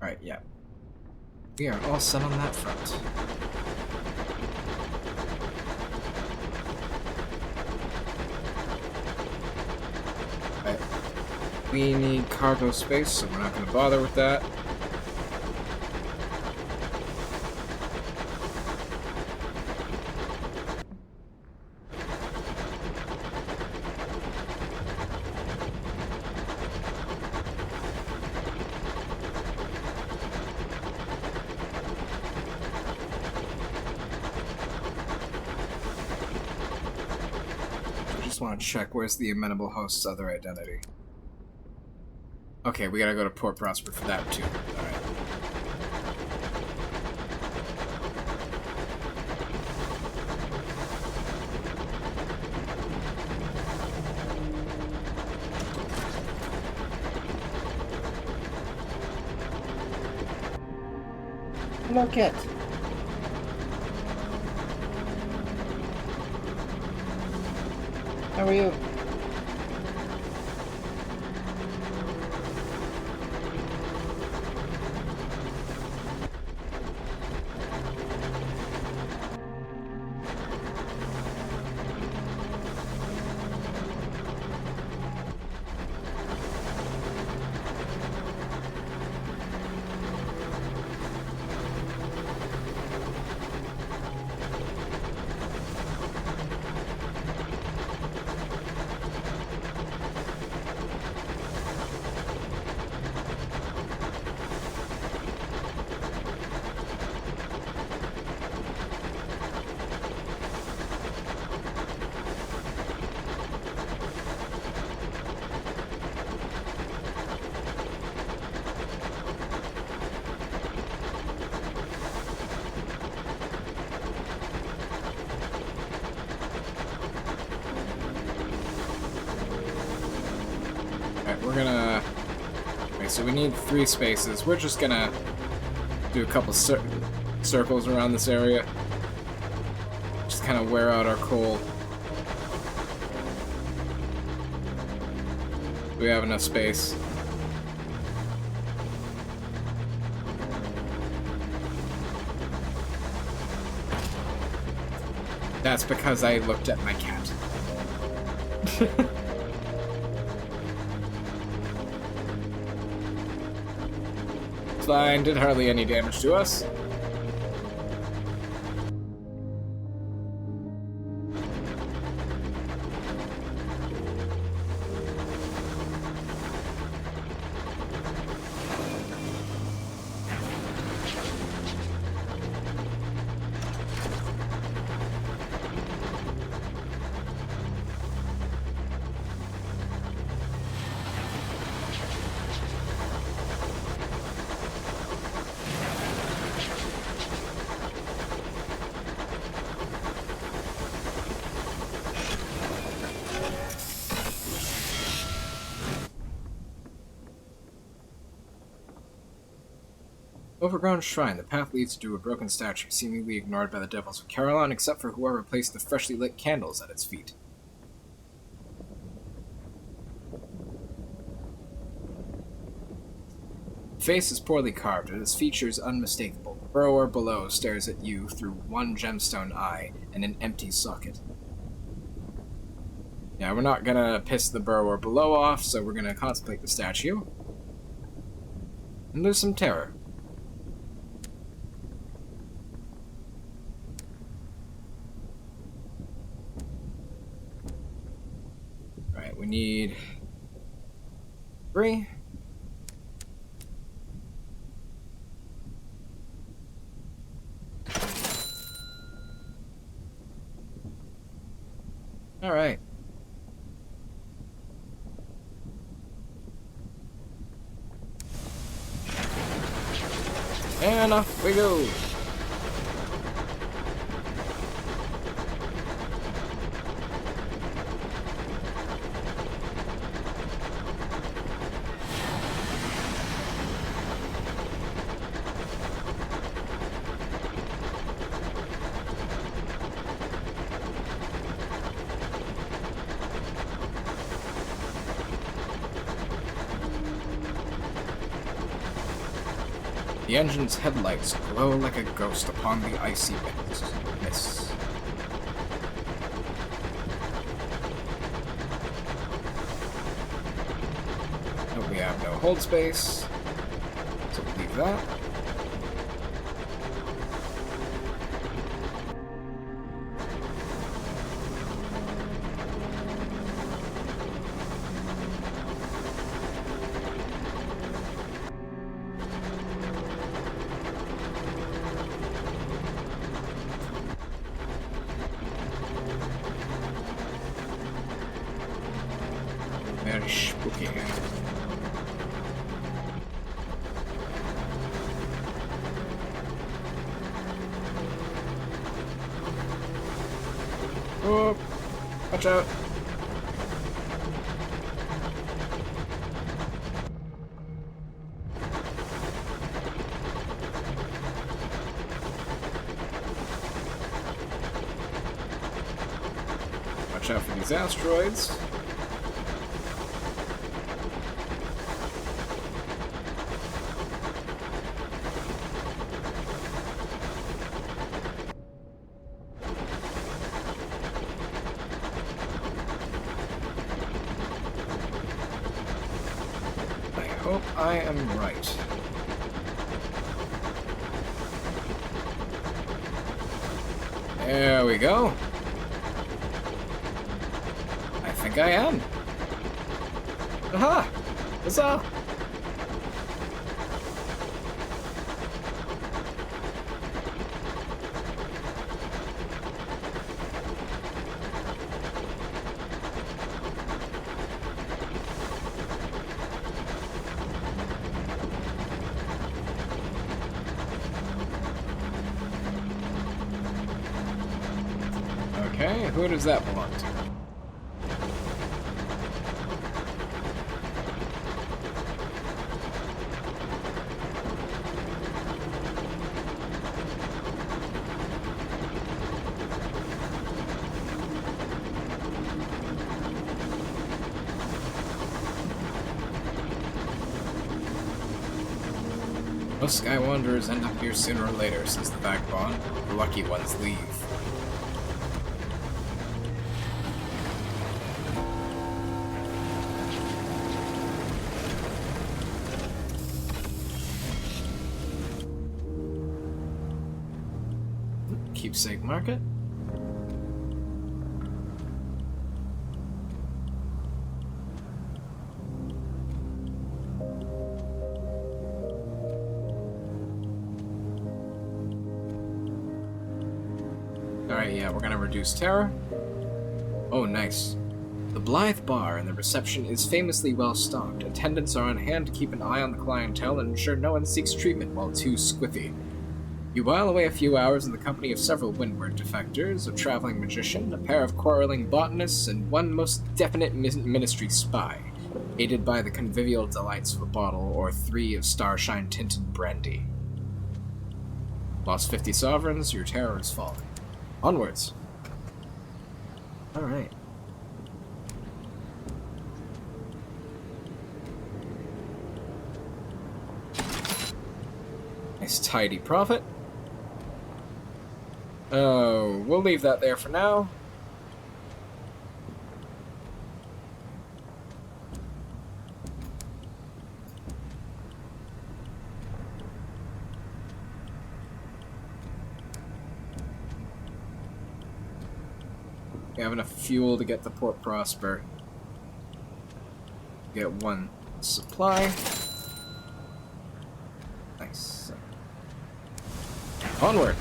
Alright, yeah. We are all set on that front. Right. We need cargo space, so we're not going to bother with that. Want to check where's the amenable host's other identity. Okay, we gotta go to Port Prosper for that too. Alright. Hello, Kit. How are you? so we need 3 spaces. We're just gonna do a couple circles around this area. Just kind of wear out our coal. We have enough space. That's because I looked at my cat. Fine, did hardly any damage to us. Overgrown shrine. The path leads to a broken statue, seemingly ignored by the devils of Caroline, except for whoever placed the freshly lit candles at its feet. The face is poorly carved, and its features unmistakable. The burrower below stares at you through one gemstone eye and an empty socket. Yeah, we're not gonna piss the burrower below off, so we're gonna contemplate the statue and lose some terror. We need 3. All right. And off we go. The engine's headlights glow like a ghost upon the icy mist. Nope, we have no hold space, so we'll leave that. Very spooky. Oh, watch out. Watch out for these asteroids. I am right. There we go. I think I am. Aha! Huzzah! Okay, who does that belong to? Most Sky Wanderers end up here sooner or later, says the vagabond. The lucky ones leave. Keepsake Market. Alright, yeah, we're gonna reduce terror. Oh, nice. The Blythe Bar and the reception is famously well stocked. Attendants are on hand to keep an eye on the clientele and ensure no one seeks treatment while too squiffy. You while away a few hours in the company of several windward defectors, a traveling magician, a pair of quarreling botanists, and one most definite ministry spy, aided by the convivial delights of a bottle or 3 of starshine-tinted brandy. Lost 50 sovereigns, your terror is falling. Onwards. Alright. Nice tidy profit. Oh, we'll leave that there for now. We have enough fuel to get to Port Prosper. Get 1 supply. Nice. Onward!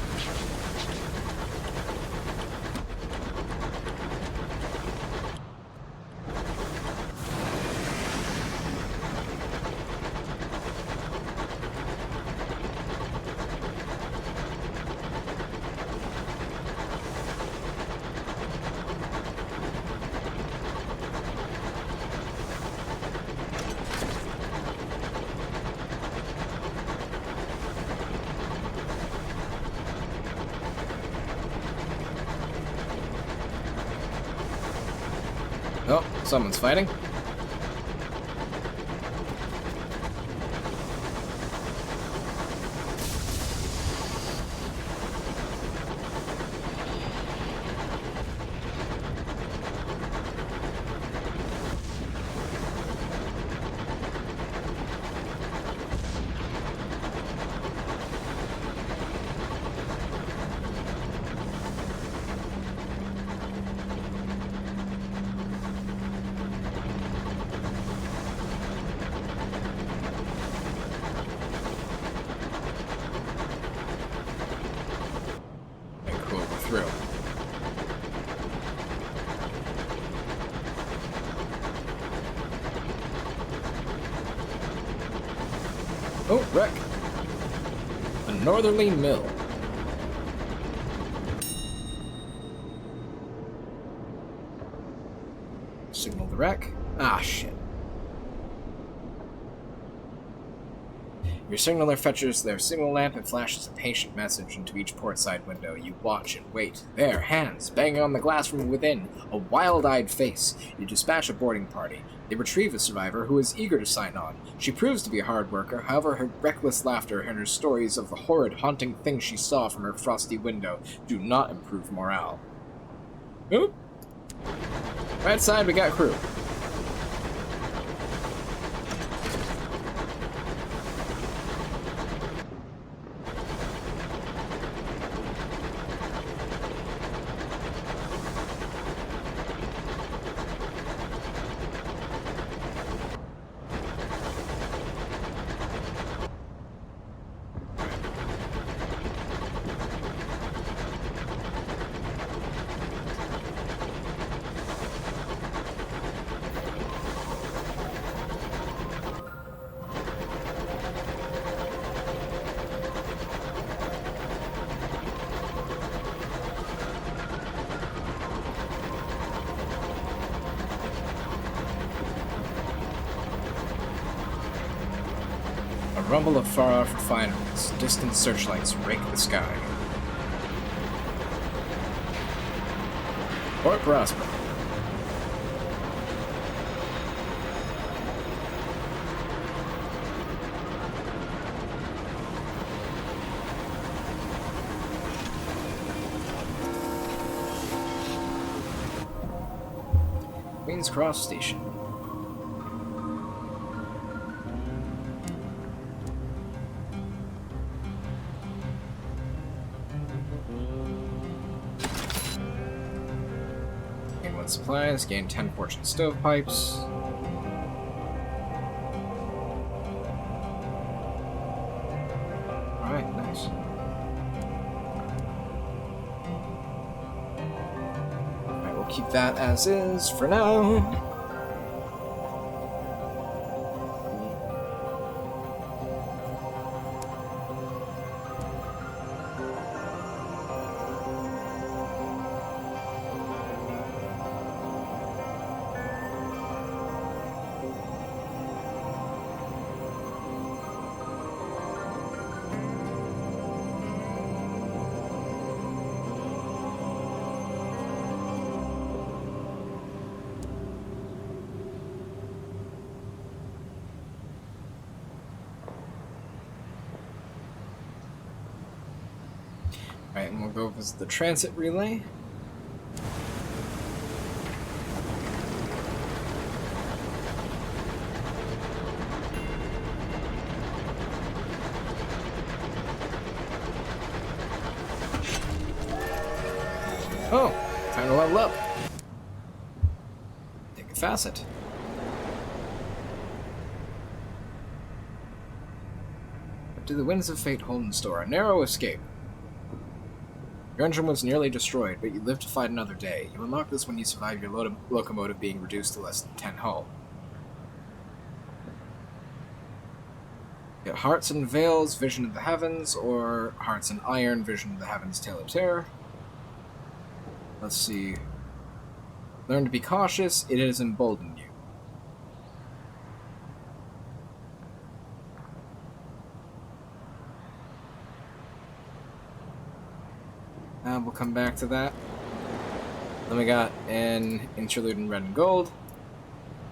Oh, someone's fighting. Through. Oh, wreck. A northerly mill. Signal the wreck. Ah, shit. Your signaler fetches their signal lamp and flashes a patient message into each portside window. You watch and wait. There, hands banging on the glass from within, a wild-eyed face. You dispatch a boarding party. They retrieve a survivor who is eager to sign on. She proves to be a hard worker, however her reckless laughter and her stories of the horrid, haunting things she saw from her frosty window do not improve morale. Oop! Right side, we got crew. A rumble of far-off refineries, distant searchlights rake the sky. Port Prosper. Queen's Cross Station. Gain 1 supplies, gain 10 fortune stovepipes. Alright, nice. Alright, we'll keep that as is for now. Alright, and we'll go visit the transit relay. Oh, time to level up. Take a facet. What do the winds of fate hold in store? A narrow escape. Your engine was nearly destroyed, but you lived to fight another day. You unlock this when you survive your locomotive being reduced to less than 10 hull. Get Hearts and Veils, Vision of the Heavens, or Hearts and Iron, Vision of the Heavens, Tale of Terror. Let's see. Learn to be cautious, it has emboldened you. We'll come back to that. Then we got an interlude in red and gold.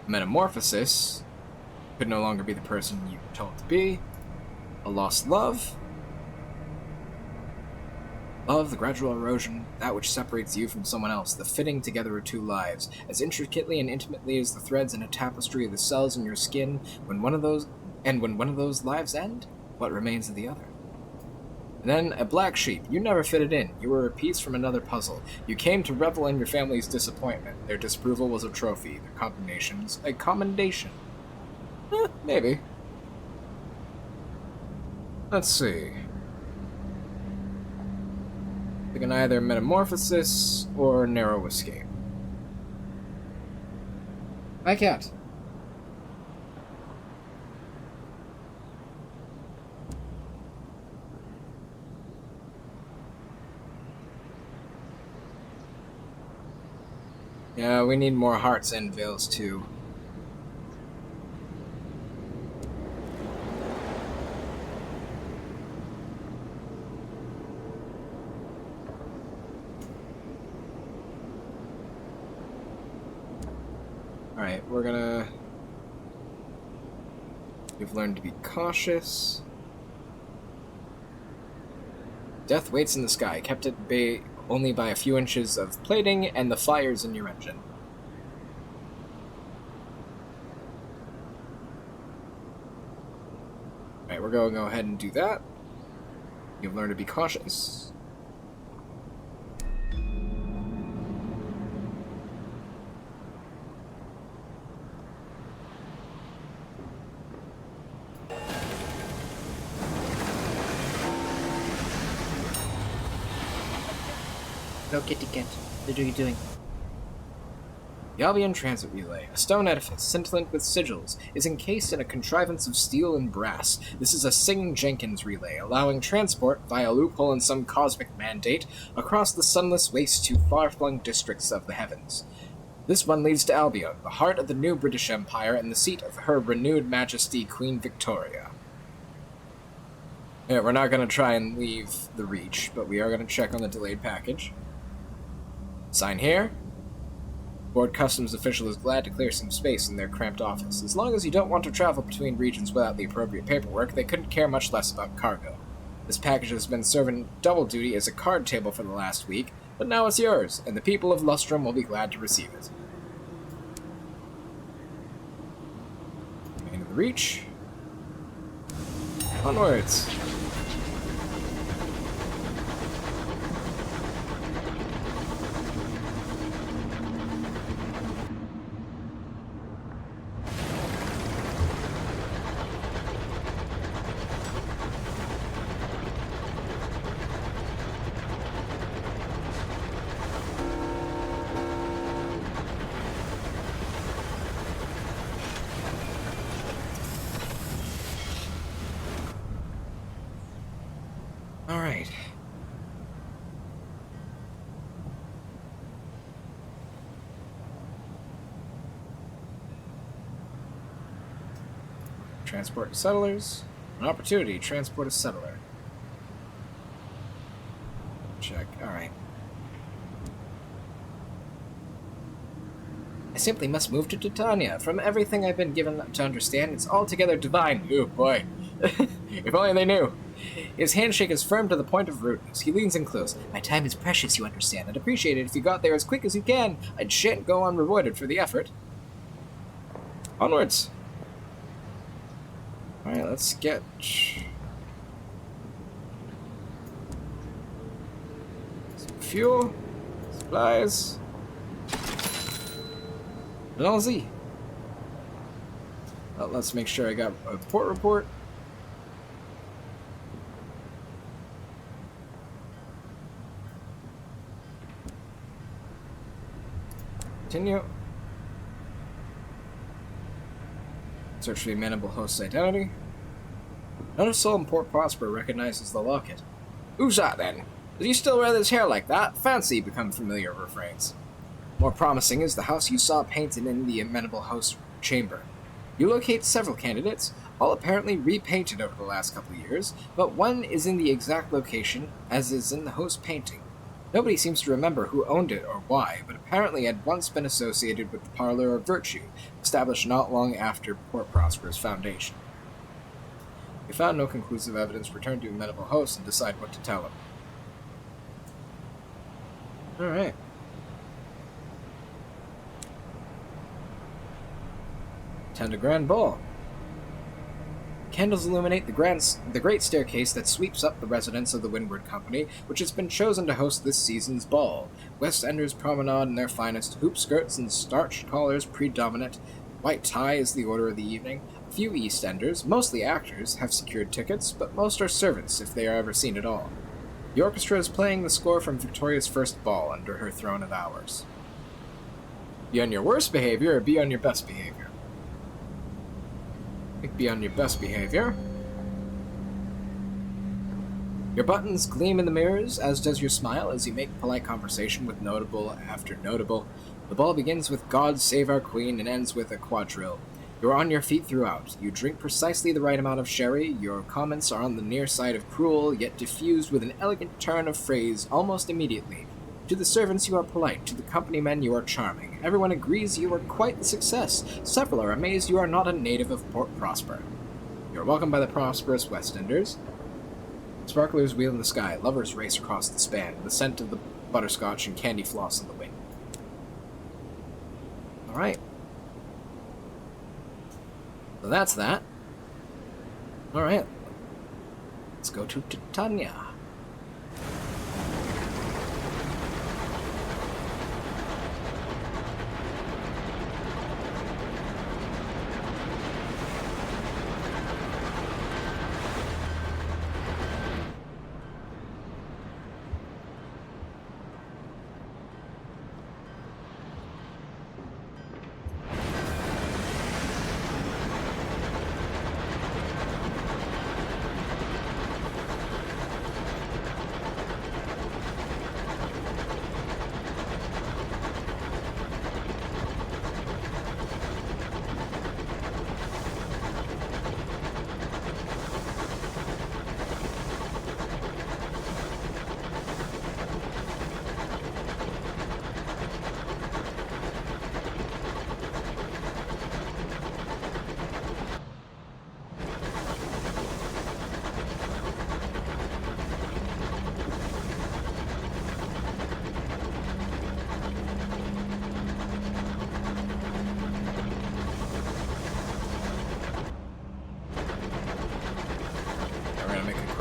Metamorphosis. Could no longer be the person you were told to be. A lost love. Love, the gradual erosion, that which separates you from someone else, the fitting together of two lives, as intricately and intimately as the threads in a tapestry of the cells in your skin. When one of those lives end, what remains of the other? And then a black sheep. You never fitted in. You were a piece from another puzzle. You came to revel in your family's disappointment. Their disapproval was a trophy. Their condemnations a commendation. Maybe. Let's see. We can either metamorphosis or narrow escape. Hi, cat. Yeah, we need more hearts and veils too. Alright, we're gonna... You've learned to be cautious. Death waits in the sky, kept at bay only by a few inches of plating and the fires in your engine. Alright, we're going to go ahead and do that. You've learned to be cautious. No, kitty cat. What are you doing? The Albion Transit Relay, a stone edifice scintillant with sigils, is encased in a contrivance of steel and brass. This is a Singh-Jenkins relay, allowing transport, via a loophole in some cosmic mandate, across the sunless waste to far-flung districts of the heavens. This one leads to Albion, the heart of the new British Empire and the seat of Her Renewed Majesty Queen Victoria. Yeah, we're not going to try and leave the Reach, but we are going to check on the delayed package. Sign here. Board Customs official is glad to clear some space in their cramped office. As long as you don't want to travel between regions without the appropriate paperwork, they couldn't care much less about cargo. This package has been serving double duty as a card table for the last week, but now it's yours, and the people of Lustrum will be glad to receive it. Reach. Onwards. Alright. Transport to settlers. An opportunity. Transport a settler. Check. Alright. I simply must move to Titania. From everything I've been given to understand, it's altogether divine. Oh boy. If only they knew. His handshake is firm to the point of rudeness. He leans in close. My time is precious, you understand. I'd appreciate it if you got there as quick as you can. I shan't go unrewarded for the effort. Onwards. Alright, let's get... some fuel. Supplies. Allons-y. Well, let's make sure I got a port report. Continue. Search for the amenable host's identity. Not a soul in Port Prosper recognizes the locket. Who's that then? Does he still wear his hair like that? Fancy become familiar refrains. More promising is the house you saw painted in the amenable host chamber. You locate several candidates, all apparently repainted over the last couple of years, but one is in the exact location as is in the host painting. Nobody seems to remember who owned it or why, but apparently had once been associated with the Parlor of Virtue, established not long after Port Prosper's foundation. We found no conclusive evidence. Return to amenable host and decide what to tell him. Alright. Attend a grand ball. Candles illuminate the great staircase that sweeps up the residence of the Windward Company, which has been chosen to host this season's ball. West Enders promenade in their finest, hoop skirts and starched collars predominate. White tie is the order of the evening. A few East Enders, mostly actors, have secured tickets, but most are servants, if they are ever seen at all. The orchestra is playing the score from Victoria's first ball under her throne of hours. Be on your worst behavior or be on your best behavior? I think be on your best behavior. Your buttons gleam in the mirrors, as does your smile as you make polite conversation with notable after notable. The ball begins with God Save Our Queen and ends with a quadrille. You're on your feet throughout. You drink precisely the right amount of sherry. Your comments are on the near side of cruel, yet diffused with an elegant turn of phrase almost immediately. To the servants you are polite, to the company men you are charming. Everyone agrees you are quite the success. Several are amazed you are not a native of Port Prosper. You are welcomed by the prosperous West Enders. Sparklers wheel in the sky, lovers race across the span, the scent of the butterscotch and candy floss on the wind. Alright. So that's that. Alright. Let's go to Titania.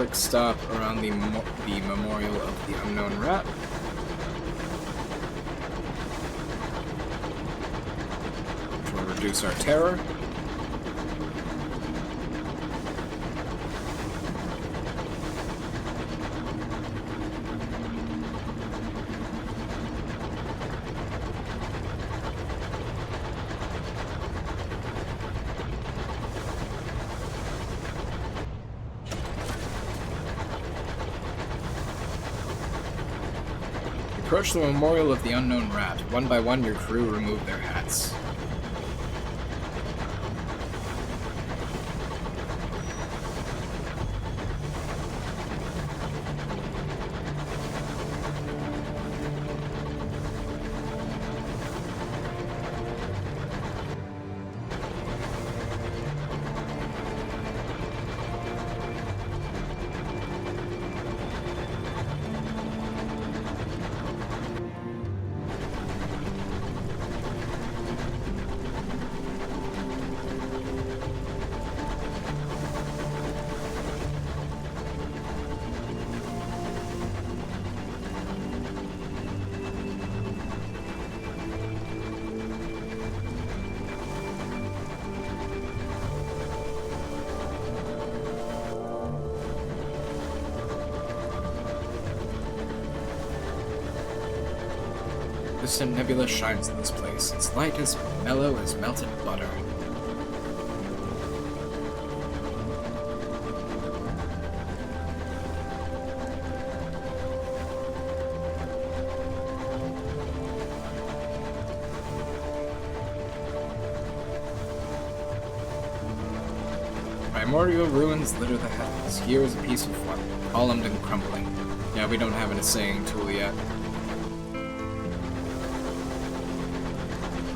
quick stop around the Memorial of the Unknown Rat. Which will reduce our terror. Approach the Memorial of the Unknown Rat. One by one, your crew remove their hats. Distant nebula shines in this place. Its light is mellow as melted butter. Primordial ruins litter the heavens. Here is a piece of one, columned and crumbling. Yeah, we don't have an assaying tool yet.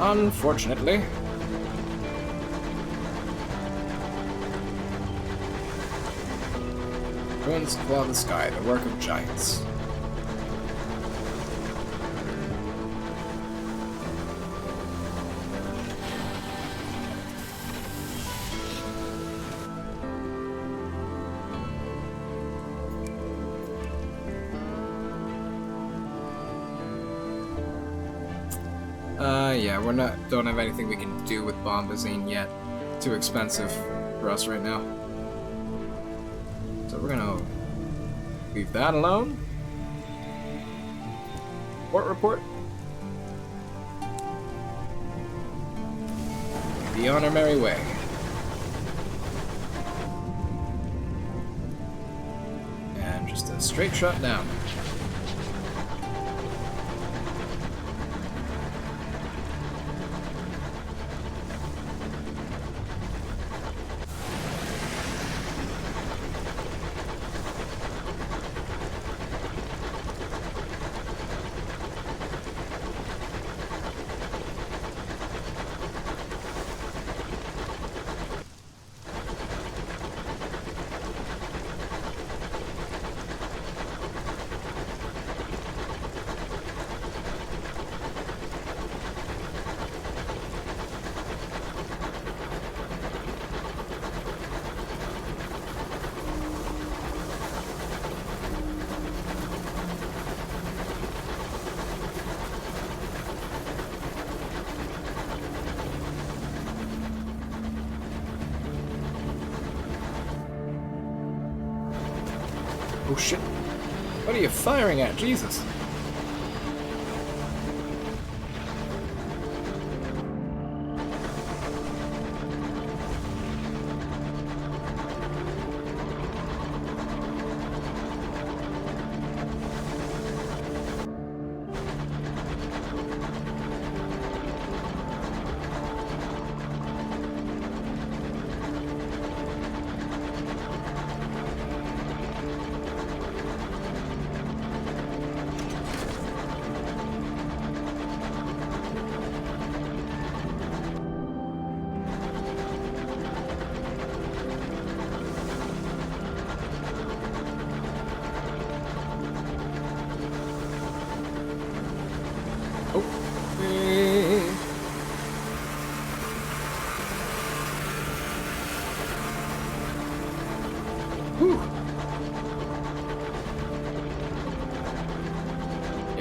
Unfortunately. Ruins claw the sky, the work of giants. Yeah, don't have anything we can do with Bombazine yet. Too expensive for us right now. So we're gonna leave that alone. Port report. Be on our merry way. And just a straight shot down. Oh shit. What are you firing at? Jesus.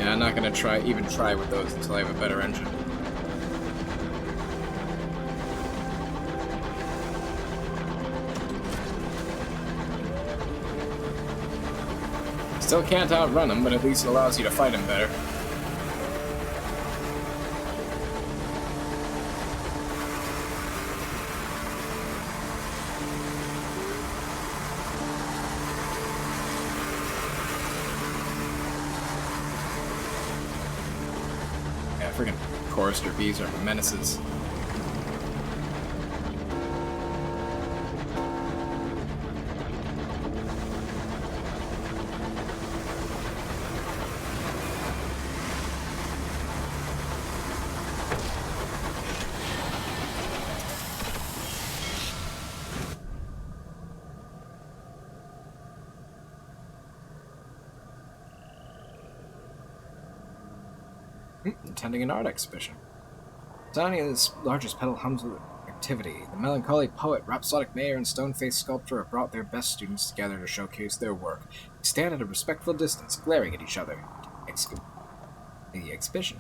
Yeah, I'm not gonna even try with those until I have a better engine. Still can't outrun him, but at least it allows you to fight him better. Yeah, friggin' chorister bees are menaces. Attending an art exhibition. Sonia's largest pedal hums with activity. The melancholy poet, rhapsodic mayor, and stone-faced sculptor have brought their best students together to showcase their work. They stand at a respectful distance, glaring at each other. The exhibition.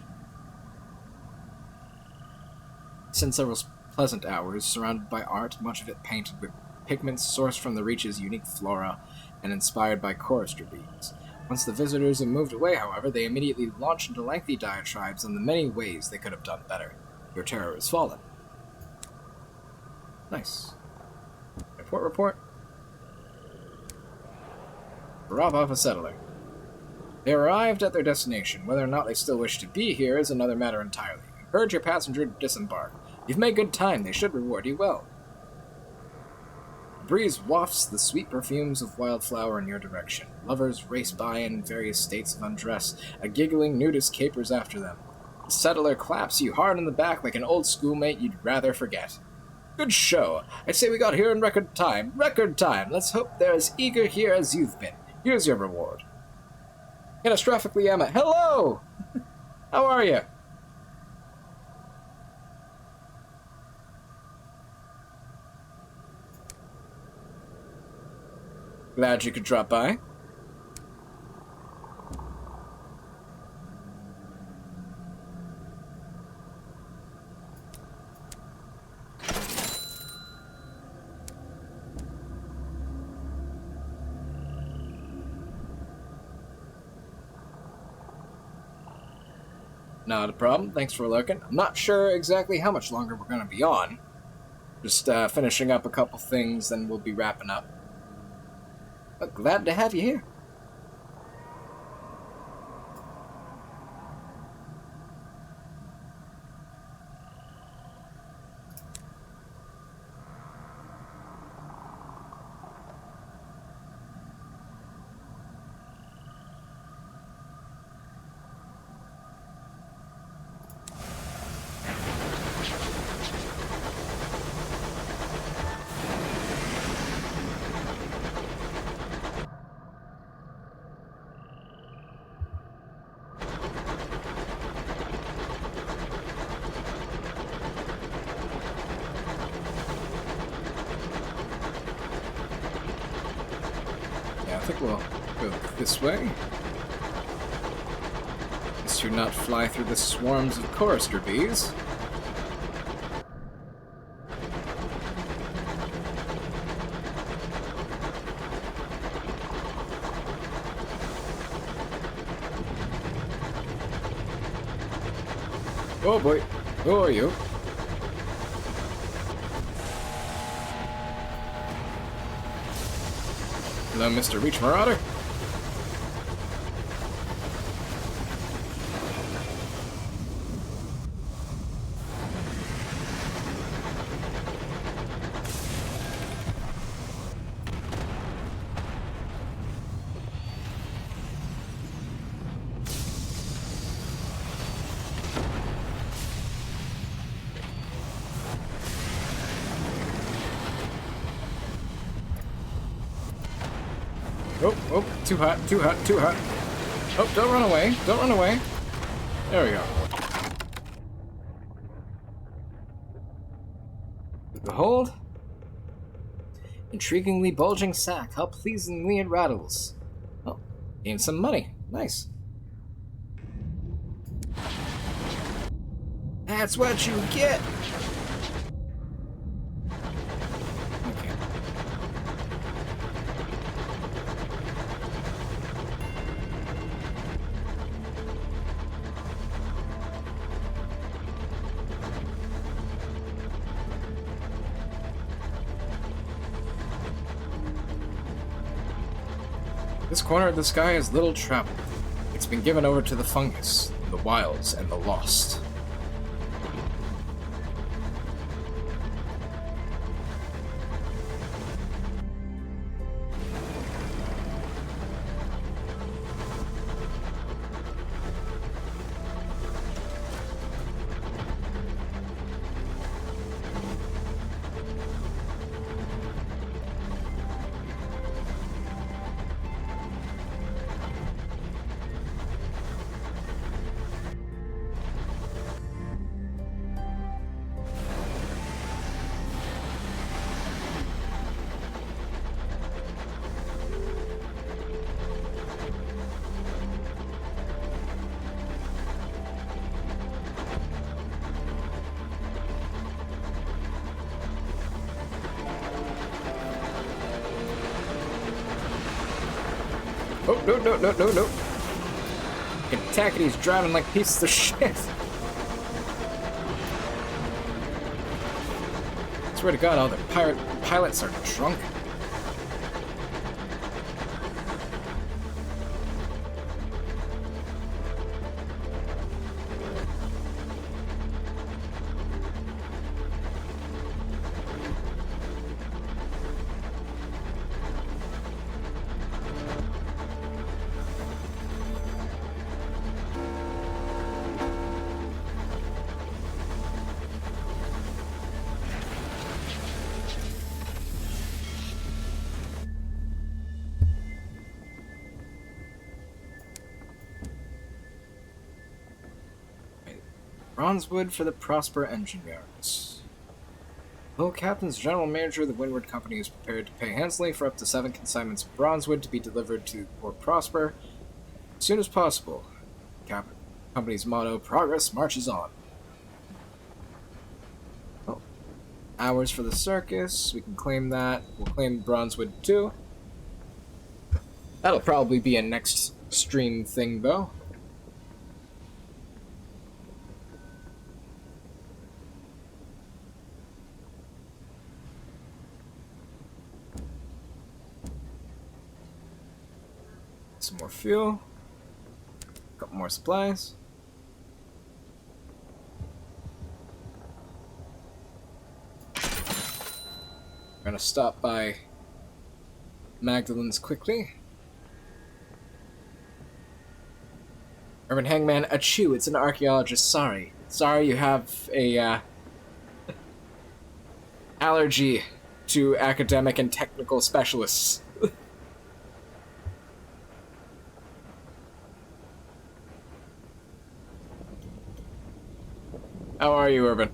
Since several pleasant hours, surrounded by art, much of it painted with pigments sourced from the Reach's unique flora and inspired by chorister bees. Once the visitors have moved away, however, they immediately launch into lengthy diatribes on the many ways they could have done better. Your terror has fallen. Nice. Report. Rob off a settler. They arrived at their destination. Whether or not they still wish to be here is another matter entirely. Encourage your passenger to disembark. You've made good time. They should reward you well. The breeze wafts the sweet perfumes of wildflower in your direction. Lovers race by in various states of undress. A giggling nudist capers after them. The settler claps you hard on the back like an old schoolmate you'd rather forget. Good show. I say we got here in record time. Record time. Let's hope they're as eager here as you've been. Here's your reward. Catastrophically Emma. Hello! How are you? Glad you could drop by. Not a problem. Thanks for looking. I'm not sure exactly how much longer we're going to be on. Just finishing up a couple things, then we'll be wrapping up. But glad to have you here. I think we'll go this way. This should not fly through the swarms of chorister bees. Oh boy, who are you? Hello, Mr. Reach Marauder. Oh, too hot. Oh, don't run away. There we go. Behold. Intriguingly bulging sack. How pleasingly it rattles. Oh, gain some money. Nice. That's what you get! Okay. This corner of the sky is little traveled. It's been given over to the fungus, the wilds, and the lost. Oh, no. Kentucky's driving like pieces of shit. Swear to God, all the pirate pilots are drunk. Bronzewood for the Prosper engine yards. Though Captain's general manager of the Windward Company is prepared to pay handsomely for up to 7 consignments of Bronzewood to be delivered to Port Prosper as soon as possible. Company's motto, progress marches on. Oh. Hours for the circus, we can claim that. We'll claim Bronzewood too. That'll probably be a next stream thing though. Some more fuel. A couple more supplies. We're gonna stop by Magdalene's quickly. Urban Hangman, achoo, it's an archaeologist, sorry. Sorry you have a, allergy to academic and technical specialists. How are you, Urban?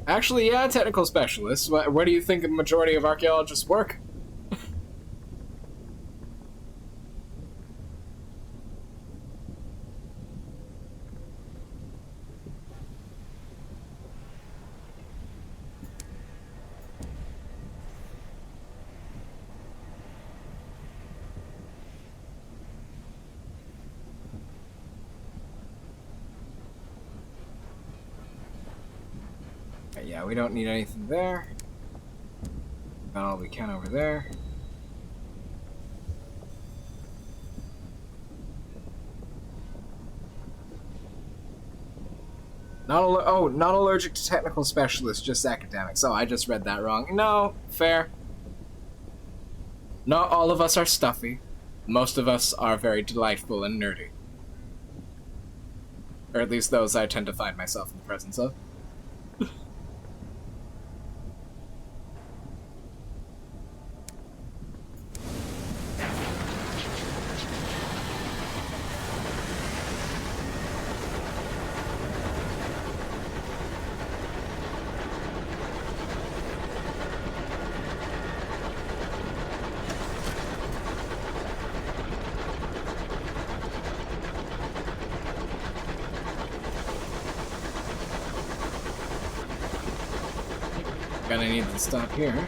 Actually, yeah, technical specialists. Where do you think the majority of archaeologists work? Yeah, we don't need anything there. Got all we can over there. Not allergic to technical specialists, just academics. Oh, I just read that wrong. No, fair. Not all of us are stuffy. Most of us are very delightful and nerdy. Or at least those I tend to find myself in the presence of. Gonna need to stop here.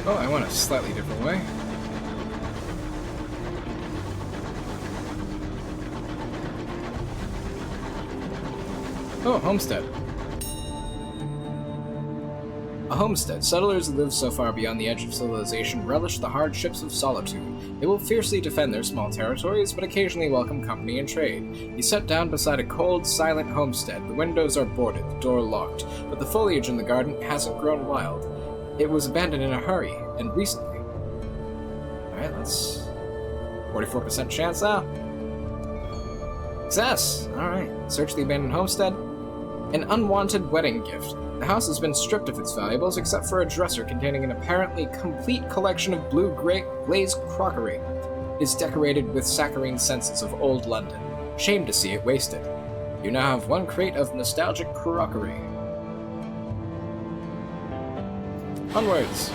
Oh, I went a slightly different way. Oh, homestead. A homestead. Settlers who live so far beyond the edge of civilization relish the hardships of solitude. They will fiercely defend their small territories, but occasionally welcome company and trade. You set down beside a cold, silent homestead. The windows are boarded, the door locked, but the foliage in the garden hasn't grown wild. It was abandoned in a hurry, and recently. Alright, let's... 44% chance now. Success! Alright, search the abandoned homestead. An unwanted wedding gift. The house has been stripped of its valuables except for a dresser containing an apparently complete collection of blue-gray glazed crockery. It is decorated with saccharine scents of old London. Shame to see it wasted. You now have one crate of nostalgic crockery. Onwards!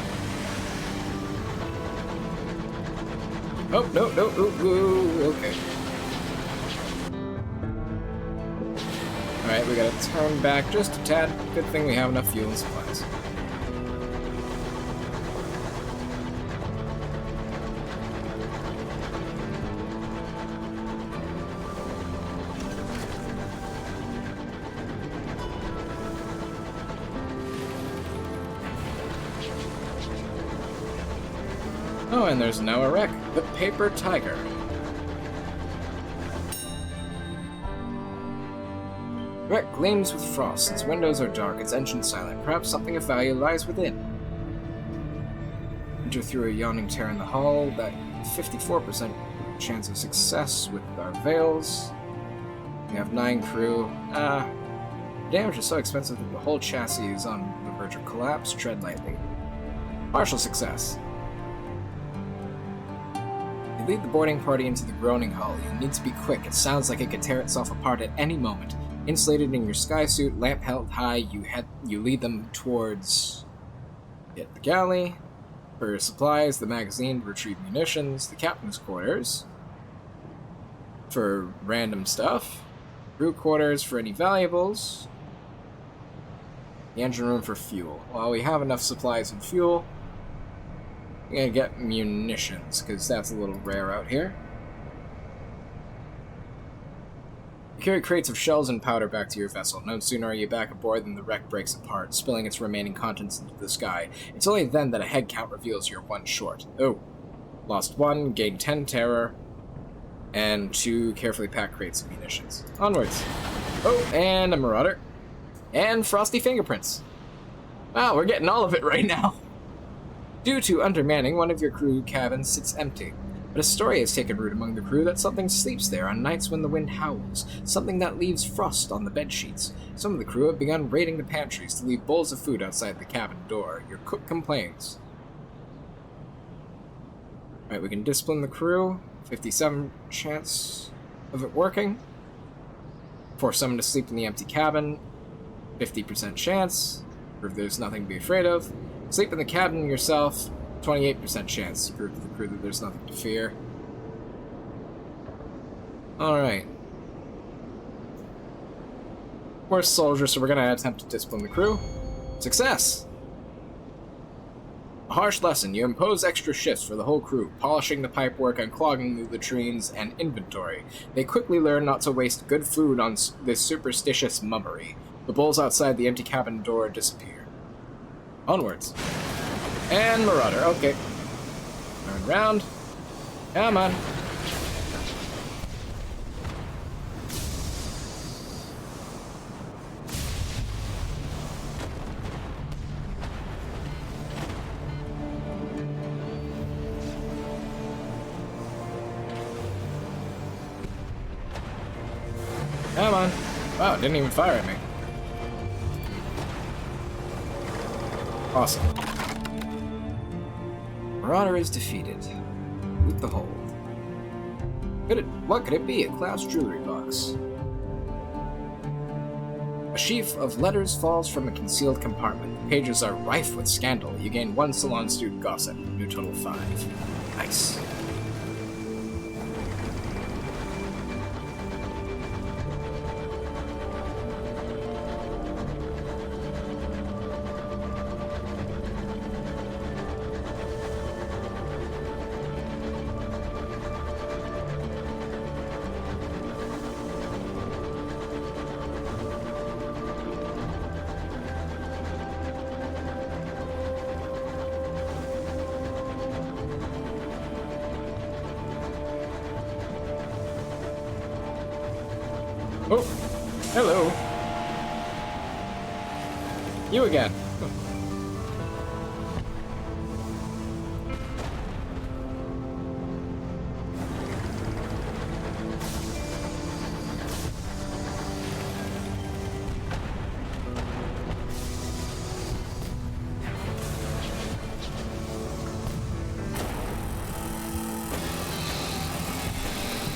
Oh, no, okay. Alright, we gotta turn back just a tad. Good thing we have enough fuel and supplies. Oh, and there's now a wreck. The Paper Tiger. The wreck gleams with frost. Its windows are dark, its engine silent. Perhaps something of value lies within. Enter through a yawning tear in the hull. That 54% chance of success with our veils. We have 9 crew. Damage is so expensive that the whole chassis is on the verge of collapse. Tread lightly. Partial success. You lead the boarding party into the groaning hull. You need to be quick. It sounds like it could tear itself apart at any moment. Insulated in your sky suit, lamp held high, you lead them towards the galley. For supplies, the magazine to retrieve munitions, the captain's quarters for random stuff, crew quarters for any valuables, the engine room for fuel. While we have enough supplies and fuel, I'm gonna get munitions, because that's a little rare out here. You carry crates of shells and powder back to your vessel. No sooner are you back aboard than the wreck breaks apart, spilling its remaining contents into the sky. It's only then that a head count reveals you're 1 short. Oh. Lost 1, gained 10 terror, and 2 carefully packed crates of munitions. Onwards. Oh, and a marauder. And frosty fingerprints. Wow, we're getting all of it right now. Due to undermanning, one of your crew cabins sits empty. But a story has taken root among the crew that something sleeps there on nights when the wind howls, something that leaves frost on the bed sheets. Some of the crew have begun raiding the pantries to leave bowls of food outside the cabin door. Your cook complains. Alright, we can discipline the crew. 57 chance of it working. Force someone to sleep in the empty cabin. 50% chance. Prove there's nothing to be afraid of. Sleep in the cabin yourself. 28% chance to prove to the crew that there's nothing to fear. Alright. We're soldiers, so we're gonna attempt to discipline the crew. Success! A harsh lesson. You impose extra shifts for the whole crew, polishing the pipework, unclogging the latrines, and inventory. They quickly learn not to waste good food on this superstitious mummery. The bowls outside the empty cabin door disappear. Onwards. And Marauder, okay. Turn round. Come on. Come on. Wow, it didn't even fire at me. Awesome. Marauder is defeated. Loot the hold. What could it be? A Cloud's jewelry box. A sheaf of letters falls from a concealed compartment. The pages are rife with scandal. You gain 1 salon student gossip. New total 5. Nice. Oh, hello. You again.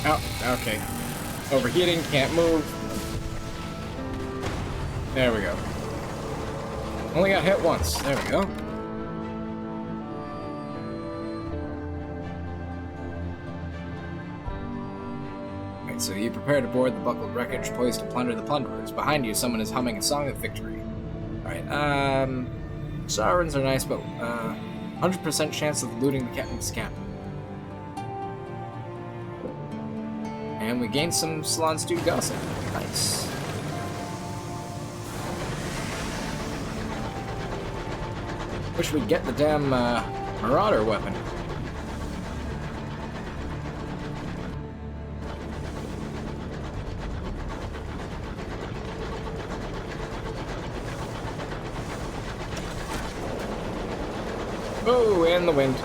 Oh, okay. Overheating, can't move. There we go. Only got hit once. There we go. Right, so you prepare to board the buckled wreckage poised to plunder the plunderers. Behind you, someone is humming a song of victory. Alright, sirens are nice, but 100% chance of looting the captain's camp. And we gained some salon stew gossip. Nice. Wish we'd get the damn Marauder weapon. Oh, and the wind.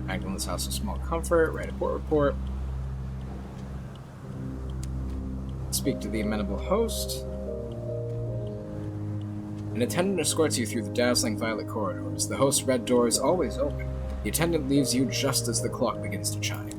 Magdalen's house of small comfort. Write a court report. Speak to the amenable host. An attendant escorts you through the dazzling violet corridors. The host's red door is always open. The attendant leaves you just as the clock begins to chime.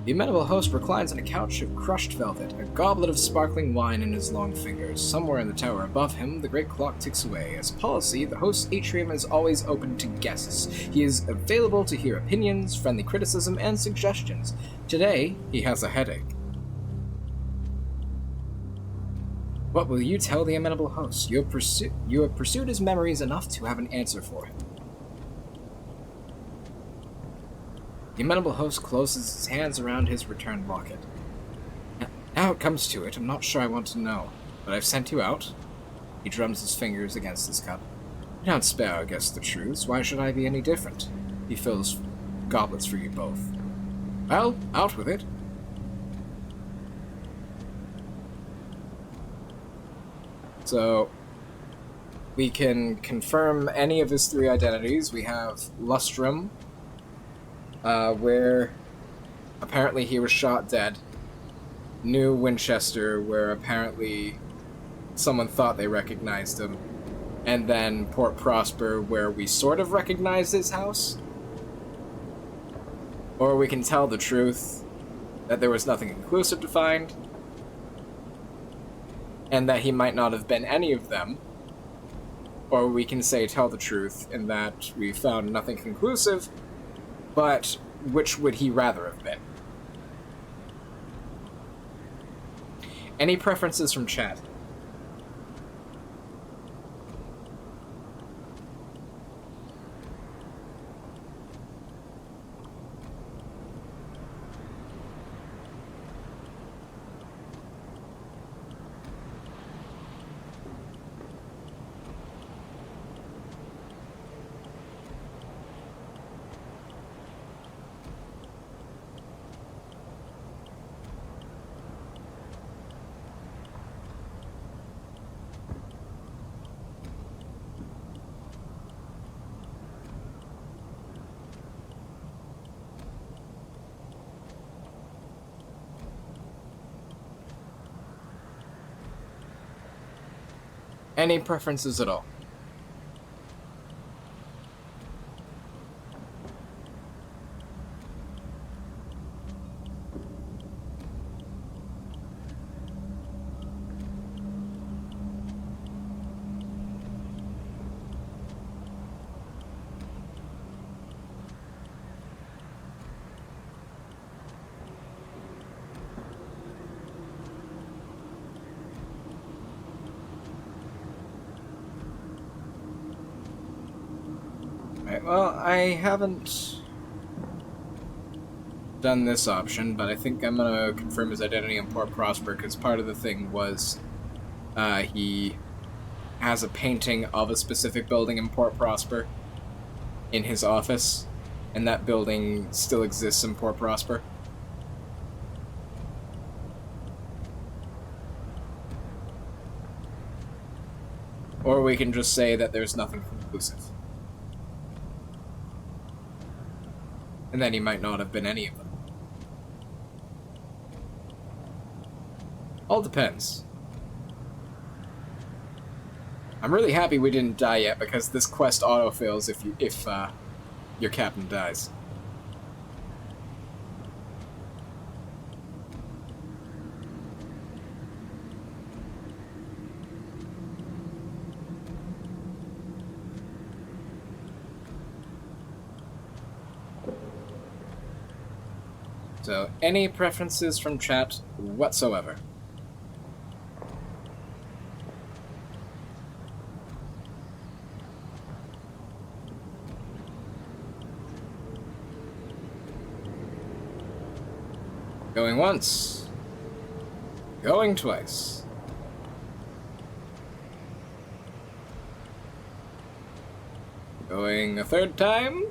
The amenable host reclines on a couch of crushed velvet, a goblet of sparkling wine in his long fingers. Somewhere in the tower above him, the great clock ticks away. As policy, the host's atrium is always open to guests. He is available to hear opinions, friendly criticism, and suggestions. Today, he has a headache. What will you tell the amenable host? You have pursued his memories enough to have an answer for him. The amenable host closes his hands around his returned locket. Now it comes to it, I'm not sure I want to know, but I've sent you out. He drums his fingers against his cup. You don't spare our guests the truths, why should I be any different? He fills goblets for you both. Well, out with it. So, we can confirm any of his 3 identities. We have Lustrum, where apparently he was shot dead. New Winchester, where apparently someone thought they recognized him. And then Port Prosper, where we sort of recognized his house. Or we can tell the truth, that there was nothing conclusive to find, and that he might not have been any of them. Or we can say tell the truth, in that we found nothing conclusive, but which would he rather have been? Any preferences from chat? Any preferences at all? Well, I haven't done this option, but I think I'm gonna confirm his identity in Port Prosper, because part of the thing was he has a painting of a specific building in Port Prosper in his office, and that building still exists in Port Prosper. Or we can just say that there's nothing conclusive. And then he might not have been any of them. All depends. I'm really happy we didn't die yet, because this quest auto-fails if your captain dies. So, any preferences from chat whatsoever? Going once. Going twice. Going a third time.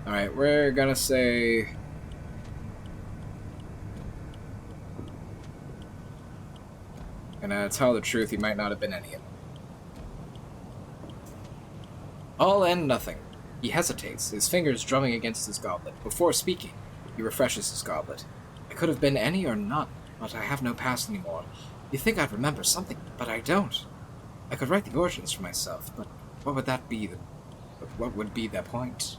Alright, we're gonna say... Gonna tell the truth, he might not have been any of them. All and nothing. He hesitates, his fingers drumming against his goblet. Before speaking, he refreshes his goblet. I could have been any or none, but I have no past anymore. You think I'd remember something, but I don't. I could write the origins for myself, but what would that be? What would be the point?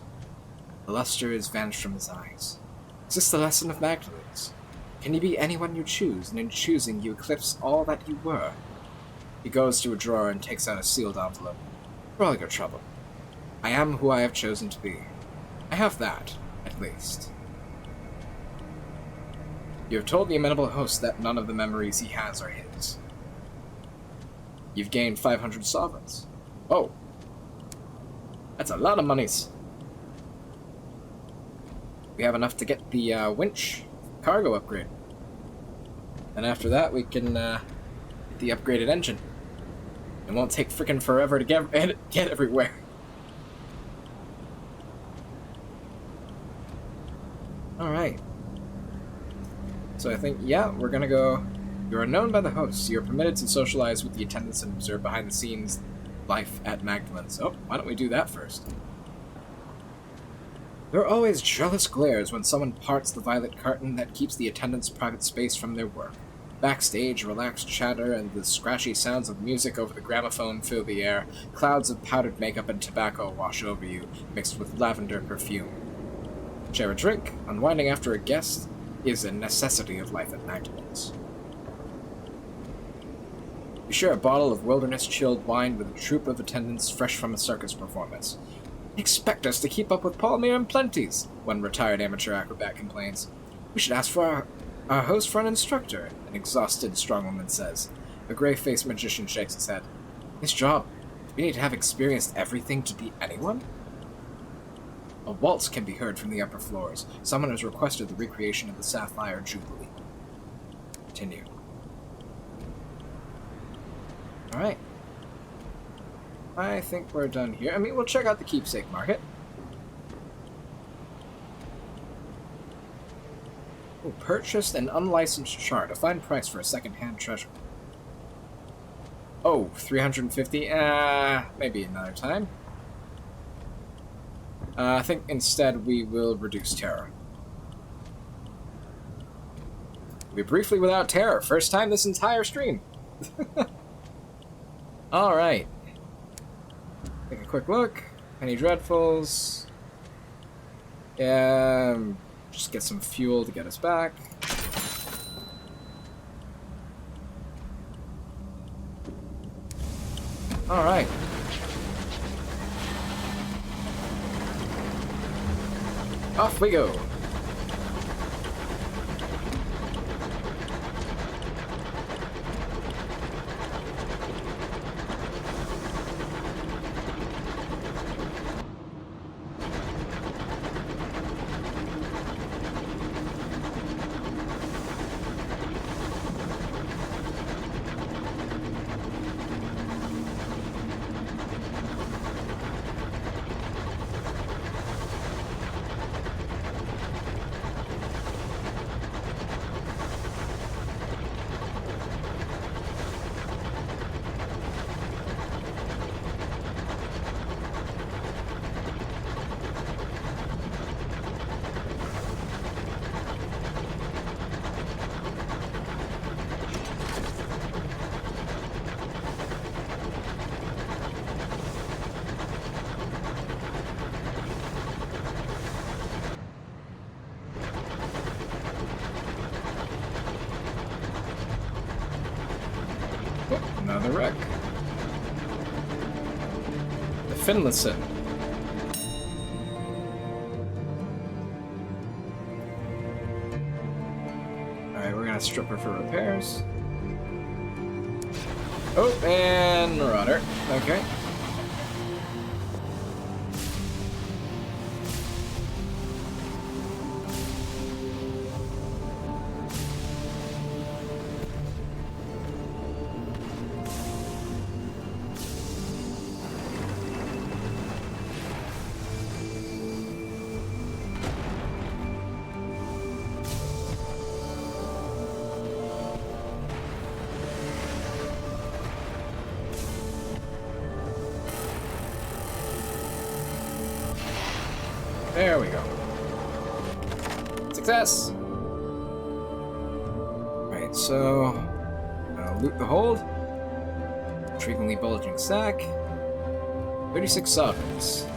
The luster is vanished from his eyes. Is this the lesson of Magdalene's? Can you be anyone you choose, and in choosing you eclipse all that you were? He goes to a drawer and takes out a sealed envelope. For all your trouble. I am who I have chosen to be. I have that, at least. You have told the amenable host that none of the memories he has are his. You've gained 500 sovereigns. Oh. That's a lot of monies. We have enough to get the winch cargo upgrade. And after that, we can get the upgraded engine. It won't take frickin' forever to get everywhere. Alright. So I think, yeah, we're gonna go... You are known by the hosts. You are permitted to socialize with the attendants and observe behind-the-scenes life at Magdalene's. Oh, why don't we do that first? There are always jealous glares when someone parts the violet curtain that keeps the attendants' private space from their work. Backstage, relaxed chatter and the scratchy sounds of music over the gramophone fill the air. Clouds of powdered makeup and tobacco wash over you, mixed with lavender perfume. Share a drink, unwinding after a guest, is a necessity of life at Magdalene's. You share a bottle of wilderness-chilled wine with a troupe of attendants fresh from a circus performance. Expect us to keep up with Palmier and Plenty's, one retired amateur acrobat complains. We should ask for our host for an instructor, an exhausted strong woman says. A gray-faced magician shakes his head. This job, do we need to have experienced everything to be anyone? A waltz can be heard from the upper floors. Someone has requested the recreation of the Sapphire Jubilee. Continue. Alright. I think we're done here. I mean, we'll check out the keepsake market. Oh, purchased an unlicensed chart. A fine price for a second-hand treasure. Oh, 350? Maybe another time. I think instead we will reduce terror. We'll be briefly without terror. First time this entire stream. Alright. Take a quick look. Penny Dreadfuls. Just get some fuel to get us back. Alright. Off we go. Another wreck. The Finlayson. Alright, we're gonna strip her for repairs. Oh, and Marauder. Okay. There we go. Success! Right, so... loot the hold. Intriguingly bulging sack. 36 sovereigns.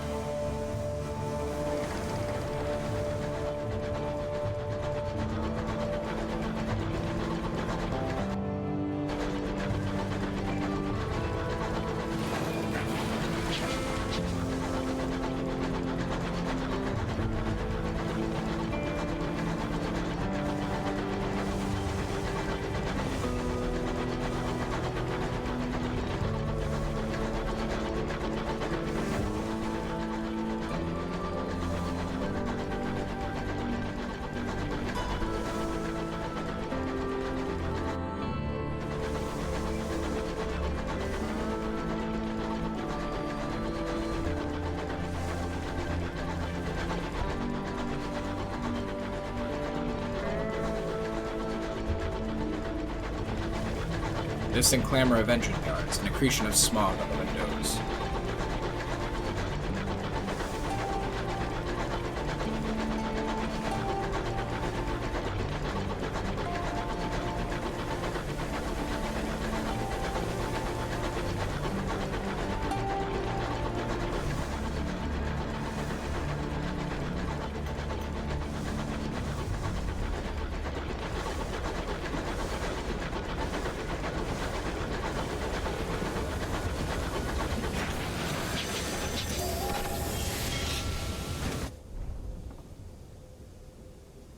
Distant clamor of engine yards, an accretion of smog on the windows.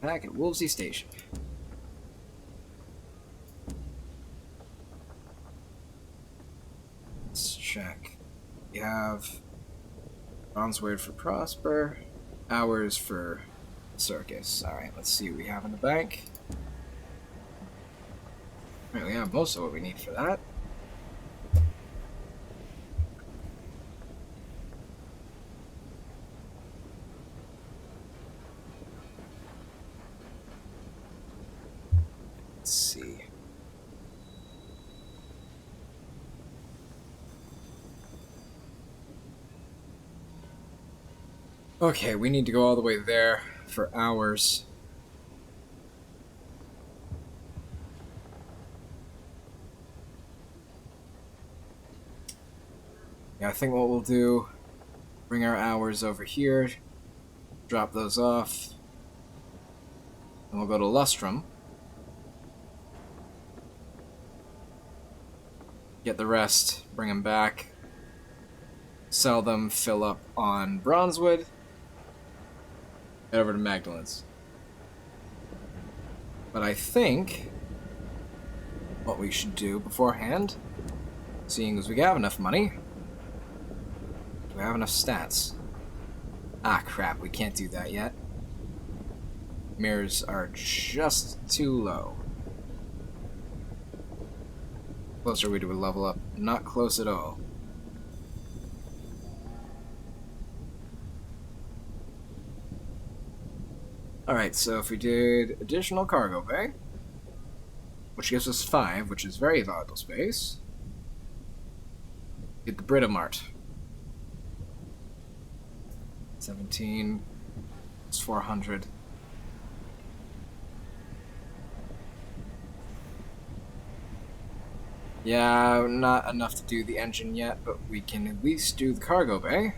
Back at Wolvesy Station. Let's check. We have bronze word for prosper, hours for circus. Alright, let's see what we have in the bank. Alright, we have most of what we need for that. Let's see. Okay, we need to go all the way there for hours. Yeah, I think what we'll do, bring our hours over here, drop those off, and we'll go to Lustrum. Get the rest, bring them back, sell them, fill up on Bronzewood, head over to Magdalene's. But I think what we should do beforehand, seeing as we have enough money, do we have enough stats? Ah, crap, we can't do that yet. Mirrors are just too low. Closer we do a level up. Not close at all. Alright, so if we did additional cargo bay, which gives us 5, which is very valuable space, get the Britomart. 17, it's 400. Yeah, not enough to do the engine yet, but we can at least do the cargo bay.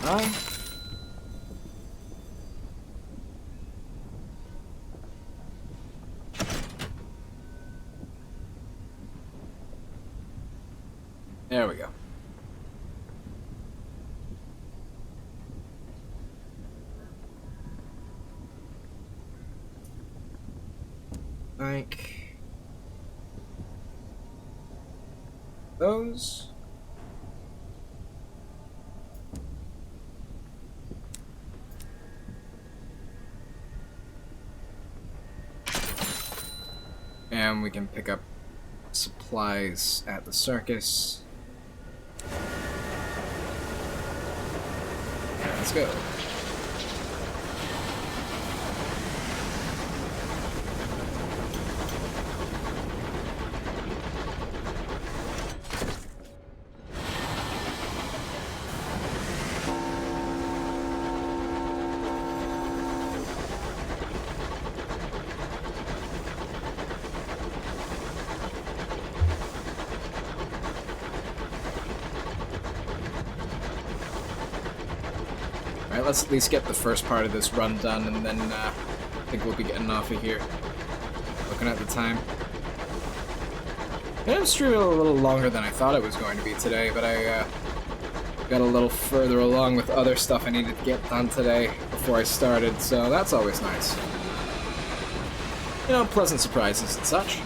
Alright. There we go. Like those. And we can pick up supplies at the circus. Yeah, let's go. Alright, let's at least get the first part of this run done, and then I think we'll be getting off of here. Looking at the time. I'm streaming a little longer than I thought it was going to be today, but I got a little further along with other stuff I needed to get done today before I started, so that's always nice. You know, pleasant surprises and such.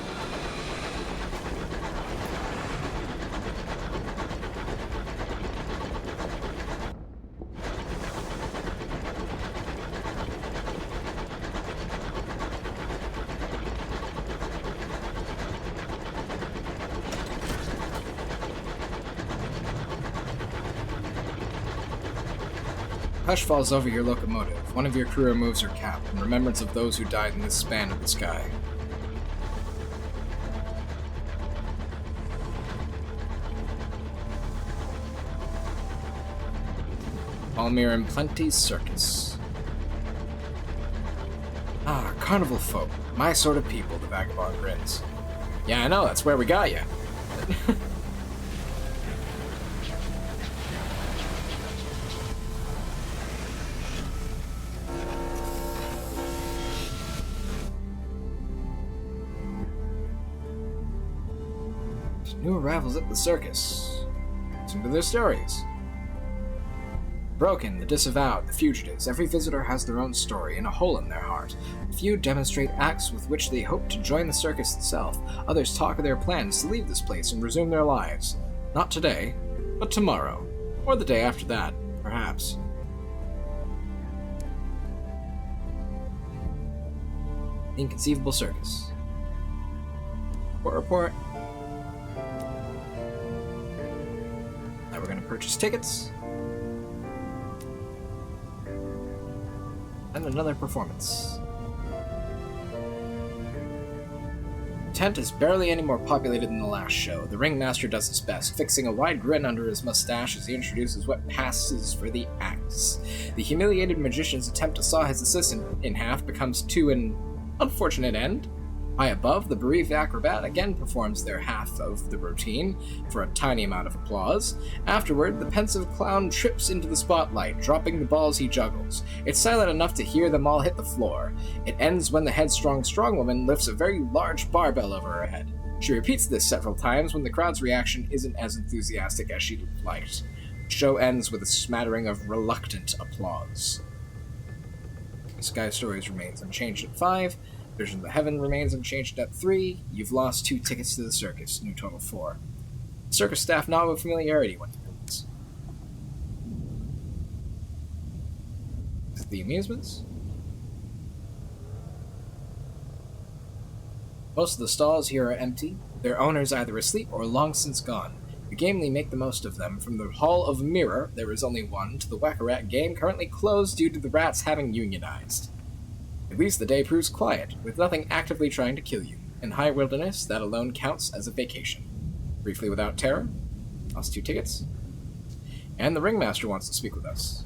Hush falls over your locomotive. One of your crew removes her cap, in remembrance of those who died in this span of the sky. Almir and Plenty's Circus. Ah, carnival folk. My sort of people, the vagabond grins. Yeah, I know, that's where we got you. New arrivals at the circus. Listen to their stories. Broken, the disavowed, the fugitives, every visitor has their own story and a hole in their heart. A few demonstrate acts with which they hope to join the circus itself. Others talk of their plans to leave this place and resume their lives. Not today, but tomorrow. Or the day after that, perhaps. Inconceivable Circus. Report. Now we're going to purchase tickets. And another performance. The tent is barely any more populated than the last show. The ringmaster does his best, fixing a wide grin under his mustache as he introduces what passes for the acts. The humiliated magician's attempt to saw his assistant in half becomes to an unfortunate end. High above, the bereaved acrobat again performs their half of the routine for a tiny amount of applause. Afterward, the pensive clown trips into the spotlight, dropping the balls he juggles. It's silent enough to hear them all hit the floor. It ends when the headstrong strongwoman lifts a very large barbell over her head. She repeats this several times when the crowd's reaction isn't as enthusiastic as she'd liked. The show ends with a smattering of reluctant applause. Sky Stories remains unchanged at 5. Vision of the Heaven remains unchanged at 3. You've lost 2 tickets to the circus, new total 4. Circus staff nod with familiarity when he moves. The amusements. Most of the stalls here are empty, their owners either asleep or long since gone. You gamely make the most of them. From the Hall of Mirror, there is only one, to the Whack-A-Rat game, currently closed due to the rats having unionized. At least the day proves quiet, with nothing actively trying to kill you. In High Wilderness, that alone counts as a vacation. Briefly Without Terror, lost 2 tickets. And the Ringmaster wants to speak with us.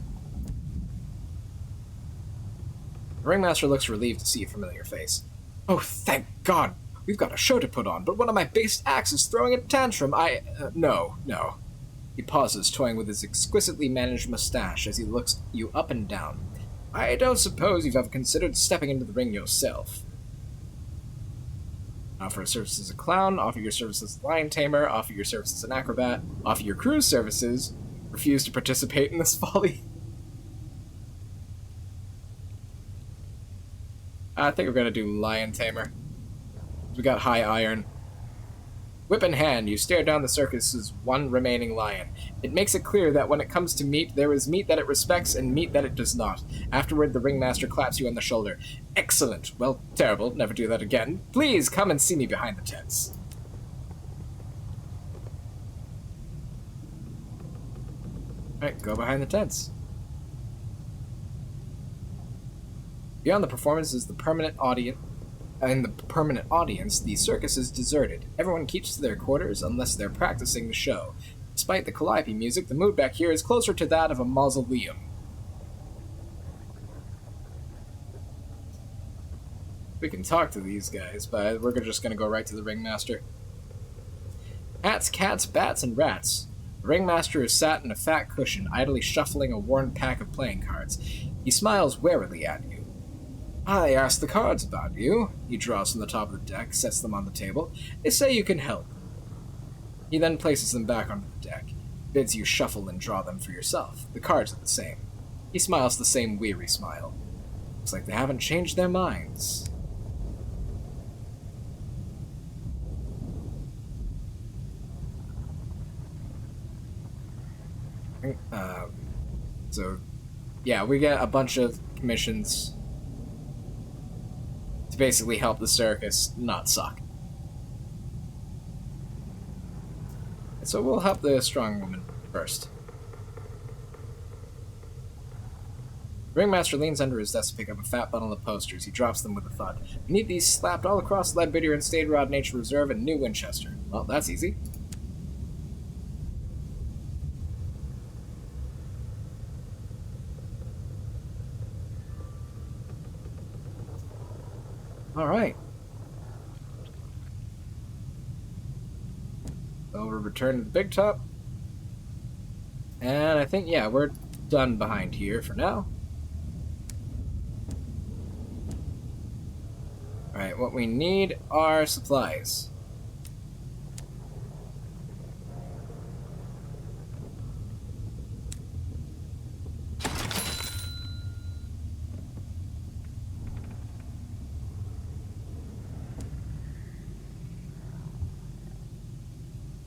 The Ringmaster looks relieved to see a familiar face. Oh, thank God! We've got a show to put on, but one of my biggest acts is throwing a tantrum. No. He pauses, toying with his exquisitely managed mustache as he looks you up and down. I don't suppose you've ever considered stepping into the ring yourself. Offer your service as a clown, offer your service as a lion tamer, offer your service as an acrobat, offer your cruise services, refuse to participate in this folly. I think we're gonna do lion tamer. We got high iron. Whip in hand, you stare down the circus's one remaining lion. It makes it clear that when it comes to meat, there is meat that it respects and meat that it does not. Afterward, the ringmaster claps you on the shoulder. Excellent. Well, terrible. Never do that again. Please come and see me behind the tents. Alright, go behind the tents. Beyond the performance is the permanent audience. In the permanent audience, the circus is deserted. Everyone keeps to their quarters unless they're practicing the show. Despite the calliope music, the mood back here is closer to that of a mausoleum. We can talk to these guys, but we're just going to go right to the ringmaster. Hats, cats, bats, and rats. The ringmaster is sat in a fat cushion, idly shuffling a worn pack of playing cards. He smiles warily at you. I asked the cards about you. He draws from the top of the deck, sets them on the table. They say you can help. He then places them back onto the deck, bids you shuffle and draw them for yourself. The cards are the same. He smiles the same weary smile. Looks like they haven't changed their minds. So, yeah, we get a bunch of commissions to basically help the circus not suck. So we'll help the strong woman first. Ringmaster leans under his desk to pick up a fat bundle of posters. He drops them with a thud. We need these slapped all across Leadbitter and Staderod Nature Reserve and New Winchester. Well, that's easy. Alright. So we'll return to the big top. And I think, yeah, we're done behind here for now. Alright, what we need are supplies.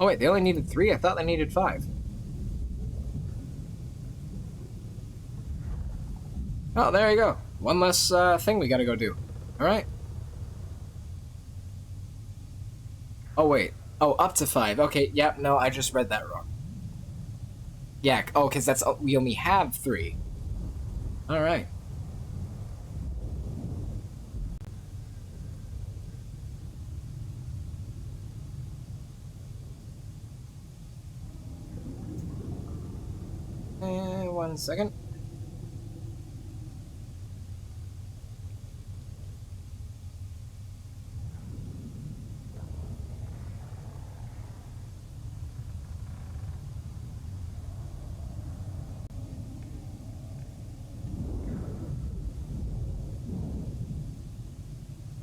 Oh wait, they only needed 3? I thought they needed 5. Oh, there you go. One less thing we gotta go do. Alright. Oh wait. Oh, up to 5. Okay, yep, no, I just read that wrong. Yeah, oh, because that's... we only have 3. Alright. One second.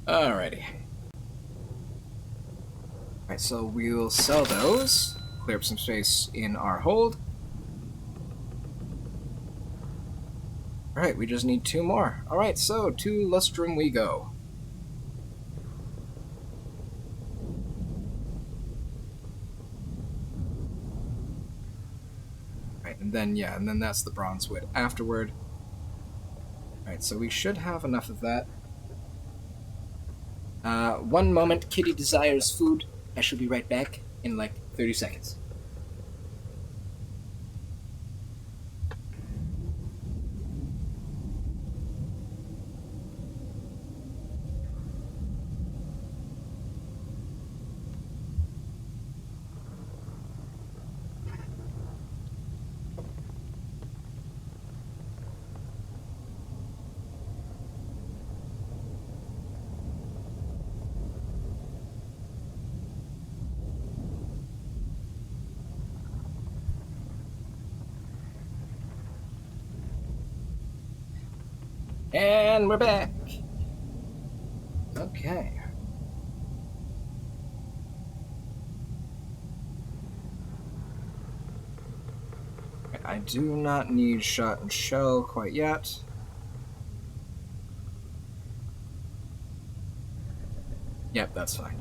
Alrighty. Alright, so we'll sell those, clear up some space in our hold. Alright, we just need 2 more. Alright, so to Lustrum we go. Alright, and then, yeah, and then that's the bronze wood afterward. Alright, so we should have enough of that. 1 moment, Kitty desires food. I shall be right back in like 30 seconds. And we're back. Okay. I do not need shot and shell quite yet. Yep, that's fine.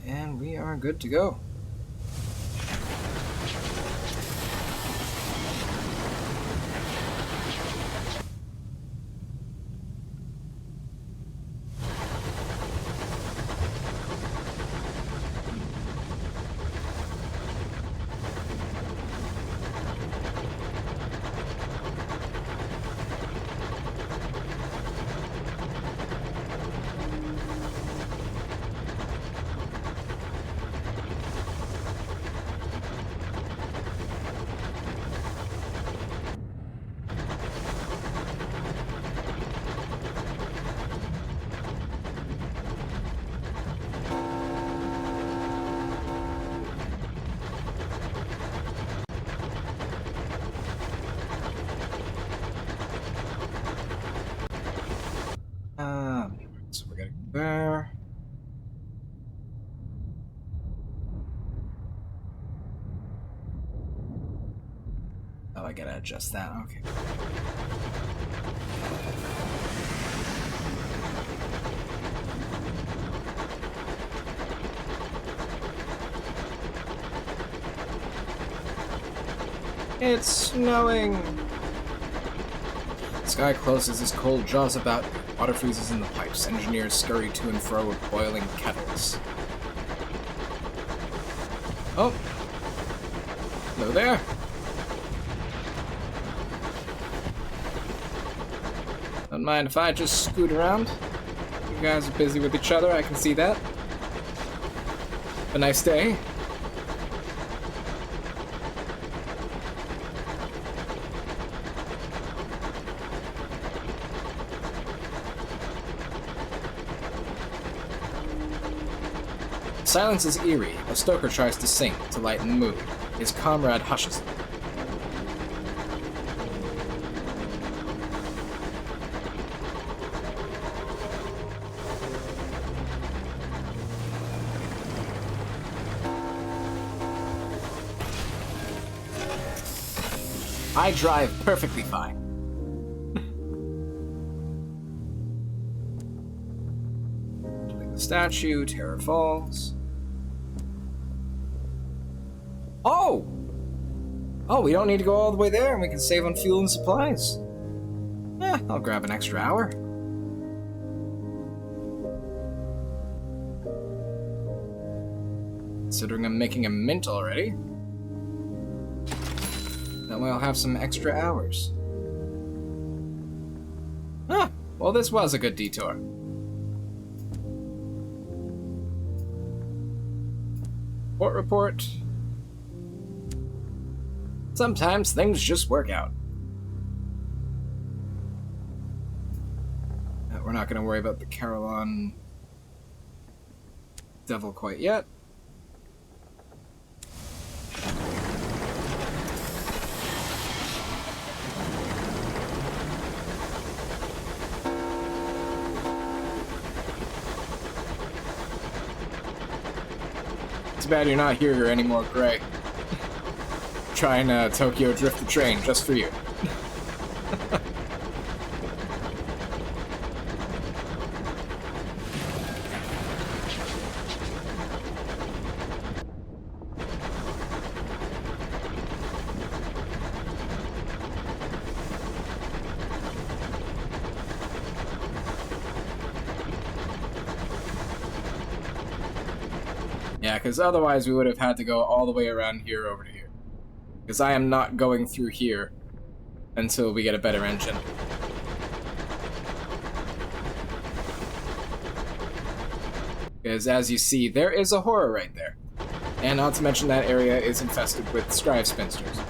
And we are good to go. So we're gonna go there. Oh, I gotta adjust that. Okay. It's snowing! The sky closes its cold jaws about you. Water freezes in the pipes. Engineers scurry to and fro with boiling kettles. Oh! Hello there! Don't mind if I just scoot around. You guys are busy with each other, I can see that. Have a nice day. Silence is eerie. A stoker tries to sing to lighten the mood. His comrade hushes him. I drive perfectly fine. statue, Terror Falls. Oh! Oh, we don't need to go all the way there, and we can save on fuel and supplies. Eh, I'll grab an extra hour. Considering I'm making a mint already. That way I'll have some extra hours. Ah, well this was a good detour. Port report. Sometimes things just work out. We're not going to worry about the Carillon Devil quite yet. Too bad you're not here anymore, Gray. Trying to Tokyo Drift the train just for you. Yeah, because otherwise we would have had to go all the way around here over to here. Because I am not going through here until we get a better engine. Because as you see, there is a horror right there. And not to mention that area is infested with Scribe Spinsters.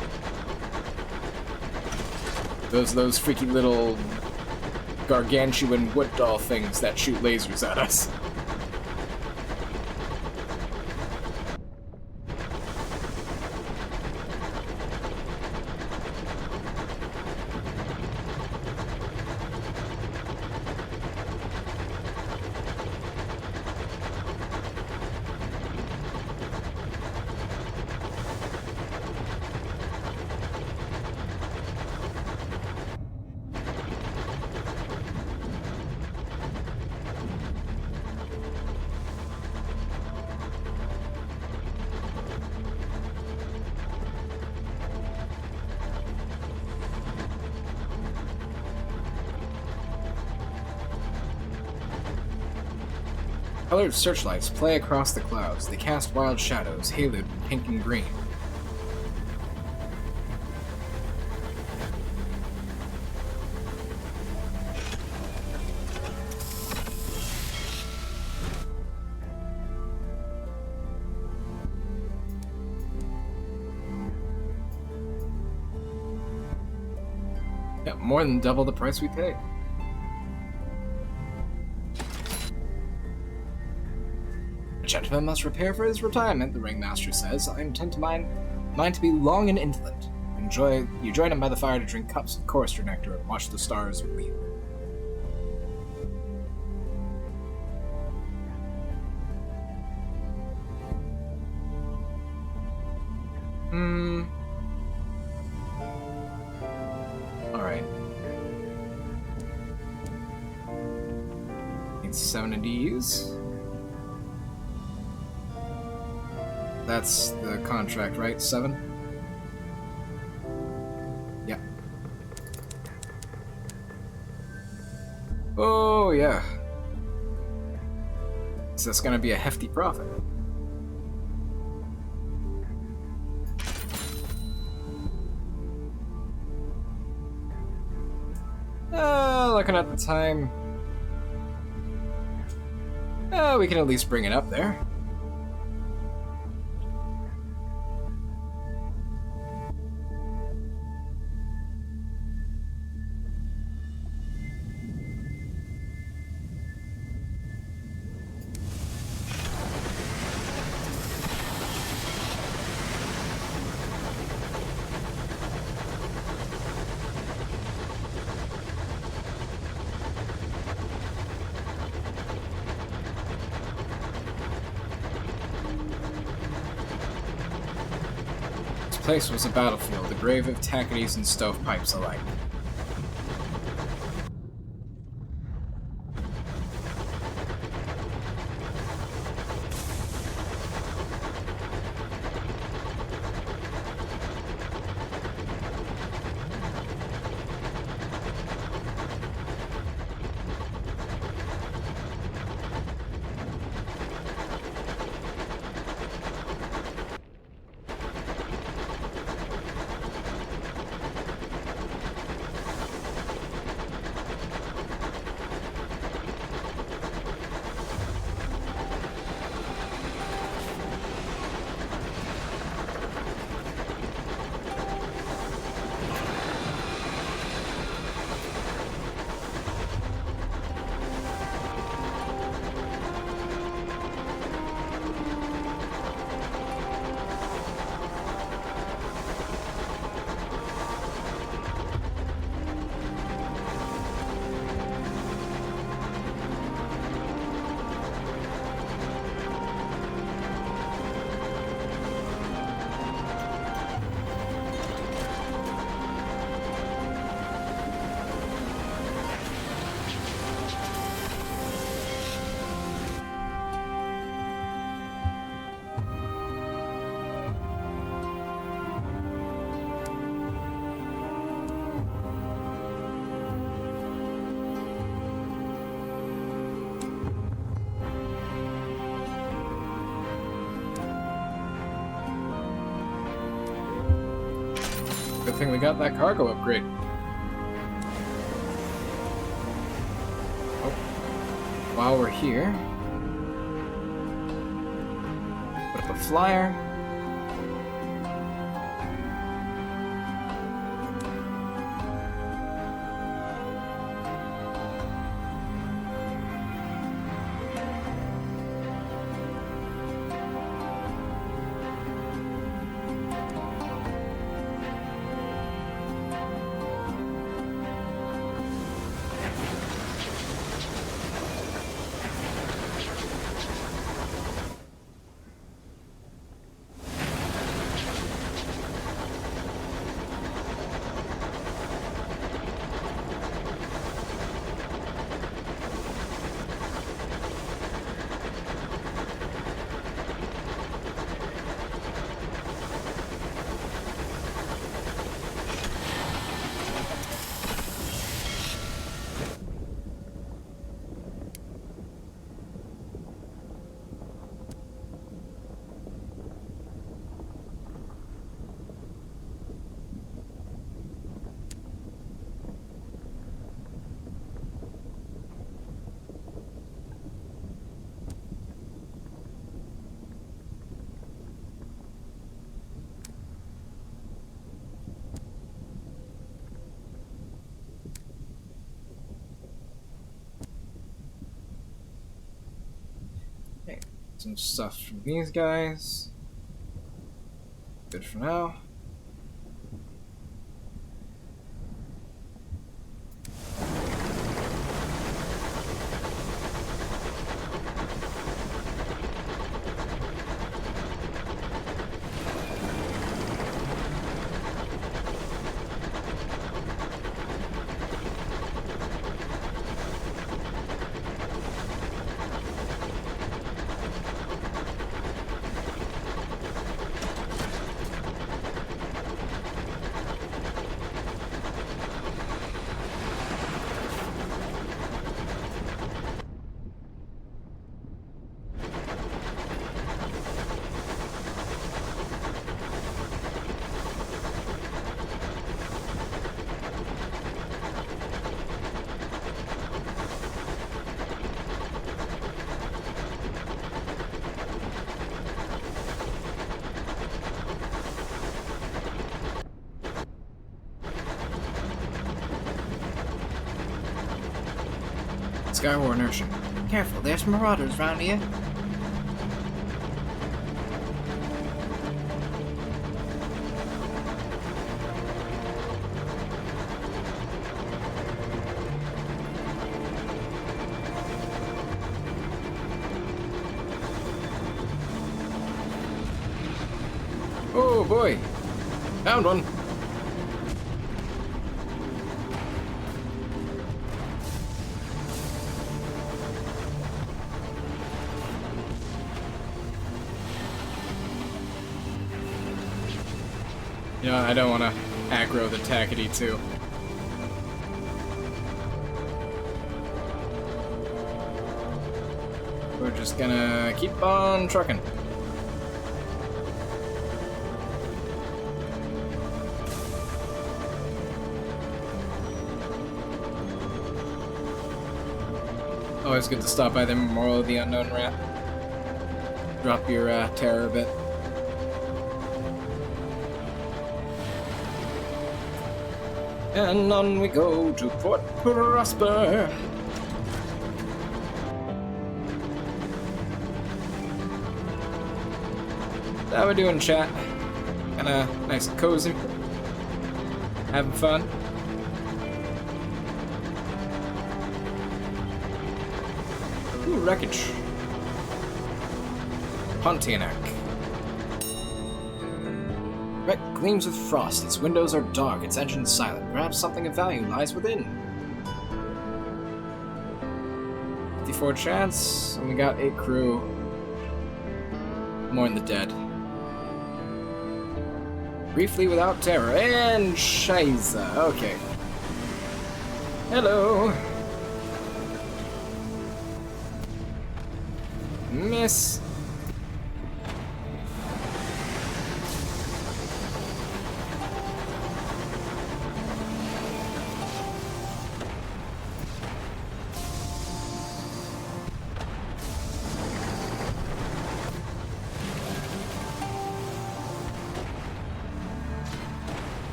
Those freaky little gargantuan wood doll things that shoot lasers at us. Colored searchlights play across the clouds. They cast wild shadows, haloed in pink and green. Yeah, more than double the price we paid. A gentleman must prepare for his retirement, the ringmaster says. I intend to mine to be long and indolent. You join him by the fire to drink cups of chorister nectar and watch the stars weep. Alright. Need 7 of these. That's the contract, right? 7? Yeah. Oh, yeah. So that's gonna be a hefty profit. Looking at the time. We can at least bring it up there. This place was a battlefield, the grave of tackities and stovepipes alike. Good thing we got that cargo upgrade. Oh. While we're here, put up a flyer. Some stuff from these guys. Good for now. Skyward inertia. Careful, there's marauders around here. Oh boy! Found one! Yeah, I don't want to aggro the Tackety too. We're just gonna keep on trucking. Always good to stop by the Memorial of the Unknown Rat. Drop your terror a bit. And on we go to Port Prosper. How we doing, chat? Kinda nice and cozy. Having fun. Ooh, wreckage. Pontiac. Wreck gleams with frost. Its windows are dark, its engines silent. Perhaps something of value lies within. 54 chance, and we got 8 crew. Mourn the dead. Briefly without terror, and Scheisse. Okay. Hello. Miss.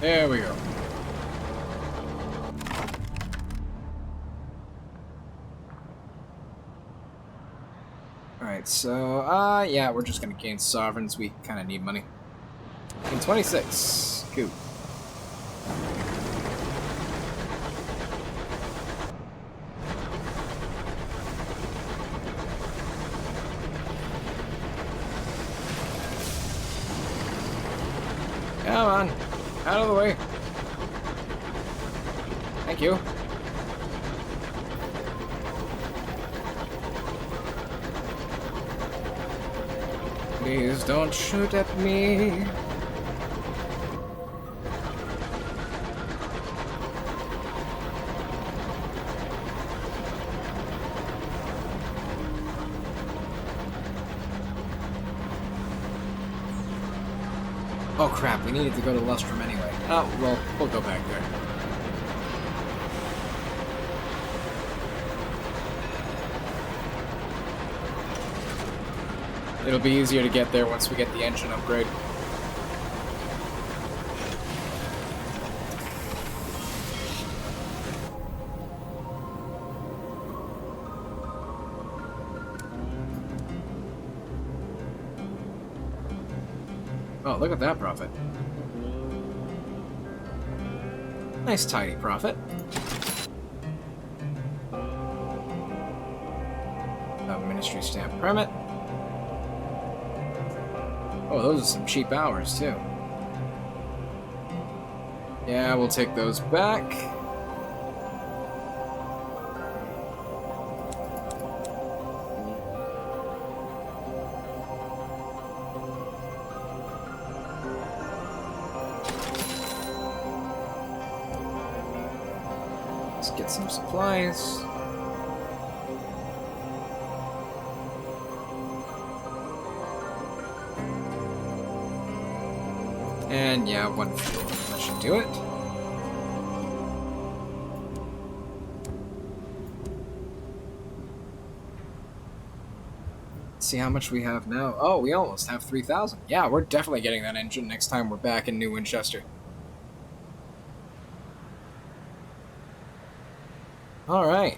There we go. Alright, so, yeah, we're just gonna gain sovereigns. We kinda need money. In 26. Cool. Come on. Out of the way. Thank you. Please don't shoot at me. Oh crap, we needed to go to Lustrum anyway. Oh, well, we'll go back there. It'll be easier to get there once we get the engine upgrade. Oh, look at that profit. Nice tidy profit. A ministry stamp permit. Oh, those are some cheap hours, too. Yeah, we'll take those back. Let's get some supplies. And yeah, one fuel. That should do it. Let's see how much we have now. Oh, we almost have 3,000. Yeah, we're definitely getting that engine next time we're back in New Winchester. Alright.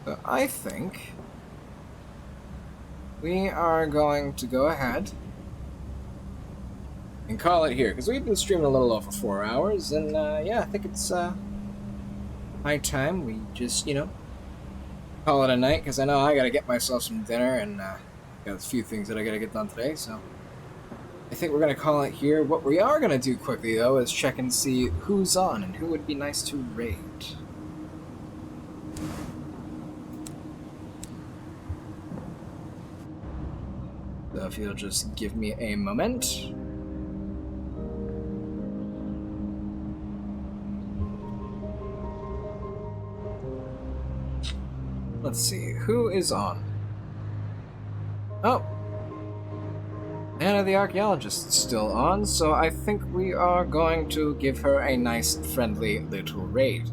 So I think we are going to go ahead and call it here, because we've been streaming a little over 4 hours, and yeah, I think it's high time we just, you know, call it a night, because I know I gotta get myself some dinner, and got a few things that I gotta get done today, so I think we're gonna call it here. What we are gonna do quickly, though, is check and see who's on and who would be nice to raid. So if you'll just give me a moment. Let's see, who is on? Oh! Anna the Archaeologist is still on, so I think we are going to give her a nice, friendly little raid.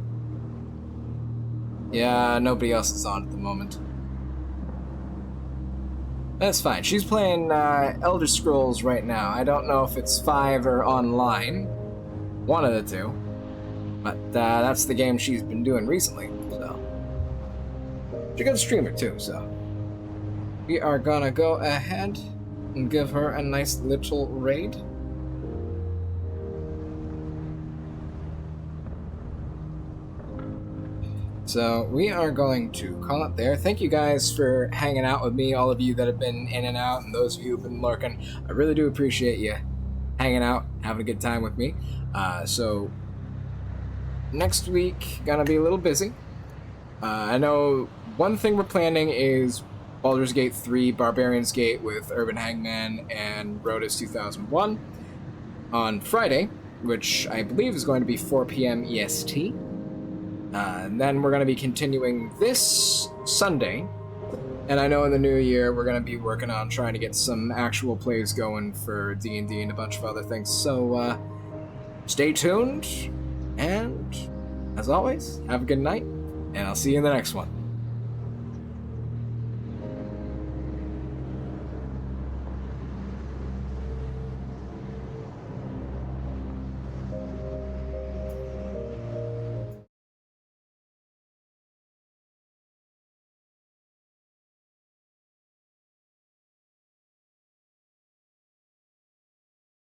Yeah, nobody else is on at the moment. That's fine. She's playing Elder Scrolls right now. I don't know if it's 5 or online. One of the two. But that's the game she's been doing recently, so. She's a good streamer too, so. We are gonna go ahead and give her a nice little raid. So we are going to call it there. Thank you guys for hanging out with me, all of you that have been in and out, and those of you who've been lurking. I really do appreciate you hanging out, having a good time with me. So next week, gonna be a little busy. I know one thing we're planning is Baldur's Gate 3, Barbarian's Gate with Urban Hangman and Rodus 2001 on Friday, which I believe is going to be 4 p.m. EST. And then we're going to be continuing this Sunday, and I know in the new year we're going to be working on trying to get some actual plays going for D&D and a bunch of other things, so stay tuned, and as always, have a good night, and I'll see you in the next one.